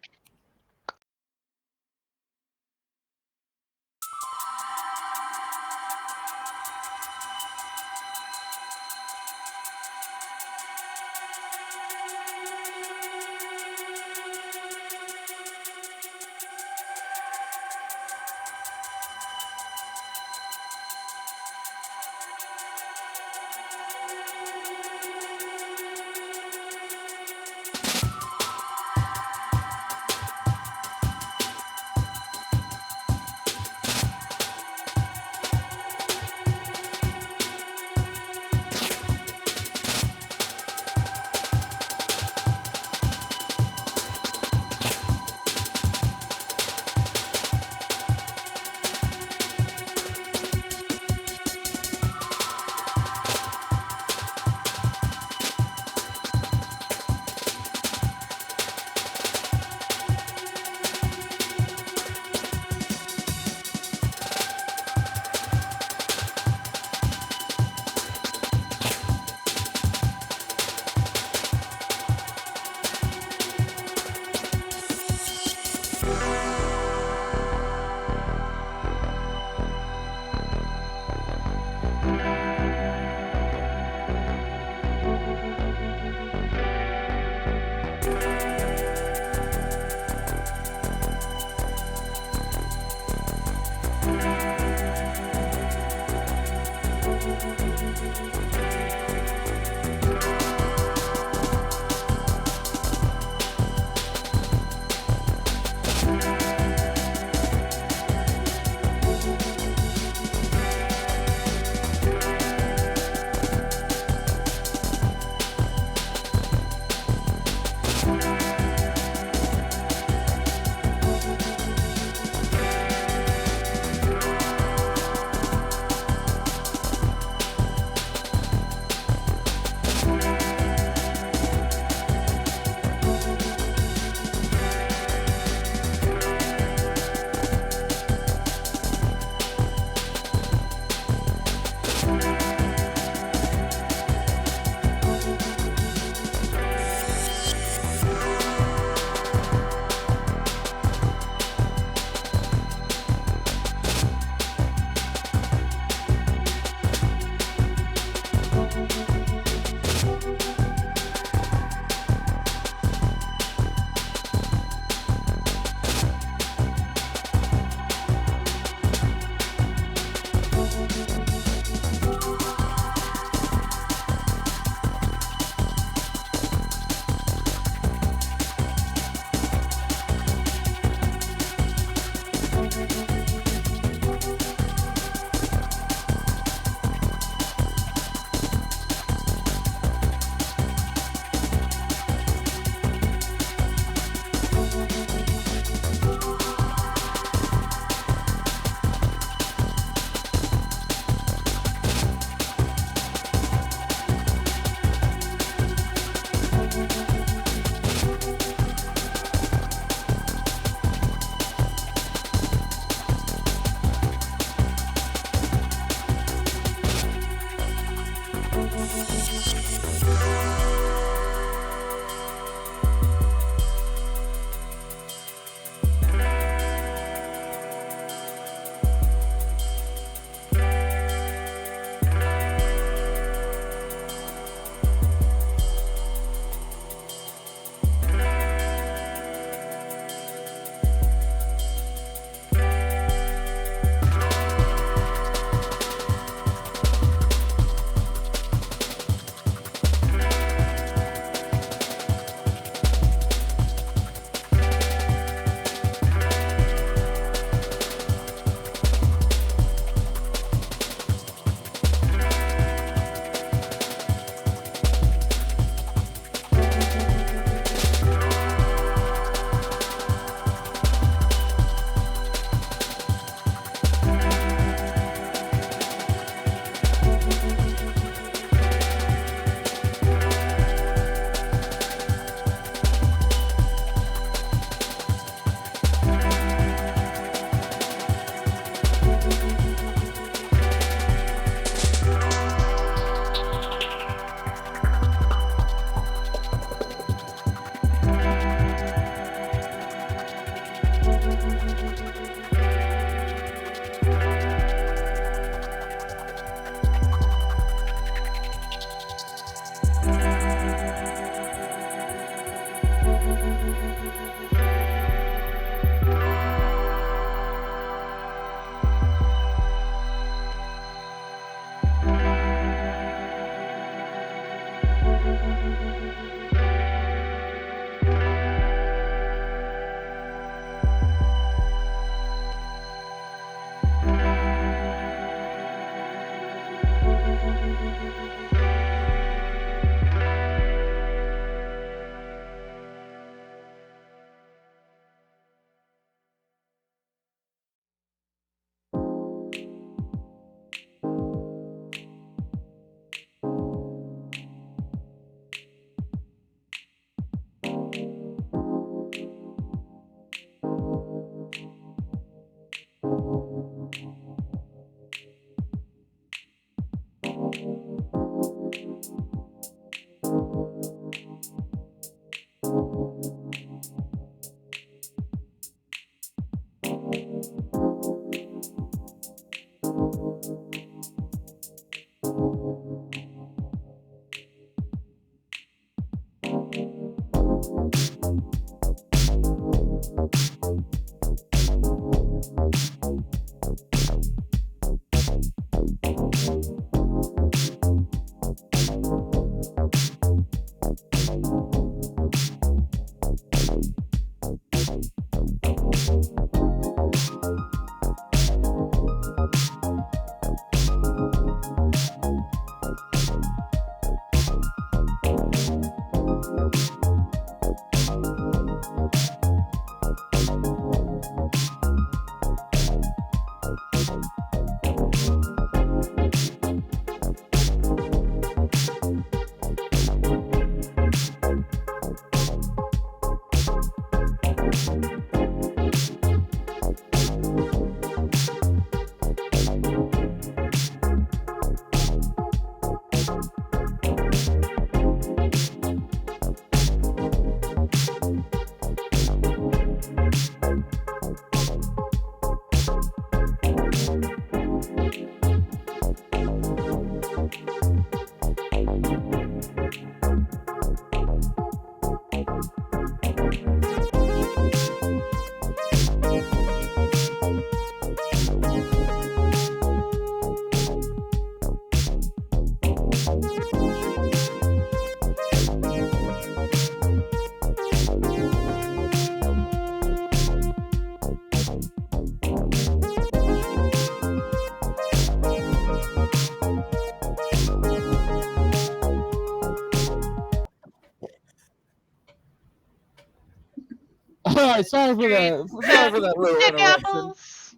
right, sorry for that. Sorry for that little Stick interruption. apples.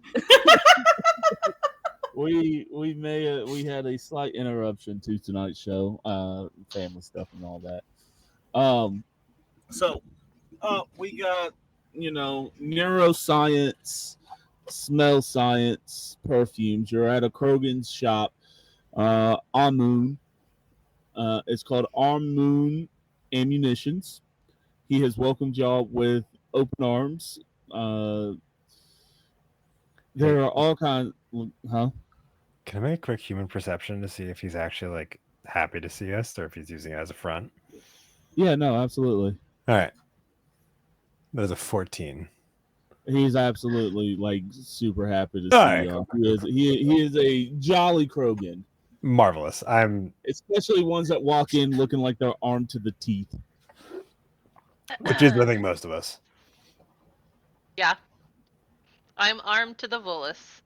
We had a slight interruption to tonight's show, family stuff and all that. So we got neuroscience, smell science, perfumes. You're at a Krogan's shop, Amun. It's called Armoon Ammunitions. He has welcomed y'all with open arms. There are all kinds. Huh? Can I make a quick human perception to see if he's actually like happy to see us or if he's using it as a front? Yeah, no, absolutely. All right. That is a 14. He's absolutely like super happy to see right, y'all. cool. He is a jolly Krogan, Marvelous. especially ones that walk in looking like they're armed to the teeth. Which is, I think, most of us. Yeah. I'm armed to the fullest.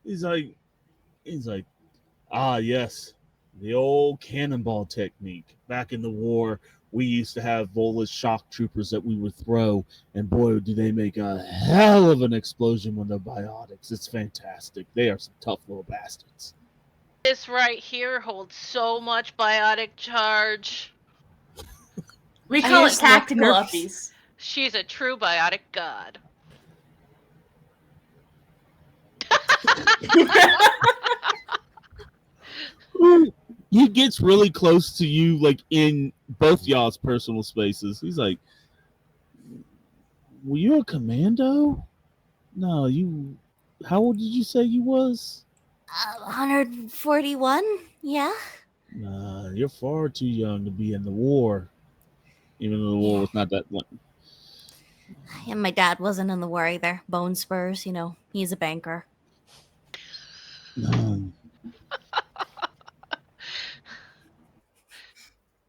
He's like, ah, yes, the old cannonball technique. Back in the war, we used to have Volus shock troopers that we would throw, and boy, do they make a hell of an explosion when they're biotics. It's fantastic. They are some tough little bastards. This right here holds so much biotic charge. We call it just look tactical nervous. uppies. She's a true biotic god. He gets really close to you, like in both y'all's personal spaces. He's like, were you a commando? No, you. How old did you say you was? 141? Yeah. Nah, you're far too young to be in the war. Even though the war was not that long. And my dad wasn't in the war either. Bone spurs, he's a banker.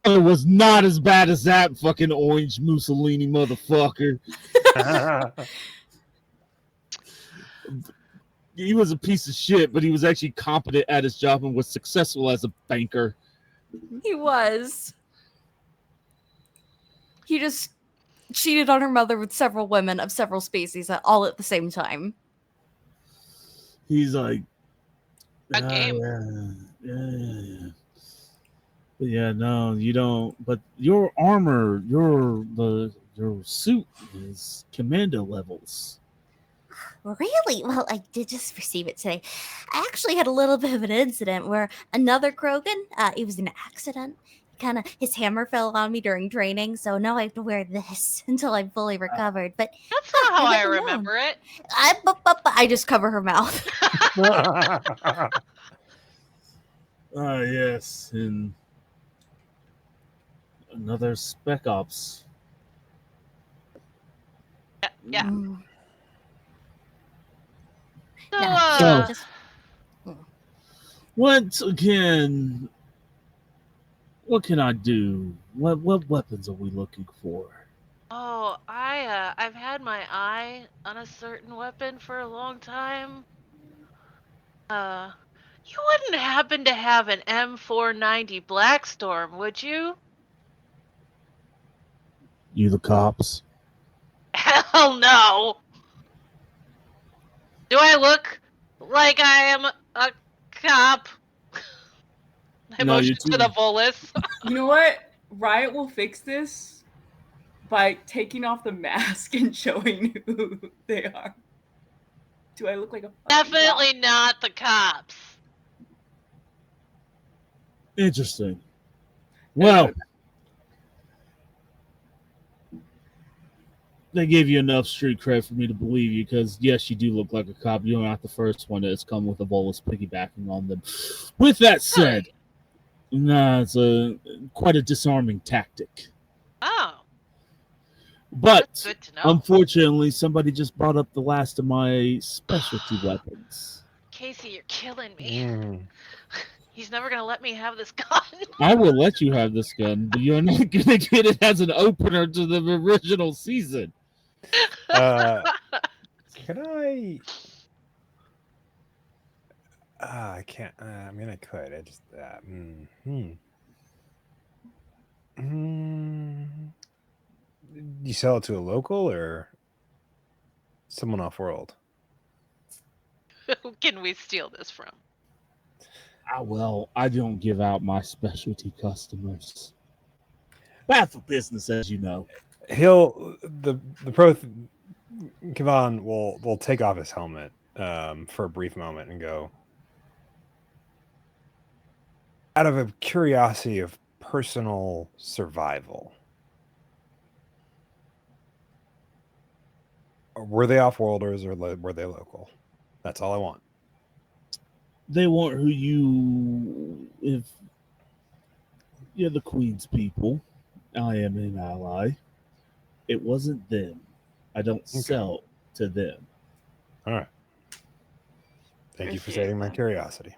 It was not as bad as that fucking orange Mussolini motherfucker. He was a piece of shit, but he was actually competent at his job and was successful as a banker. He was. He just cheated on her mother with several women of several species all at the same time. He's like, A game. yeah. But yeah, no, you don't. But your armor, your suit is commando levels. Really? Well, I did just receive it today. I actually had a little bit of an incident where another Krogan, it was an accident. His hammer fell on me during training, so now I have to wear this until I'm fully recovered. But That's not how I never known. remember it. I just cover her mouth. Yes, and another Spec Ops. Yeah. Mm. So, No, just- Once again, what can I do? What weapons are we looking for? I've had my eye on a certain weapon for a long time. You wouldn't happen to have an M490 Blackstorm, would you? You the cops? Hell no! Do I look like I am a cop? I No, motion you're to too- the bolus. You know what? Riot will fix this by taking off the mask and showing who they are. Do I look like a fucking Definitely cop? not the cops. Interesting. Well, they gave you enough street cred for me to believe you, because yes, you do look like a cop. You're not the first one that's come with a bolus piggybacking on them. With that said, nah, it's quite a disarming tactic. Oh, But good to know. unfortunately, somebody just brought up the last of my specialty weapons. Casey, you're killing me. Mm. He's never gonna let me have this gun. I will let you have this gun, but you're not going to get it as an opener to the original season. Can I? I can't. I mean, I could. I just. you sell it to a local or someone off world? Who can we steal this from? Well, I don't give out my specialty customers. Bad for business, as you know. The pro Kevon will take off his helmet for a brief moment and go, out of a curiosity of personal survival, were they off-worlders or were they local? That's all I want. They weren't who you... If you're the Queen's people, I am an ally. It wasn't them. I don't sell to them. All right. Thank you for saving my curiosity.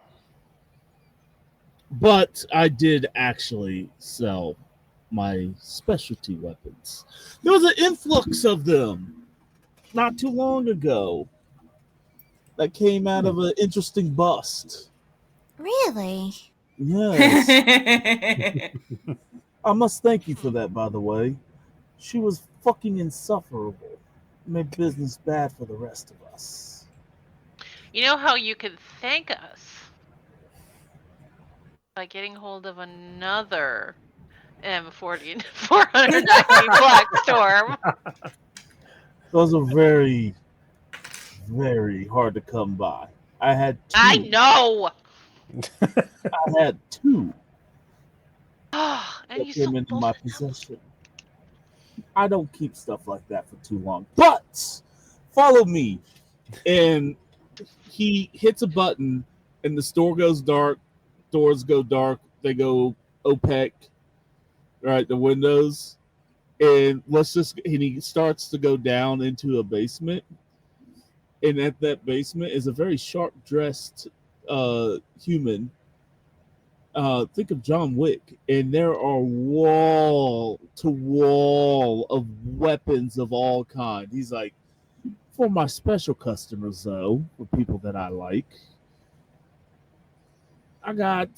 But I did actually sell my specialty weapons. There was an influx of them not too long ago that came out of an interesting bust. Really? Yes. I must thank you for that, by the way. She was fucking insufferable. Made business bad for the rest of us. You know how you can thank us? By getting hold of another M40 490 Black Storm. Those are very, very hard to come by. I had two. I know. I had two. And that you came sold into both my of them. possession. I don't keep stuff like that for too long. But follow me. And he hits a button and the store goes dark, doors go dark, they go opaque, right? The windows. And he starts to go down into a basement. And at that basement is a very sharp dressed human. Think of John Wick, and there are wall to wall of weapons of all kinds. He's like, for my special customers, though, for people that I like, I got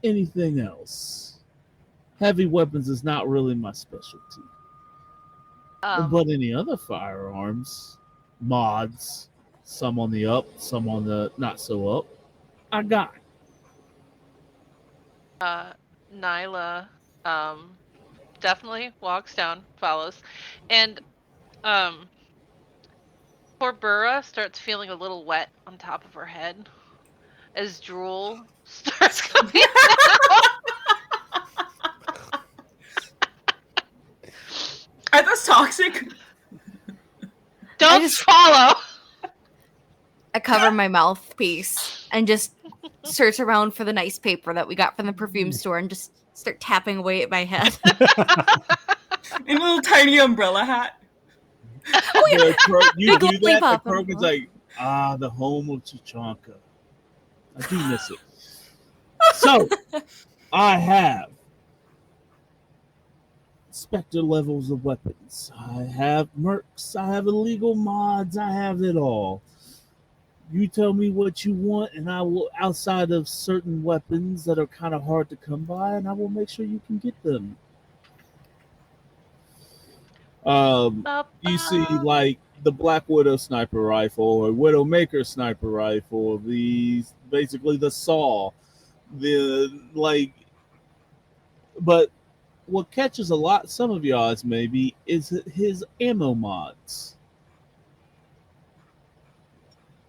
anything else. Heavy weapons is not really my specialty. But any other firearms, mods, some on the up, some on the not so up, I got. Nyla definitely walks down, follows, and poor Burra starts feeling a little wet on top of her head as drool starts coming out. Are those toxic? Don't swallow. I cover my mouthpiece and just search around for the nice paper that we got from the perfume store and just start tapping away at my head. In a little tiny umbrella hat. Oh, yeah. You Big do that, and lollipop. Krogan's like, the home of Chichanka. I do miss it. So, I have Spectre levels of weapons. I have mercs. I have illegal mods. I have it all. You tell me what you want, and I will, outside of certain weapons that are kind of hard to come by, and I will make sure you can get them. You see, like the Black Widow sniper rifle or Widowmaker sniper rifle, basically the saw, but what catches some of your eyes maybe is his ammo mods.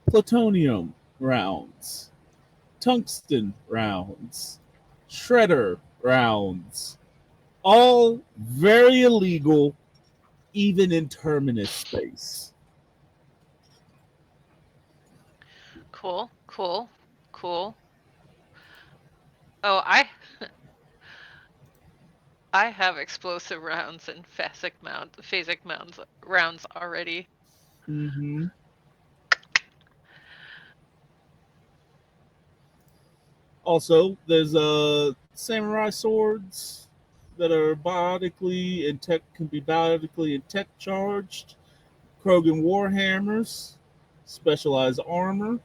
Plutonium rounds, tungsten rounds, shredder rounds, all very illegal, even in Terminus space. Cool. Oh, I have explosive rounds and phasic rounds already. Mm-hmm. Also, there's samurai swords that are biotically and can be biotically and tech charged. Krogan warhammers, specialized armor.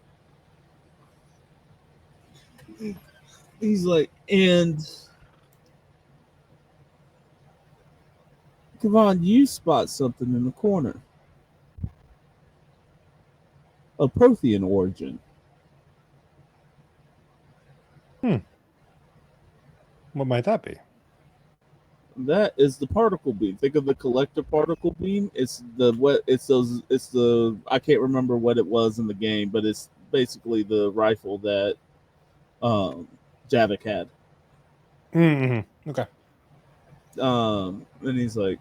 He's like, and Kevon, you spot something in the corner. A Prothean origin. What might that be? That is the particle beam. Think of the collector particle beam. It's the what? It's those. It's the. I can't remember what it was in the game, but it's basically the rifle that Javik had. Mm-hmm. Okay. And he's like,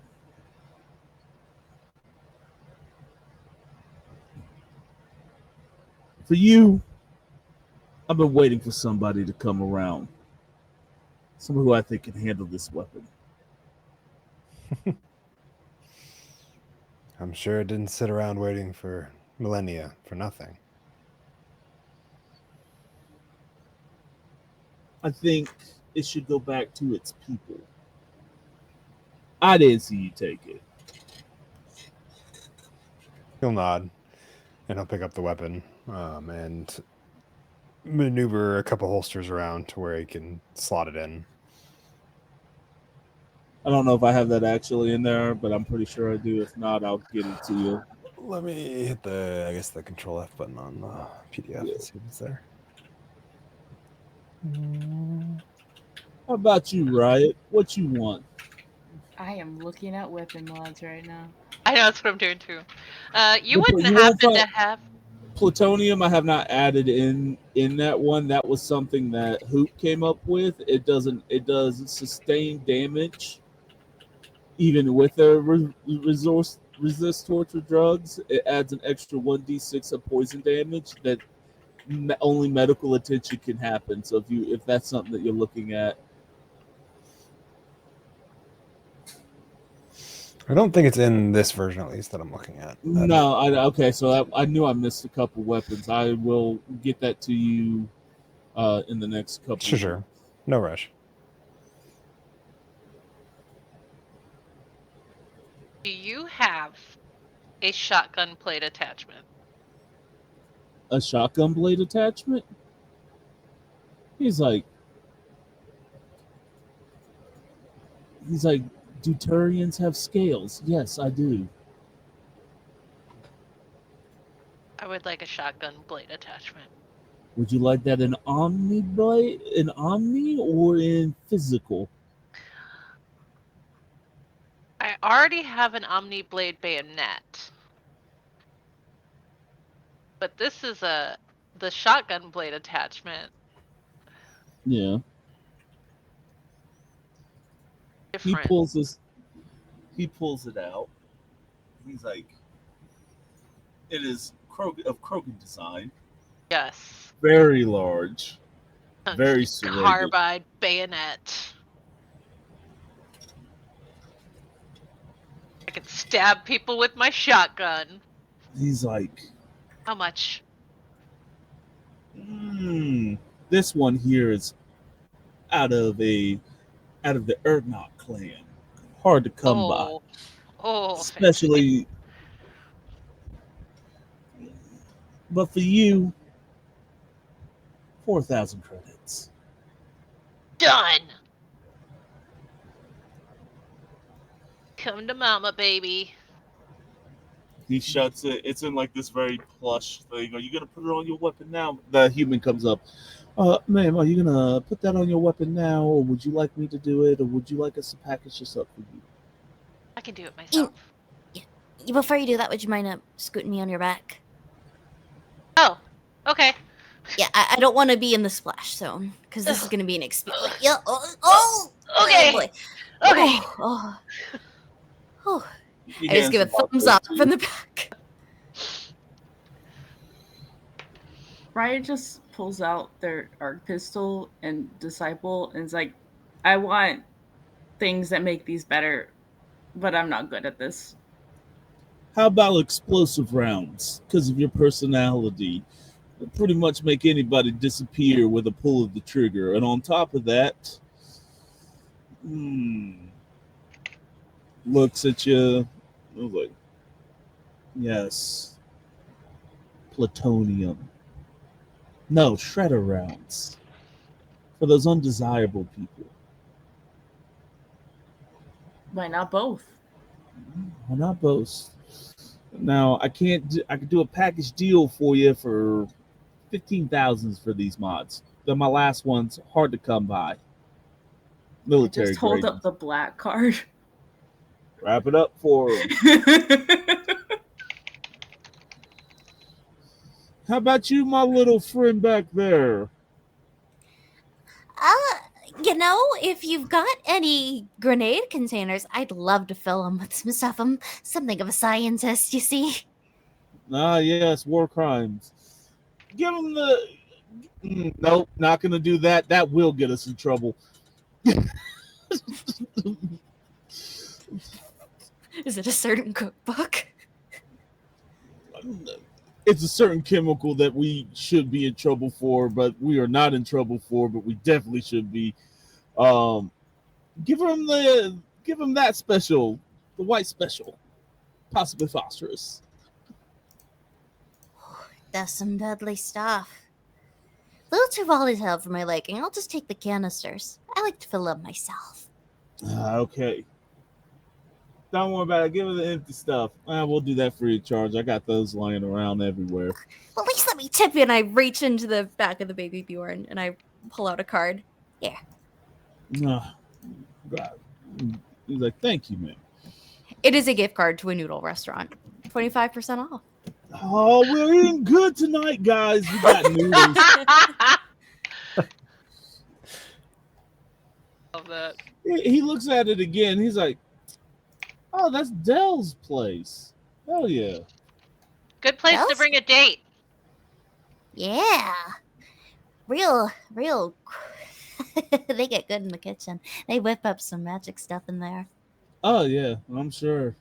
for you, I've been waiting for somebody to come around. Someone who I think can handle this weapon. I'm sure it didn't sit around waiting for millennia for nothing. I think it should go back to its people. I didn't see you take it. He'll nod, and he'll pick up the weapon and maneuver a couple holsters around to where he can slot it in. I don't know if I have that actually in there, but I'm pretty sure I do. If not, I'll get it to you. Let me hit the Control F button on the PDF and see if it's there. How about you, Riot? What you want? I am looking at weapon mods right now. I know that's what I'm doing too. You wouldn't happen to have plutonium. I have not added in that one. That was something that Hoop came up with. It does sustain damage even with their resource resist torture drugs. It adds an extra 1d6 of poison damage that only medical attention can happen. So if that's something that you're looking at. I don't think it's in this version, at least, that I'm looking at. No, okay. So I knew I missed a couple weapons. I will get that to you in the next couple. Sure. No rush. Do you have a shotgun blade attachment? A shotgun blade attachment? He's like, do Turians have scales? Yes, I do. I would like a shotgun blade attachment. Would you like that in Omni blade, in Omni, or in physical? I already have an Omni blade bayonet. But this is the shotgun blade attachment. Yeah. Different. He pulls it out. He's like, it is of Krogan design. Yes. Very large. Very serrated. Carbide bayonet. I can stab people with my shotgun. He's like, how much? This one here is out of the Erdnot clan. Hard to come by. Oh, especially. But for you, 4,000 credits. Done. Come to mama, baby. He shuts it. It's in like this very plush thing. Are you gonna put it on your weapon now? The human comes up. Ma'am, are you gonna put that on your weapon now, or would you like me to do it, or would you like us to package this up for you? I can do it myself. Before you do that, would you mind scooting me on your back? Oh, okay. Yeah, I don't want to be in the splash zone because this is going to be an experience. Yeah. Okay. Oh, boy. Okay. Oh. I just give a thumbs up from the back. Riot just pulls out their arc pistol and Disciple and is like, I want things that make these better, but I'm not good at this. How about explosive rounds? Because of your personality. It'll pretty much make anybody disappear with a pull of the trigger. And on top of that, looks at you. I was like, yes. Plutonium. No, shredder rounds. For those undesirable people. Why not both? I'll not boast. Now I can't. I could do a package deal for you for 15,000 for these mods. They're my last ones. Hard to come by. Military Just hold grade. up the black card. Wrap it up for them. How about you, my little friend back there? If you've got any grenade containers, I'd love to fill them with some stuff. I'm something of a scientist, you see. Ah, yes, war crimes. Give him the. Nope, not gonna do that. That will get us in trouble. Is it a certain cookbook? It's a certain chemical that we should be in trouble for, but we are not in trouble for, but we definitely should be. Give him that special, the white special, possibly phosphorus. That's some deadly stuff. A little too volatile for my liking. I'll just take the canisters. I like to fill up myself. Okay. Don't worry about it. Give her the empty stuff. We'll do that free of charge. I got those lying around everywhere. Well, at least let me tip you. And I reach into the back of the baby Bjorn and I pull out a card. Here. God. He's like, thank you, man. It is a gift card to a noodle restaurant. 25% off. Oh, we're eating good tonight, guys. We got noodles. Love that. He looks at it again. He's like, oh, that's Dell's place. Hell yeah. Good place to Bells? bring a date. Yeah. Real. They get good in the kitchen. They whip up some magic stuff in there. Oh, yeah, I'm sure.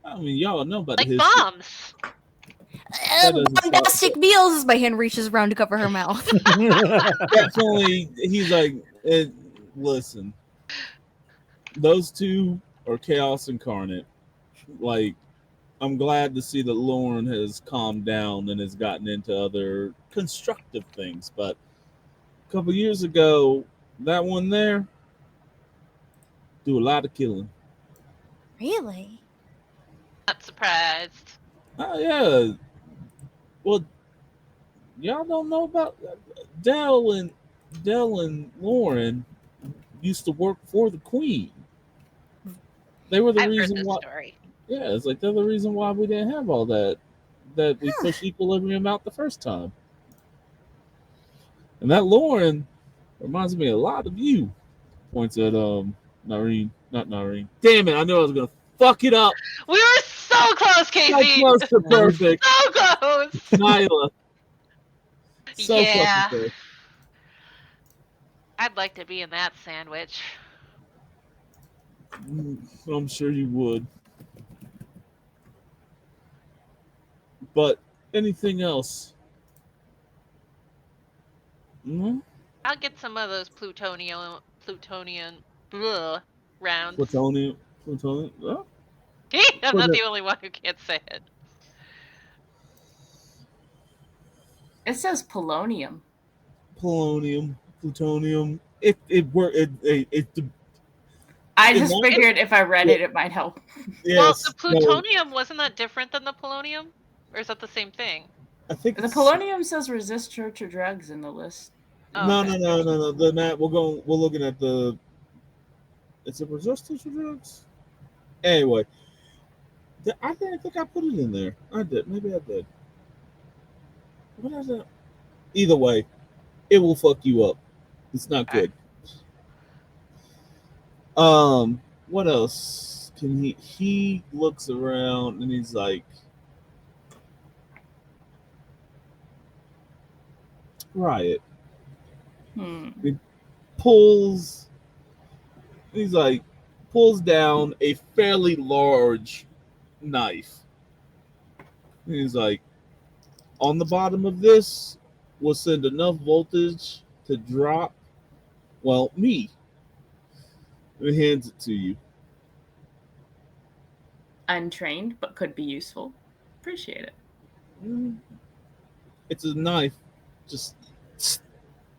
I mean, y'all know about Like the history. bombs. Bombastic meals as my hand reaches around to cover her mouth. Definitely, he's like, listen, those two are chaos incarnate. Like, I'm glad to see that Lauren has calmed down and has gotten into other constructive things. But a couple years ago, that one there do a lot of killing. Really? Not surprised. Oh yeah. Well, y'all don't know about Dell and Lauren used to work for the Queen. They were the I've heard reason this why. story. Yeah, it's like they're the reason why we didn't have all that. That we pushed equilibrium out the first time. And that Lauren reminds me a lot of you. Points at Nareen, not Nareen. Damn it! I knew I was gonna fuck it up. We were so close, So Casey. close to perfect, So close. Nyla. So Yeah. fucking close. I'd like to be in that sandwich. I'm sure you would. But anything else? Hmm? I'll get some of those plutonian rounds. Plutonium. Oh, I'm not the only one who can't say it. It says polonium. polonium, plutonium. It I just It- figured if I read it, it might help. yes. Well, the plutonium, wasn't that different than the polonium? Or is that the same thing? I think The it's- polonium says resist church or drugs in the list. Oh, No, okay. no. The map we're looking at the. It's a resistance to drugs. Anyway, I think I put it in there. I did. Maybe I did. What is that? Either way, it will fuck you up. It's not good. What else can he looks around and he's like, Riot. Pulls down a fairly large knife. And he's like, on the bottom of this will send enough voltage to drop, well, me. And he hands it to you. Untrained, but could be useful. Appreciate it. It's a knife. Just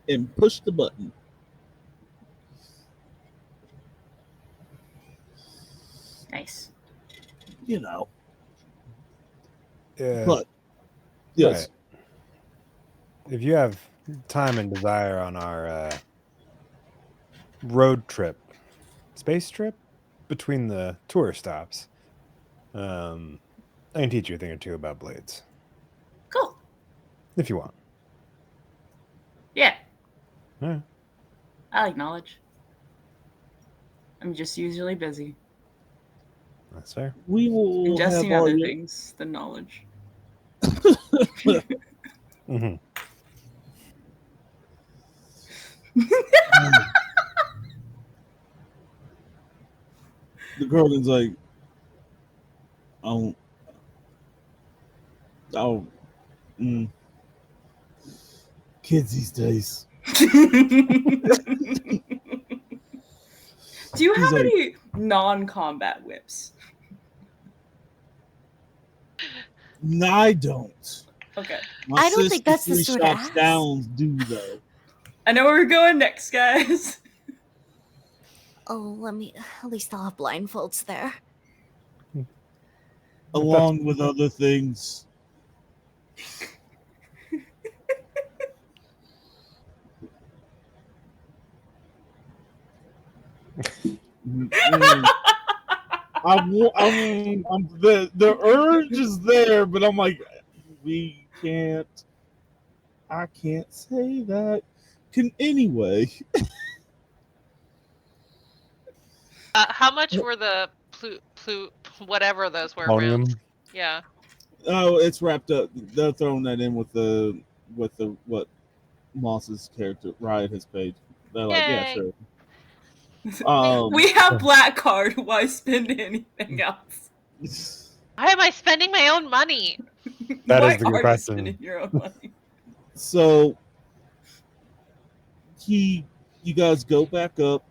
and push the button. Nice. you know. Yeah. But yes, If you have time and desire on our road trip, space trip between the tour stops, I can teach you a thing or two about blades Cool. if you want. Yeah, Yeah. I like knowledge. I'm just usually busy That's fair. we will have ingesting all other your. things than knowledge. Mm-hmm. The Krogan's like, oh, oh, kids these days. Do you He's have like, any non-combat whips? no, I don't. Okay. My I don't think sister that's the three sort of shops ass. down do though. I know where we're going next, guys. Oh, let me. At least I'll have blindfolds there. Along with other things. The urge is there, but I'm like, we can't. I can't say that. Anyway. How much were the whatever those were rounds? Polonium. Yeah. Oh, it's wrapped up. They're throwing that in with the what Moss's character Riot has paid. They're like, yeah, Yay. sure. We have black card. Why spend anything else? Why am I spending my own money? That Why is the good are you question. spending your own money? So you guys go back up.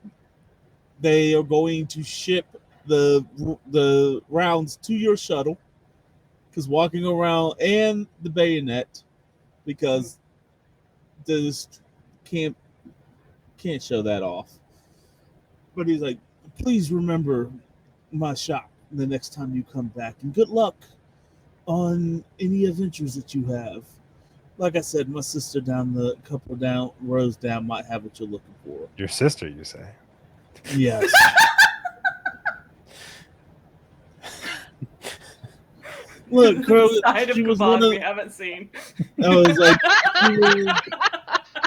They are going to ship the rounds to your shuttle because walking around and the bayonet because this can't show that off. But he's like, please remember my shop the next time you come back, and good luck on any adventures that you have. Like I said, my sister down the couple down rows down might have what you're looking for. Your sister, you say? Yes. Look, Crow, Side of she was Kabod one of. we haven't seen. I was like, she was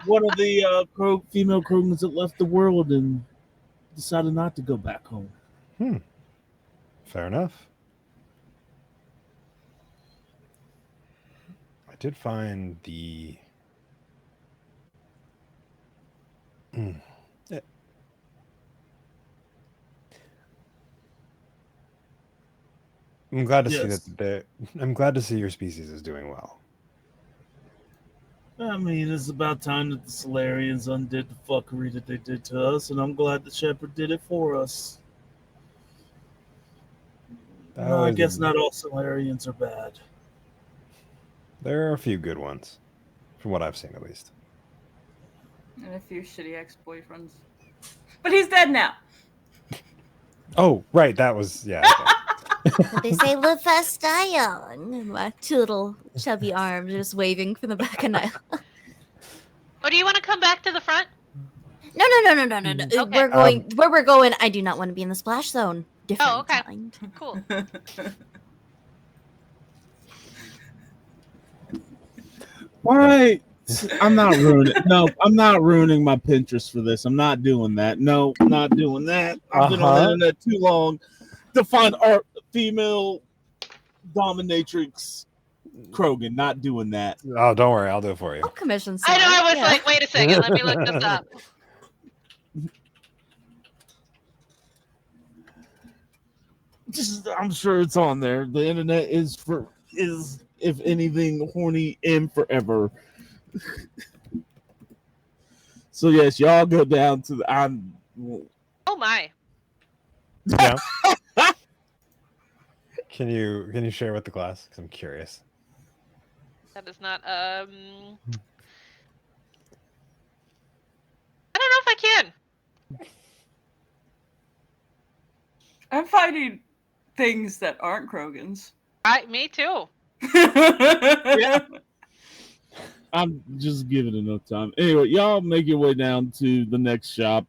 one of the female Krogans that left the world and decided not to go back home. Fair enough. I did find the. I'm glad to see that. I'm glad to see your species is doing well. I mean, it's about time that the Solarians undid the fuckery that they did to us, and I'm glad the Shepherd did it for us. No, I guess not all Solarians are bad. There are a few good ones, from what I've seen at least. And a few shitty ex-boyfriends. But he's dead now. Oh, right. That was, yeah. Okay. They say live fast, die young. And my two little chubby arms just waving from the back of Nyla. Oh, do you want to come back to the front? No. Okay. We're going where we're going. I do not want to be in the splash zone. Different Oh, okay. kind. Cool. Why? I'm not ruining. No, I'm not ruining my Pinterest for this. I'm not doing that. No, I'm not doing that. I've been on the internet too long to find female dominatrix Krogan. Not doing that. Oh, don't worry, I'll do it for you. I'll commission. I know. I was like, wait a second. Let me look this up. I'm sure it's on there. The internet is if anything horny in forever. So yes, y'all go down to the. Oh my. Yeah. Can you share with the class? Because I'm curious. That is not. I don't know if I can. I'm finding things that aren't Krogans. Me too. Yeah. I'm just giving it enough time. Anyway, y'all make your way down to the next shop.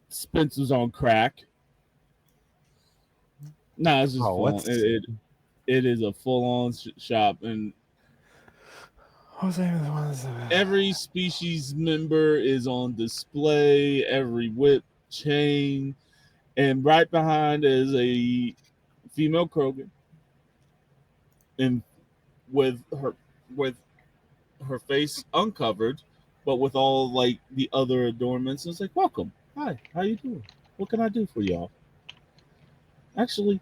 Spencer's on crack. Nah, it's just full. It is a full-on shop, and every species member is on display. Every whip, chain, and right behind is a female Krogan, and with her face uncovered, but with all like the other adornments. It's like, welcome, hi, how you doing? What can I do for y'all? Actually,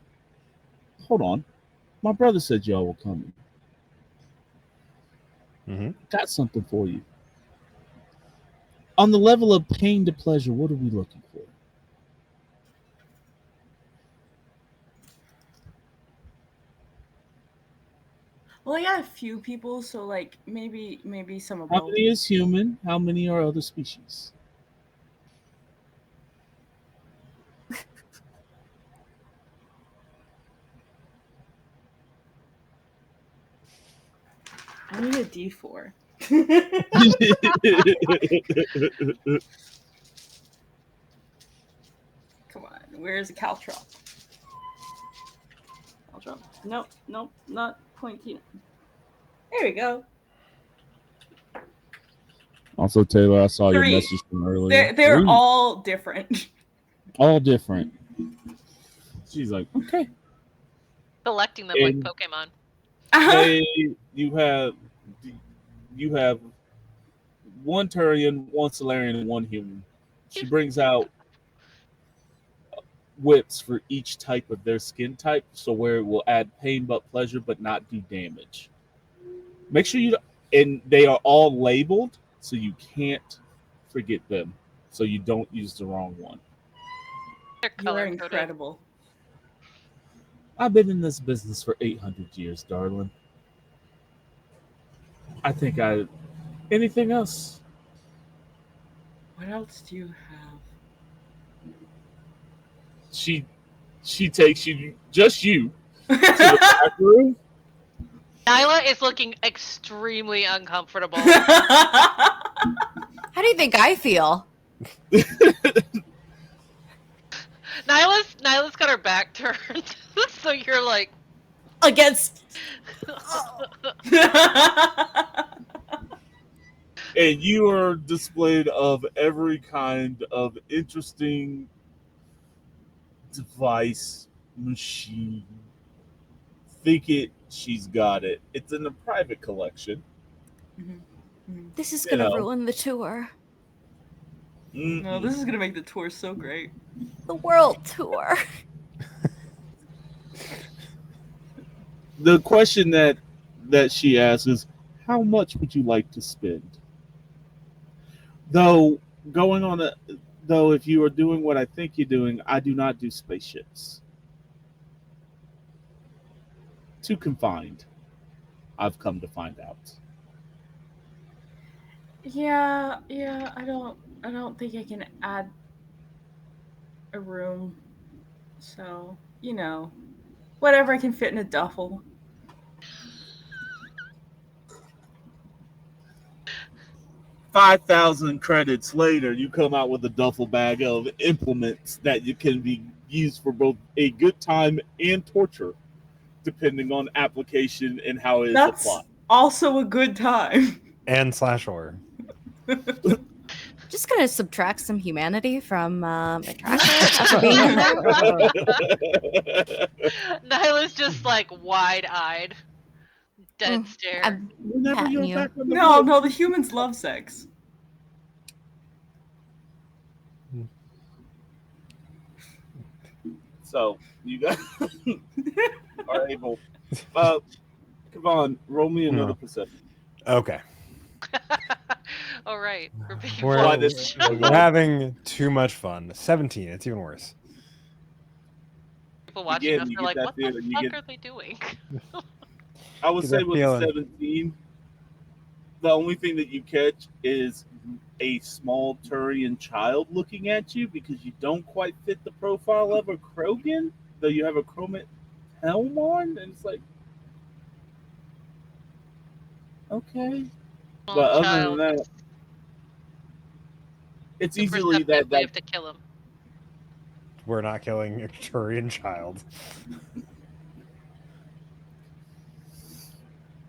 hold on, my brother said y'all were coming. Got something for you. On the level of pain to pleasure, what are we looking for? Well, I got a few people, so like maybe some of How both. many is human? How many are other species? I need a D4. Come on, where's the caltrop? Caltrop. Nope, not pointy. There we go. Also, Taylor, I saw 3. your message from earlier. They're 3. all different. All different. She's like, okay. Collecting them like Pokemon. You have one Turian, one Solarian, and one human. She brings out whips for each type of their skin type, so where it will add pain but pleasure, but not do damage. Make sure and they are all labeled, so you can't forget them, so you don't use the wrong one. You're incredible. I've been in this business for 800 years, darling. I think anything else? What else do you have? She takes you, just you, to the back room. Nyla is looking extremely uncomfortable. How do you think I feel? Nyla's got her back turned, so you're like against. And you are displayed of every kind of interesting device, machine. Think it, she's got it. It's in a private collection. This is gonna ruin the tour. No, this is gonna make the tour so great. The world tour. The question that she asks is, how much would you like to spend? Though if you are doing what I think you're doing, I do not do spaceships. Too confined, I've come to find out. Yeah, I don't think I can add a room. So, whatever I can fit in a duffel. $5,000 credits later, you come out with a duffel bag of implements that you can be used for both a good time and torture, depending on application and how it is applied. Also a good time. And /or. Just gonna subtract some humanity from my tracker after being in there. Nyla's just like wide-eyed, dead stare. No, the humans love sex. So you guys are able. Come on, roll me another perception. Okay. All right. We're having too much fun. 17. It's even worse. People watching us are like, what the fuck are they doing? I would say with 17, the only thing that you catch is a small Turian child looking at you because you don't quite fit the profile of a Krogan, though you have a Chromat helm on, and it's like, okay. Small But other than child, that, it's super easily receptive, we that have to kill him. We're not killing a Turian child.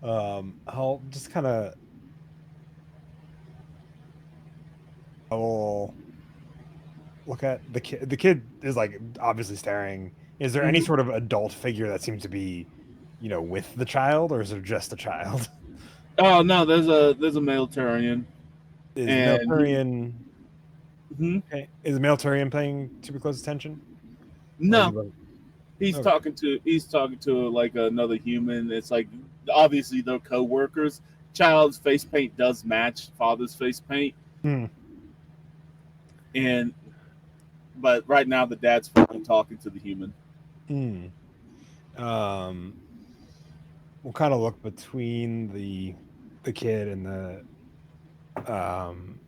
I'll just kind of. I will look at the kid. The kid is like obviously staring. Is there any sort of adult figure that seems to be, with the child, or is there just a child? Oh no, there's a male Turian. Is male Turian? Mhm. Okay. Is male Turian paying super close attention? No, he's Okay. talking to like another human. It's like obviously they're co-workers. Child's face paint does match father's face paint, but right now the dad's fucking talking to the human. We'll kind of look between the kid and the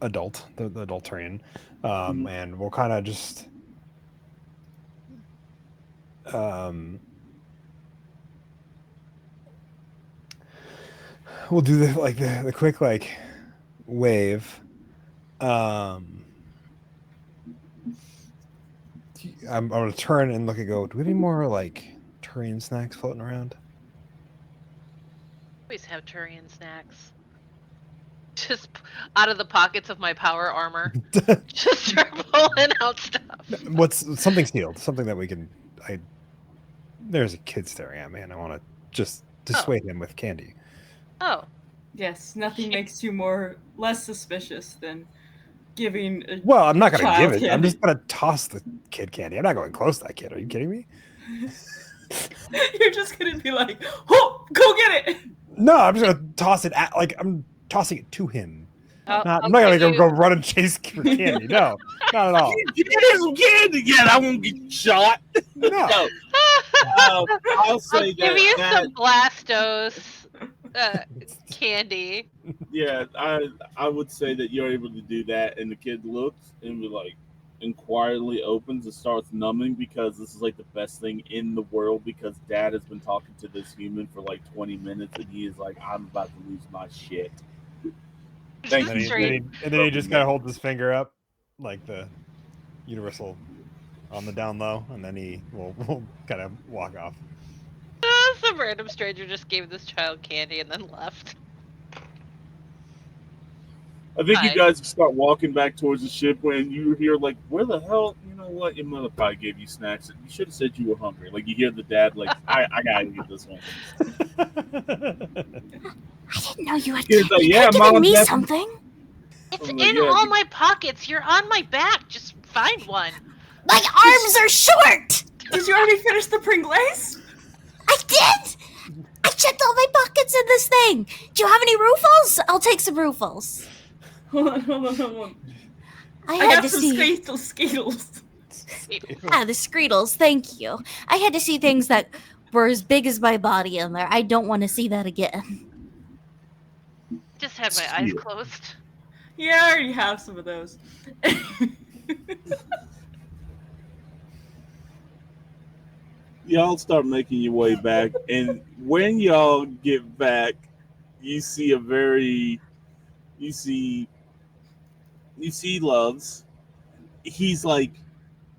adult, the adultarian, and we'll kind of just we'll do the quick wave. I'm gonna turn and look and go, do we have any more Turian snacks floating around? Always have Turian snacks. Just out of the pockets of my power armor. Just start pulling out stuff. What's something sealed? Something that we can. There's a kid staring at me, and I want to just dissuade him with candy. Oh. Yes, nothing makes you less suspicious than giving a Well, I'm not going to give it. candy. I'm just going to toss the kid candy. I'm not going close to that kid. Are you kidding me? You're just going to be like, oh, go get it. No, I'm just going to toss it at, I'm tossing it to him. I'm not going to go run and chase for candy. No, not at all. Get some candy yet. I won't get shot. No. I'll say I'll give you some Blastos candy. Yeah, I would say that you're able to do that, and the kid looks and and quietly opens and starts numbing because this is like the best thing in the world because dad has been talking to this human for like 20 minutes and he is like, I'm about to lose my shit. And then he just kind of holds his finger up like the universal on the down low, and then he will kind of walk off. Some random stranger just gave this child candy and then left. I think you guys start walking back towards the ship when you hear like, where the hell, you know what, your mother probably gave you snacks. You should have said you were hungry. Like you hear the dad like, I gotta get this one. I didn't know you had Mom, me something. It's in all my pockets. You're on my back. Just find one. My arms are short. Did you already finish the Pringles? I did. I checked all my pockets in this thing. Do you have any Rufles? I'll take some Rufles. Hold on. I had got some Skittles. Ah, the Skreedles. Thank you. I had to see things that were as big as my body in there. I don't want to see that again. Just had my eyes closed. Yeah, I already have some of those. Y'all start making your way back, and when y'all get back, you see Loves. He's like,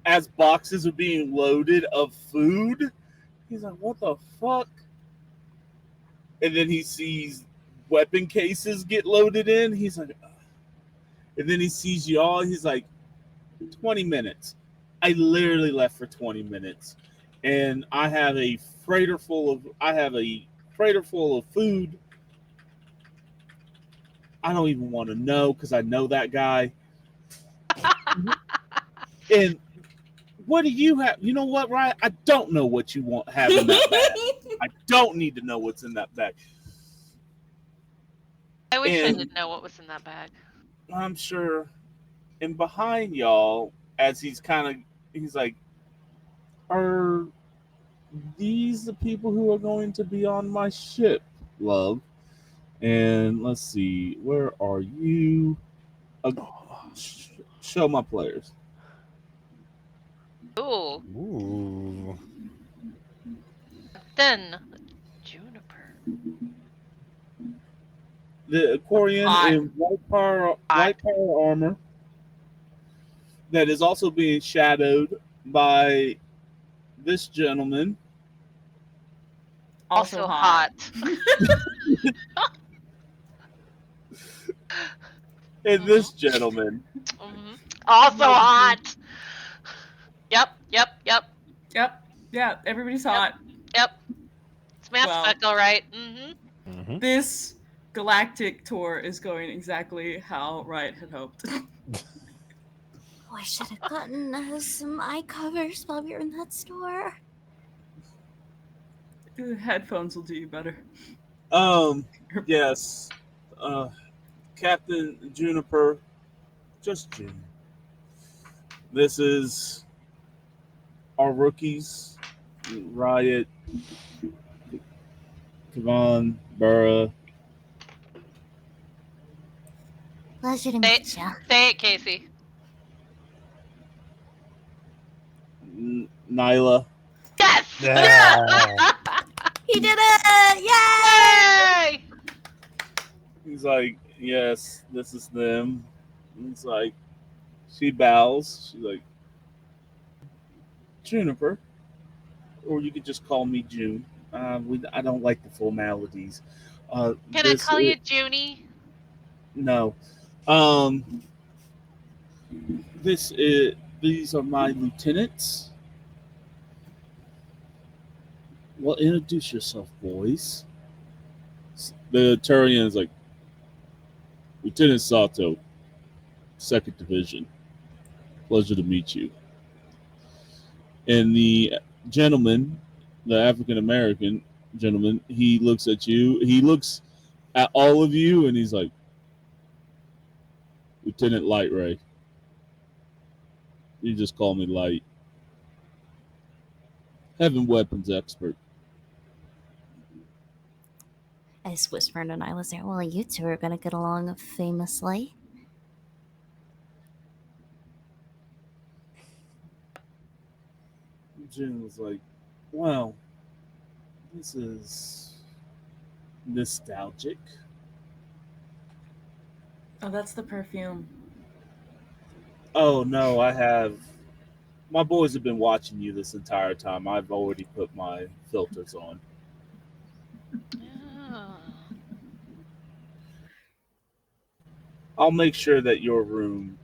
as boxes are being loaded of food, he's like, what the fuck? And then he sees weapon cases get loaded in. He's like, ugh. And then he sees y'all. He's like, 20 minutes. I literally left for 20 minutes. And I have a freighter full of food. I don't even want to know because I know that guy. And what do you have? You know what, Ryan? I don't know what you have in that bag. I don't need to know what's in that bag. I wish I didn't know what was in that bag. I'm sure. And behind y'all, as he's like, are these the people who are going to be on my ship, love? And let's see, where are you? Show my players. Ooh. Ooh. Then Juniper. The Quarian Hot. in white power armor that is also being shadowed by this gentleman. Also hot. And this gentleman. Mhm. Also hot. Yep. Yep. Yeah, everybody's hot. Yep. It's Matt Well- Speckle, right? Mm-hmm. Mhm. This galactic tour is going exactly how Riot had hoped. Oh, I should have gotten some eye covers while we were in that store. The headphones will do you better. Yes. Captain Juniper, just June. This is our rookies, Riot, Kavan, Burra. Pleasure to meet ya. Say it, Casey. Nyla. Yes! Yeah. He did it! Yay! Yay! He's like, yes, this is them. He's like, she bows. She's like, Juniper, or you could just call me June. I don't like the formalities. Can I call you Junie? No. These are my lieutenants. Well, introduce yourself, boys. The Turian is like, Lieutenant Sato, 2nd Division. Pleasure to meet you. And the gentleman, the African American gentleman, he looks at you. He looks at all of you, and he's like, Lieutenant Light Ray. You just call me Light. Heavy weapons expert. I just whispered to Nyla's there. Well, you two are gonna get along famously. June was like, wow, this is nostalgic. Oh, that's the perfume. Oh, no, I have. My boys have been watching you this entire time. I've already put my filters on. Oh. I'll make sure that your room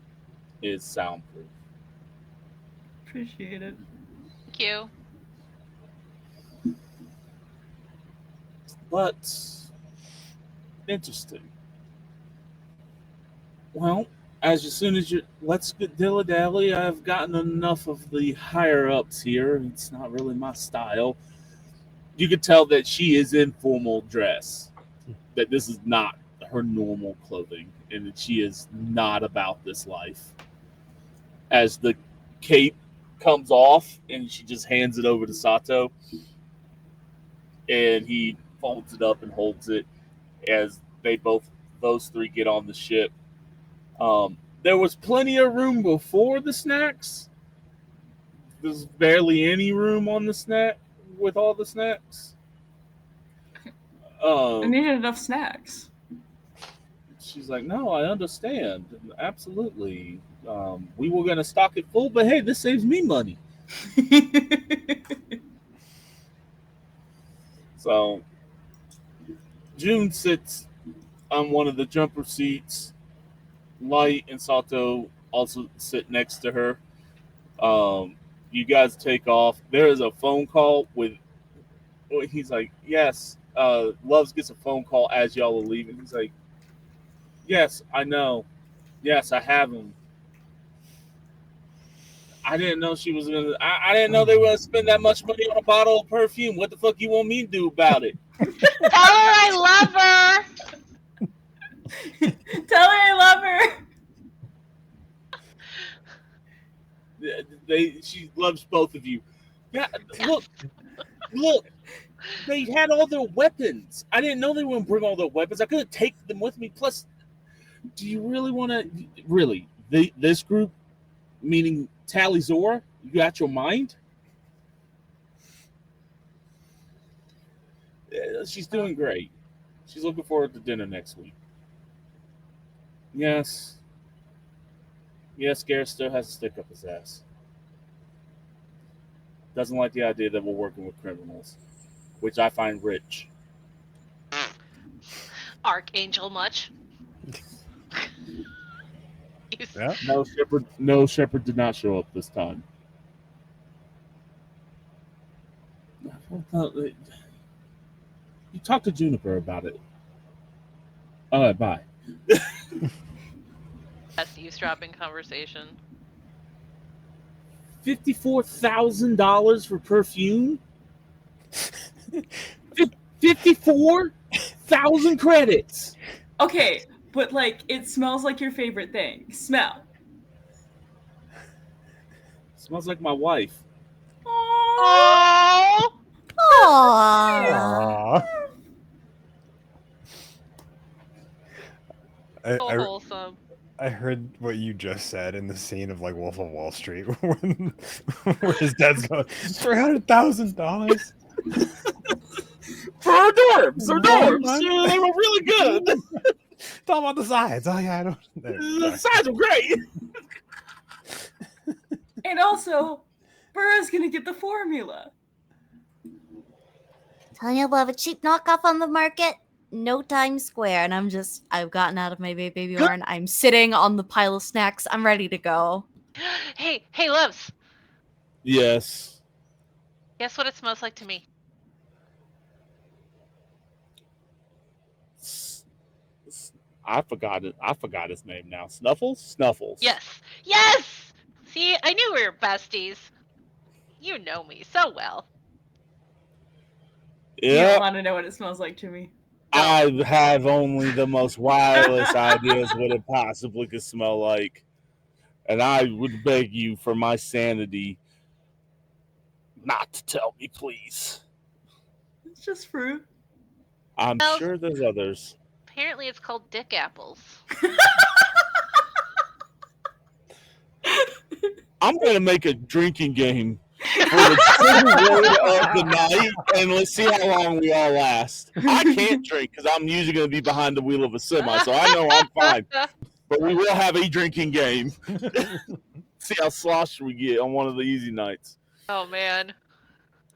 is soundproof. Appreciate it. Thank you. But interesting. Well, as soon as you let's get dilly-dally. I've gotten enough of the higher ups here. It's not really my style. You could tell that she is in formal dress. That this is not her normal clothing, and that she is not about this life. As the cape comes off, and she just hands it over to Sato, and he folds it up and holds it as those three get on the ship. There was plenty of room before the snacks. There's barely any room on the snack with all the snacks. I needed enough snacks. She's like, no, I understand. Absolutely. We were going to stock it full, but hey, this saves me money. So June sits on one of the jumper seats. Light and Sato also sit next to her. You guys take off. There is a phone call with. He's like, yes. Loves gets a phone call as y'all are leaving. He's like, yes, I know. Yes, I have him. I didn't know she was gonna. I didn't know they were gonna spend that much money on a bottle of perfume. What the fuck you want me to do about it? Tell her I love her. Tell her I love her. She loves both of you. Yeah, look. They had all their weapons. I didn't know they were gonna bring all their weapons. I couldn't take them with me. Plus, Do you really want to? Really, this group, meaning Tally Zora, you got your mind? She's doing great. She's looking forward to dinner next week. Yes. Yes, Garrett still has a stick up his ass. Doesn't like the idea that we're working with criminals, which I find rich. Archangel much? Yeah. No Shepherd did not show up this time. You talk to Juniper about it. All right, bye. Best eavesdropping conversation. $54,000 for perfume? 54,000 credits. Okay, but like it smells like your favorite thing. Smell. Smells like my wife. Oh! Aww. So wholesome. I heard what you just said in the scene of like Wolf of Wall Street when where his dad's going $300,000 For our dorms. Our dorms. They were really good. Talk about the sides. Oh yeah, I don't. The sides were great. And also, Burra's gonna get the formula. Telling you we'll have a cheap knockoff on the market. No Times Square. And I've gotten out of my baby Bjorn. I'm sitting on the pile of snacks. I'm ready to go. Hey, loves. Yes. Guess what it smells like to me? I forgot it. I forgot his name now. Snuffles? Snuffles. Yes! Yes! See, I knew we were besties. You know me so well. You Yeah. don't want to know what it smells like to me. I have only the most wireless ideas what it possibly could smell like. And I would beg you for my sanity not to tell me, please. It's just fruit. I'm Well- sure there's others. Apparently it's called dick apples. I'm going to make a drinking game for the second word of the night, and let's see how long we all last. I can't drink because I'm usually going to be behind the wheel of a semi, so I know I'm fine. But we will have a drinking game. See how sloshed we get on one of the easy nights. Oh man.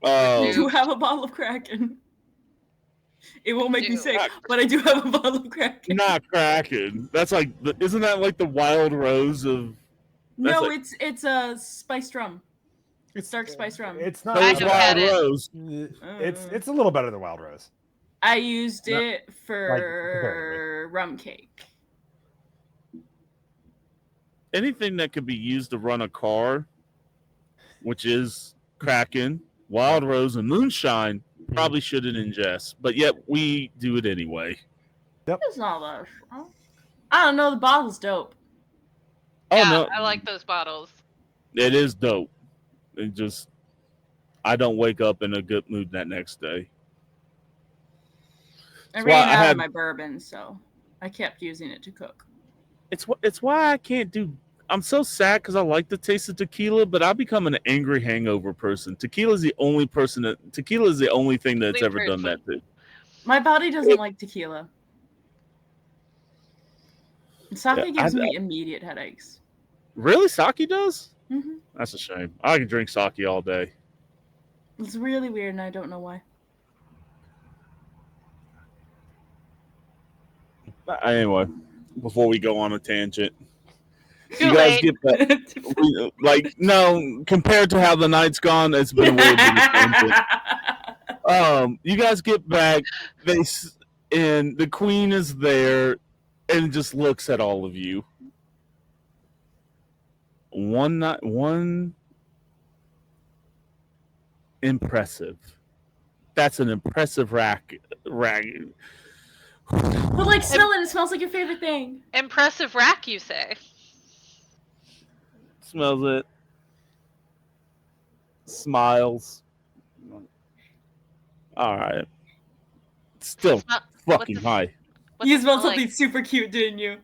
I do Uh, have a bottle of Kraken. It won't make me Ew. sick, but I do have a bottle of Kraken. not Kraken. That's like, isn't that like the wild rose of? No, like- it's a spiced rum. It's dark spiced rum. It's No, not. it's I have had wild it. rose. It's a little better than Wild Rose. I used No, it for rum cake. Anything that could be used to run a car, which is Kraken, Wild Rose, and Moonshine, probably shouldn't ingest. But yet we do it anyway. It's not that. I don't know. The bottle's dope. Oh Yeah, no, I like those bottles. it is dope. It just, I don't wake up in a good mood that next day. I That's ran why I out had- of my bourbon, so I kept using it to cook. It's why I can't do. I'm so sad because I like the taste of tequila, but I become an angry hangover person. Tequila is the only thing that's Only ever done that to. My body doesn't like tequila. Sake gives me immediate headaches. Really, sake does? hmm That's a shame. I can drink sake all day. It's really weird, and I don't know why. Anyway, before we go on a tangent, Too you guys late. get that? Like, no, compared to how the night's gone, it's been a way bigger tangent. You guys get back, and the queen is there, and just looks at all of you. One impressive. That's an impressive rag. But like, smell it. It smells like your favorite thing. Impressive rack, you say? Smells it. Smiles. All right. Still Smell- fucking what's the- high. what's You it smelled smell something like? super cute, didn't you?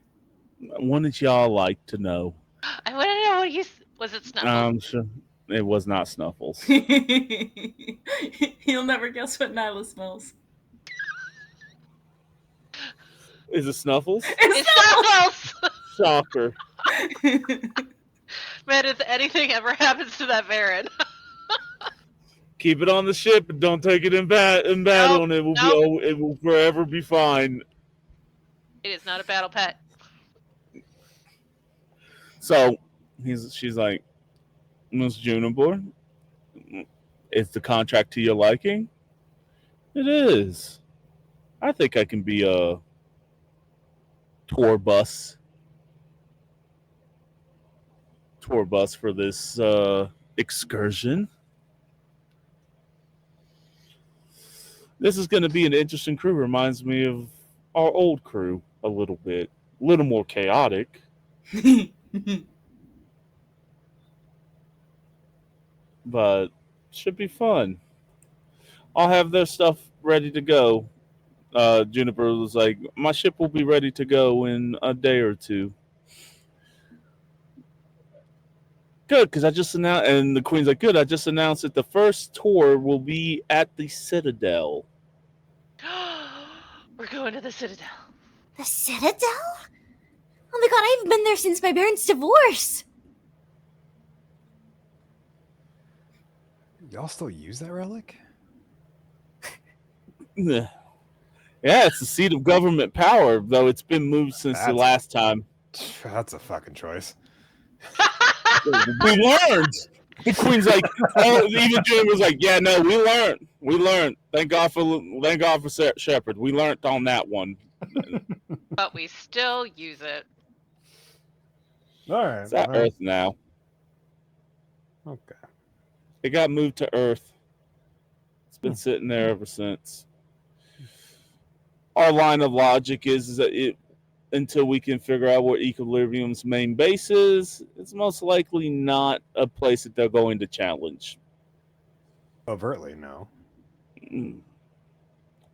One that y'all like to know. I want to know what was it Snuffles? I'm sure it was not Snuffles. You'll never guess what Nyla smells. Is it Snuffles? It's Snuffles! Shocker. Man, if anything ever happens to that Baron. Keep it on the ship and don't take it in battle, and it will it will forever be fine. It is not a battle pet. So she's like, Miss Juniper, is the contract to your liking? It is. I think I can be a tour bus for this excursion. This is going to be an interesting crew. Reminds me of our old crew a little bit. A little more chaotic. But should be fun. I'll have their stuff ready to go. Juniper was like, my ship will be ready to go in a day or two. Good, because I just announced, and the Queen's like, good, I just announced that the first tour will be at the Citadel. We're going to the Citadel. The Citadel? Oh my god, I haven't been there since my parents' divorce. Y'all still use that relic? Yeah, it's the seat of government power, though it's been moved since the last time. That's a fucking choice. We learned. The Queen's like, even Jim was like, yeah, no, we learned. Thank God for Shepard. We learned on that one. But we still use it. All right. It's at Earth now. Okay. It got moved to Earth. It's been sitting there ever since. Our line of logic is that until we can figure out what Equilibrium's main base is, it's most likely not a place that they're going to challenge. Overtly, no.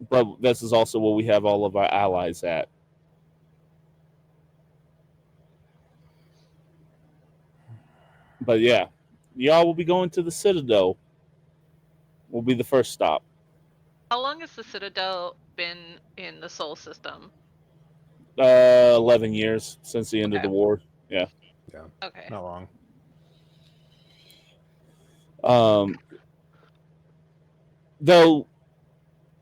But this is also where we have all of our allies at. But yeah, y'all will be going to the Citadel. Will be the first stop. How long has the Citadel been in the Sol system? 11 years since the end of the war. Yeah. Okay. Not long. Though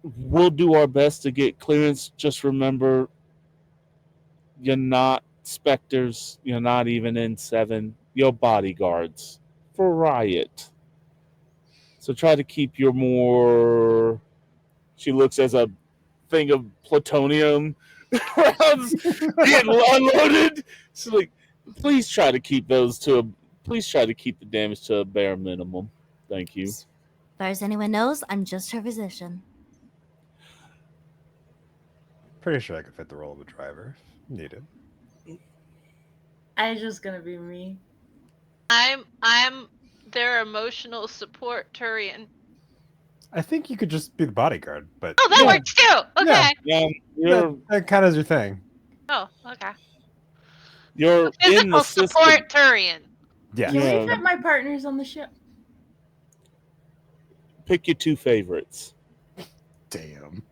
we'll do our best to get clearance. Just remember, you're not Spectres. You're not even N7. You're bodyguards for Riot. So try to keep your more... She looks as a thing of plutonium rounds getting unloaded. She's like, please try to keep the damage to a bare minimum. Thank you. As far as anyone knows, I'm just her physician. Pretty sure I could fit the role of a driver if needed. I'm just gonna be me. I'm their emotional support Turian. I think you could just be the bodyguard, but Oh, that works too. Okay. Yeah, that kind of is your thing. Oh, okay. You're in the physical support Turian. Yeah. Can we fit my partners on the ship? Pick your two favorites. Damn.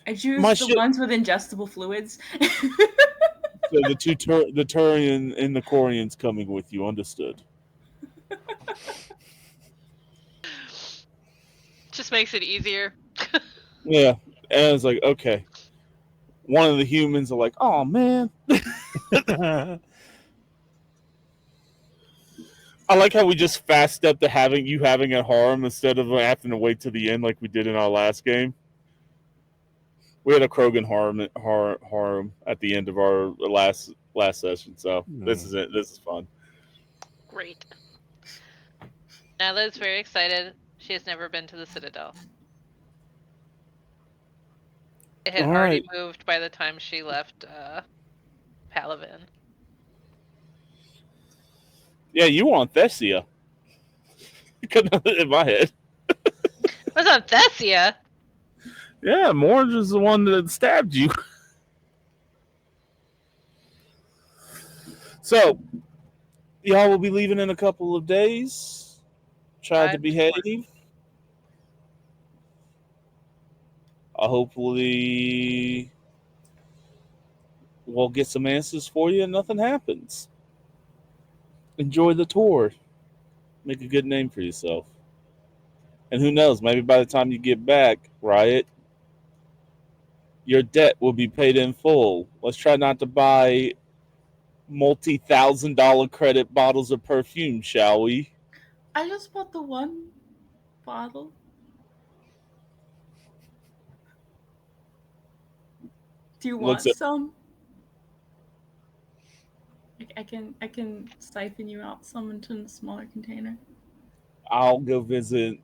I choose the ones with ingestible fluids. So the Turian and the Corian's coming with you. Understood. Just makes it easier. Yeah, and it's like, okay. One of the humans are like, oh man. I like how we just fast stepped to having a harem instead of having to wait to the end like we did in our last game. We had a Krogan harem at the end of our last session, so this is it. This is fun. Great. Nyla's very excited. She has never been to the Citadel. It had already moved by the time she left Palaven. Yeah, you were on Thessia. You couldn't have it in my head. I was on Thessia? Yeah, Morange is the one that stabbed you. So, y'all will be leaving in a couple of days. Try to behave. Hopefully, we'll get some answers for you and nothing happens. Enjoy the tour. Make a good name for yourself. And who knows, maybe by the time you get back, Riot, your debt will be paid in full. Let's try not to buy multi-$1,000 credit bottles of perfume, shall we? I just bought the one bottle. Do you want some? I can siphon you out some into a smaller container. I'll go visit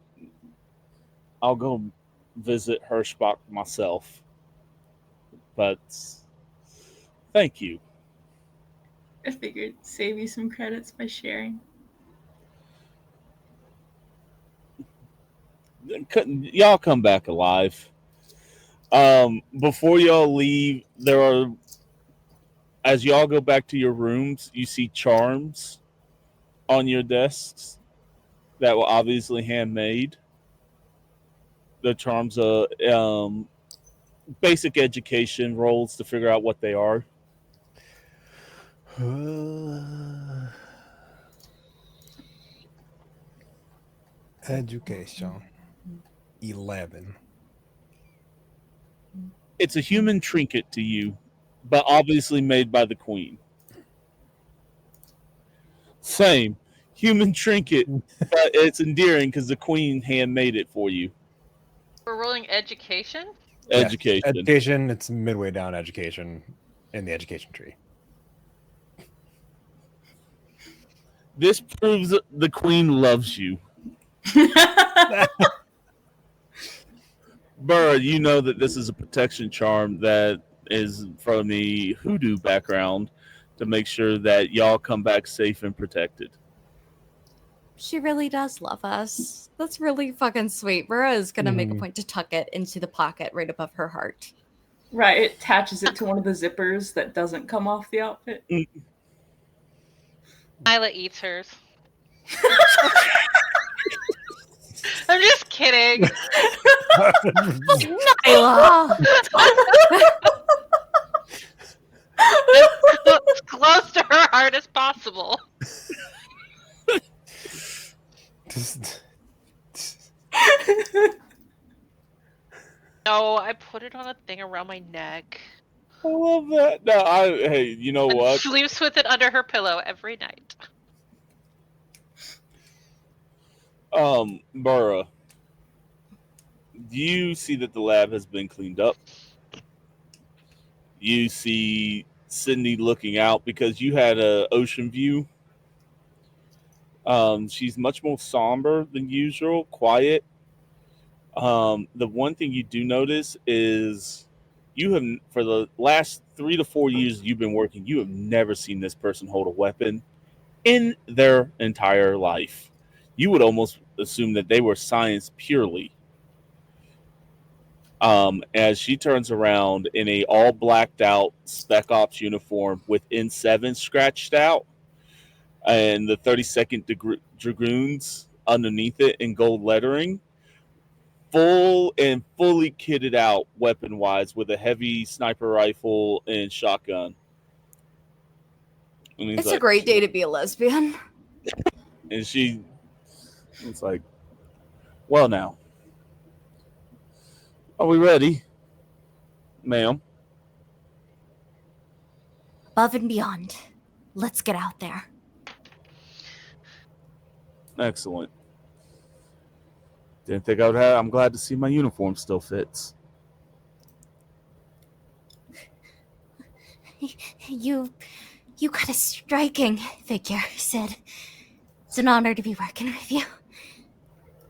Hirschbach myself. But thank you. I figured save you some credits by sharing. Y'all come back alive. Before y'all leave, as y'all go back to your rooms, you see charms on your desks that were obviously handmade. The charms are basic education rolls to figure out what they are. Education. 11. It's a human trinket to you, but obviously made by the queen. Same. Human trinket, but it's endearing because the queen handmade it for you. We're rolling education? Education. Yeah, education, it's midway down education in the education tree. This proves that the queen loves you. Burr, you know that this is a protection charm that is from the hoodoo background to make sure that y'all come back safe and protected. She really does love us. That's really fucking sweet. Burra is gonna make a point to tuck it into the pocket right above her heart. Right, it attaches it to one of the zippers that doesn't come off the outfit. Nyla eats hers. I'm just kidding. Nyla! As close to her heart as possible. No, I put it on a thing around my neck. I love that. No, hey, you know what? Sleeps with it under her pillow every night. Burra, you see that the lab has been cleaned up. You see Sydney looking out because you had an ocean view. She's much more somber than usual, quiet. The one thing you do notice is you have, for the last 3 to 4 years you've been working, you have never seen this person hold a weapon in their entire life. You would almost assume that they were science purely. As she turns around in a all blacked out Spec Ops uniform with N7 scratched out and the 32nd Dragoons underneath it in gold lettering, fully kitted out weapon wise with a heavy sniper rifle and shotgun. And it's like, a great day to be a lesbian. And it's like, well, now, are we ready, ma'am? Above and beyond. Let's get out there. Excellent. Didn't think I would have. I'm glad to see my uniform still fits. You got a striking figure, Sid. It's an honor to be working with you.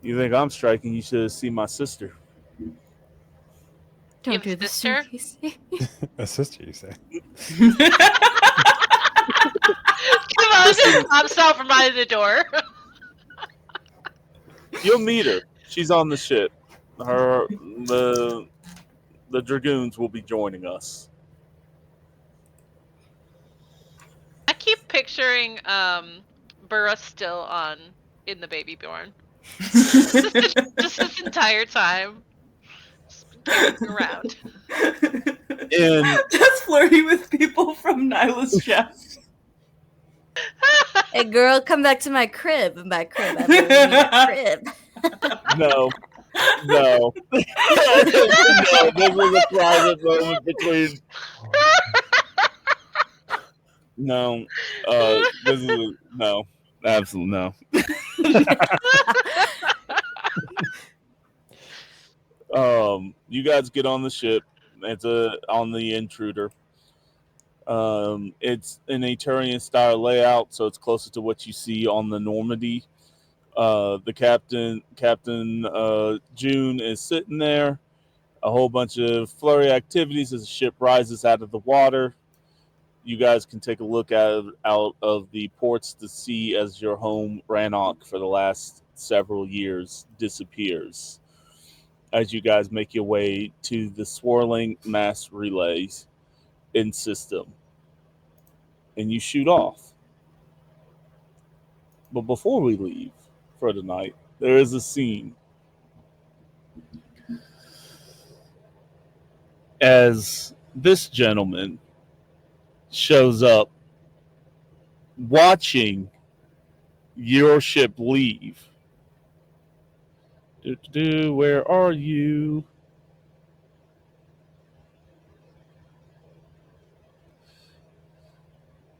You think I'm striking? You should have seen my sister. Don't do this, sister. A sister, you say? Come on, I'm stopping by the door. You'll meet her. She's on the ship. the Dragoons will be joining us. I keep picturing Burra still in the Baby Bjorn. Just this entire time. Just been carrying around. And That's flirty with people from Nyla's chest. Hey, girl, come back to my crib. My crib. I really mean a crib. no. No. No, this was a private moment between. No. This is no. Absolutely no. You guys get on the ship. It's on the Intruder. It's an Aturian style layout, so it's closer to what you see on the Normandy. The Captain June is sitting there. A whole bunch of flurry activities as the ship rises out of the water. You guys can take a look out of the ports to see as your home Rannoch for the last several years disappears. As you guys make your way to the swirling mass relays in system. And you shoot off. But before we leave for the night, there is a scene. As this gentleman shows up watching your ship leave. Where are you?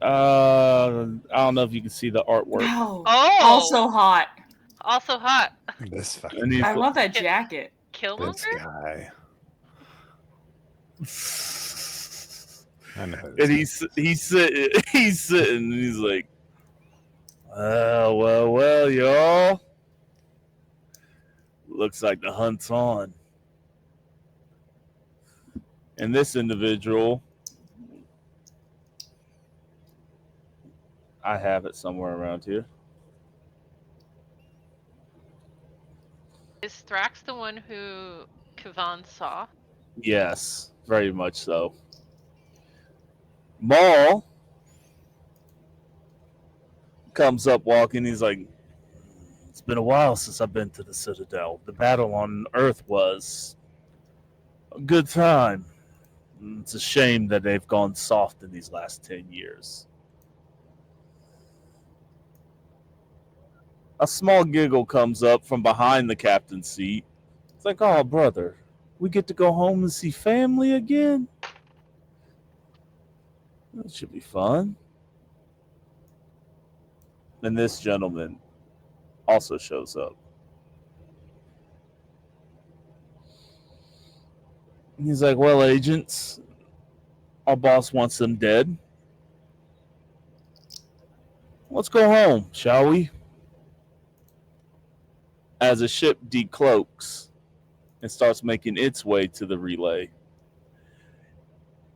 I don't know if you can see the artwork. Wow. Oh! Also hot. Also hot. This fucking And he's I love that jacket. this Killmonger? guy. I know. and he's sitting and he's like, well, y'all. Looks like the hunt's on. And this individual, I have it somewhere around here. Is Thrax the one who Kavan saw? Yes, very much so. Maul comes up walking. He's like, it's been a while since I've been to the Citadel. The battle on Earth was a good time. It's a shame that they've gone soft in these last 10 years. A small giggle comes up from behind the captain's seat. It's like, oh, brother, we get to go home and see family again? That should be fun. And this gentleman also shows up. And he's like, well, agents, our boss wants them dead. Let's go home, shall we? As a ship decloaks and starts making its way to the relay.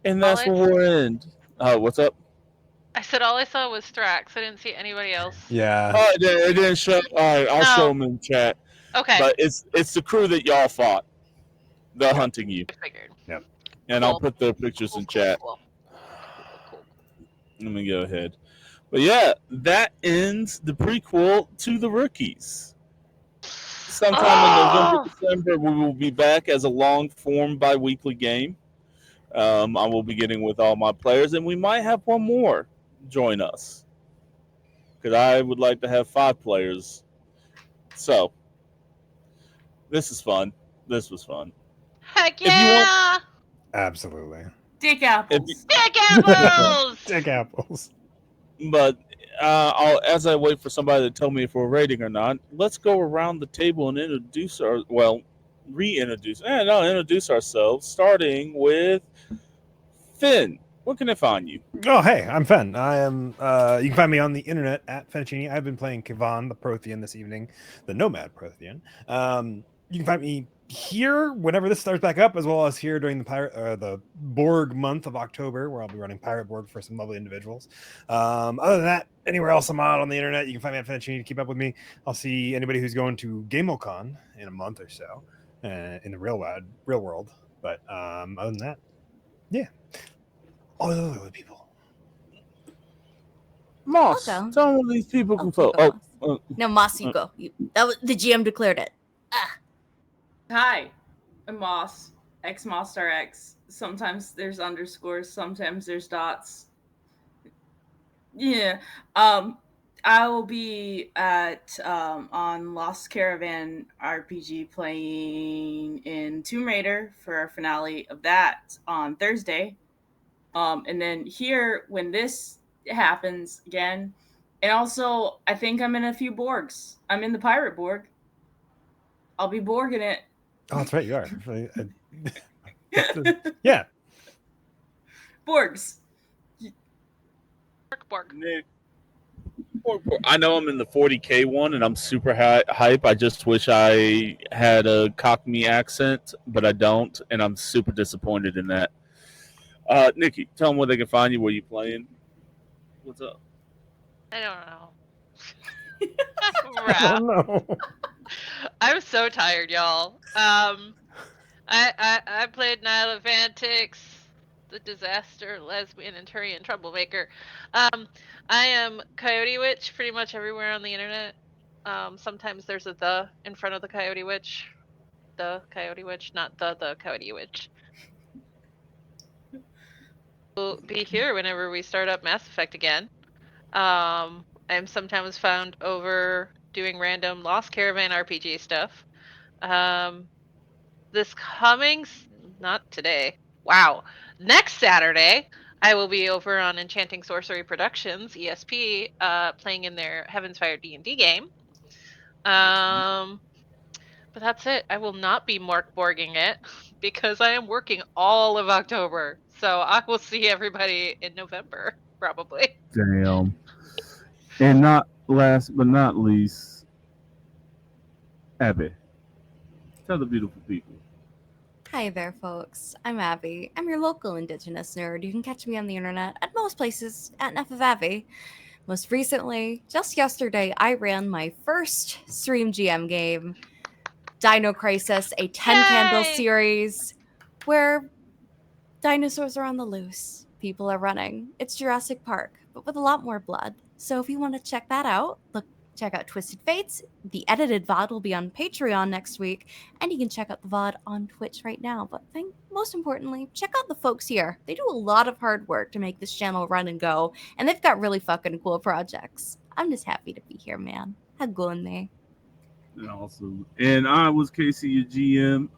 And that's where we'll end. What's up? I said all I saw was Thrax. I didn't see anybody else. Yeah. Oh, it didn't show. All right, I'll show them in chat. Okay. But it's the crew that y'all fought. They're hunting you. I figured. Yep. And Cool. I'll put their pictures in chat. Cool. Let me go ahead. But yeah, that ends the prequel to the Rookies. Sometime in November, December, we will be back as a long-form bi-weekly game. I will be getting with all my players, and we might have one more join us. Because I would like to have 5 players. So, this is fun. This was fun. Heck If you yeah! Absolutely. Dick apples. Dick apples! Dick apples. But as I wait for somebody to tell me if we're rating or not, let's go around the table and introduce introduce ourselves, starting with Finn. Where can I find you? Oh, hey, I'm Fen. I am. You can find me on the internet at Fettuccini. I've been playing Kavan, the Prothean, this evening, the Nomad Prothean. You can find me here whenever this starts back up, as well as here during the Borg month of October, where I'll be running Pirate Borg for some lovely individuals. Other than that, anywhere else I'm out on the internet, you can find me at Fettuccini to keep up with me. I'll see anybody who's going to GameoCon in a month or so, in the real world. But other than that, yeah. Oh, those are the people. Moss, I'll go. tell them what these people can You follow. go, Oh, Moss. No, Moss, you go. That was, the GM declared it. Hi, I'm Moss, X. Sometimes there's underscores, sometimes there's dots. Yeah. I will be at on Lost Caravan RPG playing in Tomb Raider for our finale of that on Thursday. And then here when this happens again, and also I think I'm in a few Borgs. I'm in the Pirate Borg. I'll be Borging it. Oh, that's right, you are. Yeah. Borgs. Borg. Nick. I know I'm in the 40K one, and I'm super hype. I just wish I had a Cockney accent, but I don't, and I'm super disappointed in that. Nikki, tell them where they can find you, where you playing. What's up? I don't know. I don't know. I'm so tired, y'all. I played Nile of Antics, the disaster, lesbian, and Turian troublemaker. I am Coyote Witch pretty much everywhere on the internet. Sometimes there's a the in front of the Coyote Witch. The Coyote Witch, not the Coyote Witch. We'll be here whenever we start up Mass Effect again. I'm sometimes found over doing random Lost Caravan RPG stuff. This coming, not today. Wow. Next Saturday, I will be over on Enchanting Sorcery Productions, ESP, playing in their Heaven's Fire D&D game. But that's it. I will not be Mark Borging it because I am working all of October. So I will see everybody in November, probably. Damn. And not last but not least, Abby. Tell the beautiful people. Hi there, folks. I'm Abby. I'm your local Indigenous nerd. You can catch me on the internet at most places at Neff of Abby. Most recently, just yesterday, I ran my first stream GM game, Dino Crisis, a 10-candle Yay! series where dinosaurs are on the loose. People are running. It's Jurassic Park, but with a lot more blood. So if you want to check that out, check out Twisted Fates. The edited VOD will be on Patreon next week, and you can check out the VOD on Twitch right now. But most importantly, check out the folks here. They do a lot of hard work to make this channel run and go, and they've got really fucking cool projects. I'm just happy to be here, man. How going there? Awesome. And I was Casey, your GM.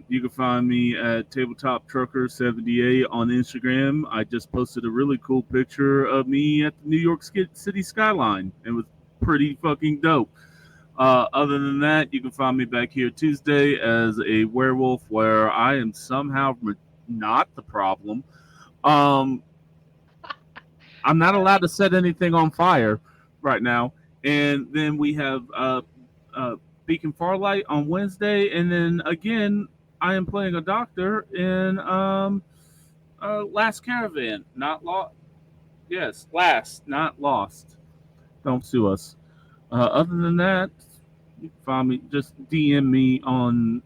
You can find me at Tabletop Trucker 78 on Instagram. I just posted a really cool picture of me at the New York City skyline. It was pretty fucking dope. Other than that, you can find me back here Tuesday as a werewolf, where I am somehow not the problem. I'm not allowed to set anything on fire right now. And then we have Beacon Farlight on Wednesday, and then again, I am playing a doctor in Last Caravan, not lost. Yes, last, not lost. Don't sue us. Other than that, you can find me. Just DM me on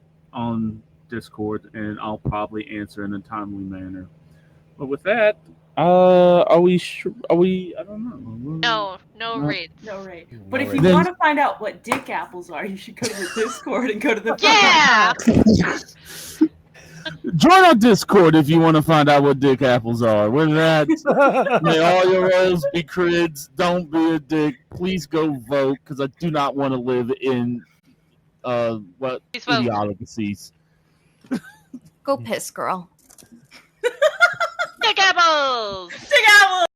Discord, and I'll probably answer in a timely manner. But with that, are we? Are we? I don't know. No raids. No, right. No But if you raids. want to find out what dick apples are, you should go to the Discord and go to the Yeah! Join our Discord if you want to find out what dick apples are. With that, may all your roles be crids. Don't be a dick. Please go vote, because I do not want to live in what Please vote. idiocies. Go piss, girl. Dick apples! dick apples.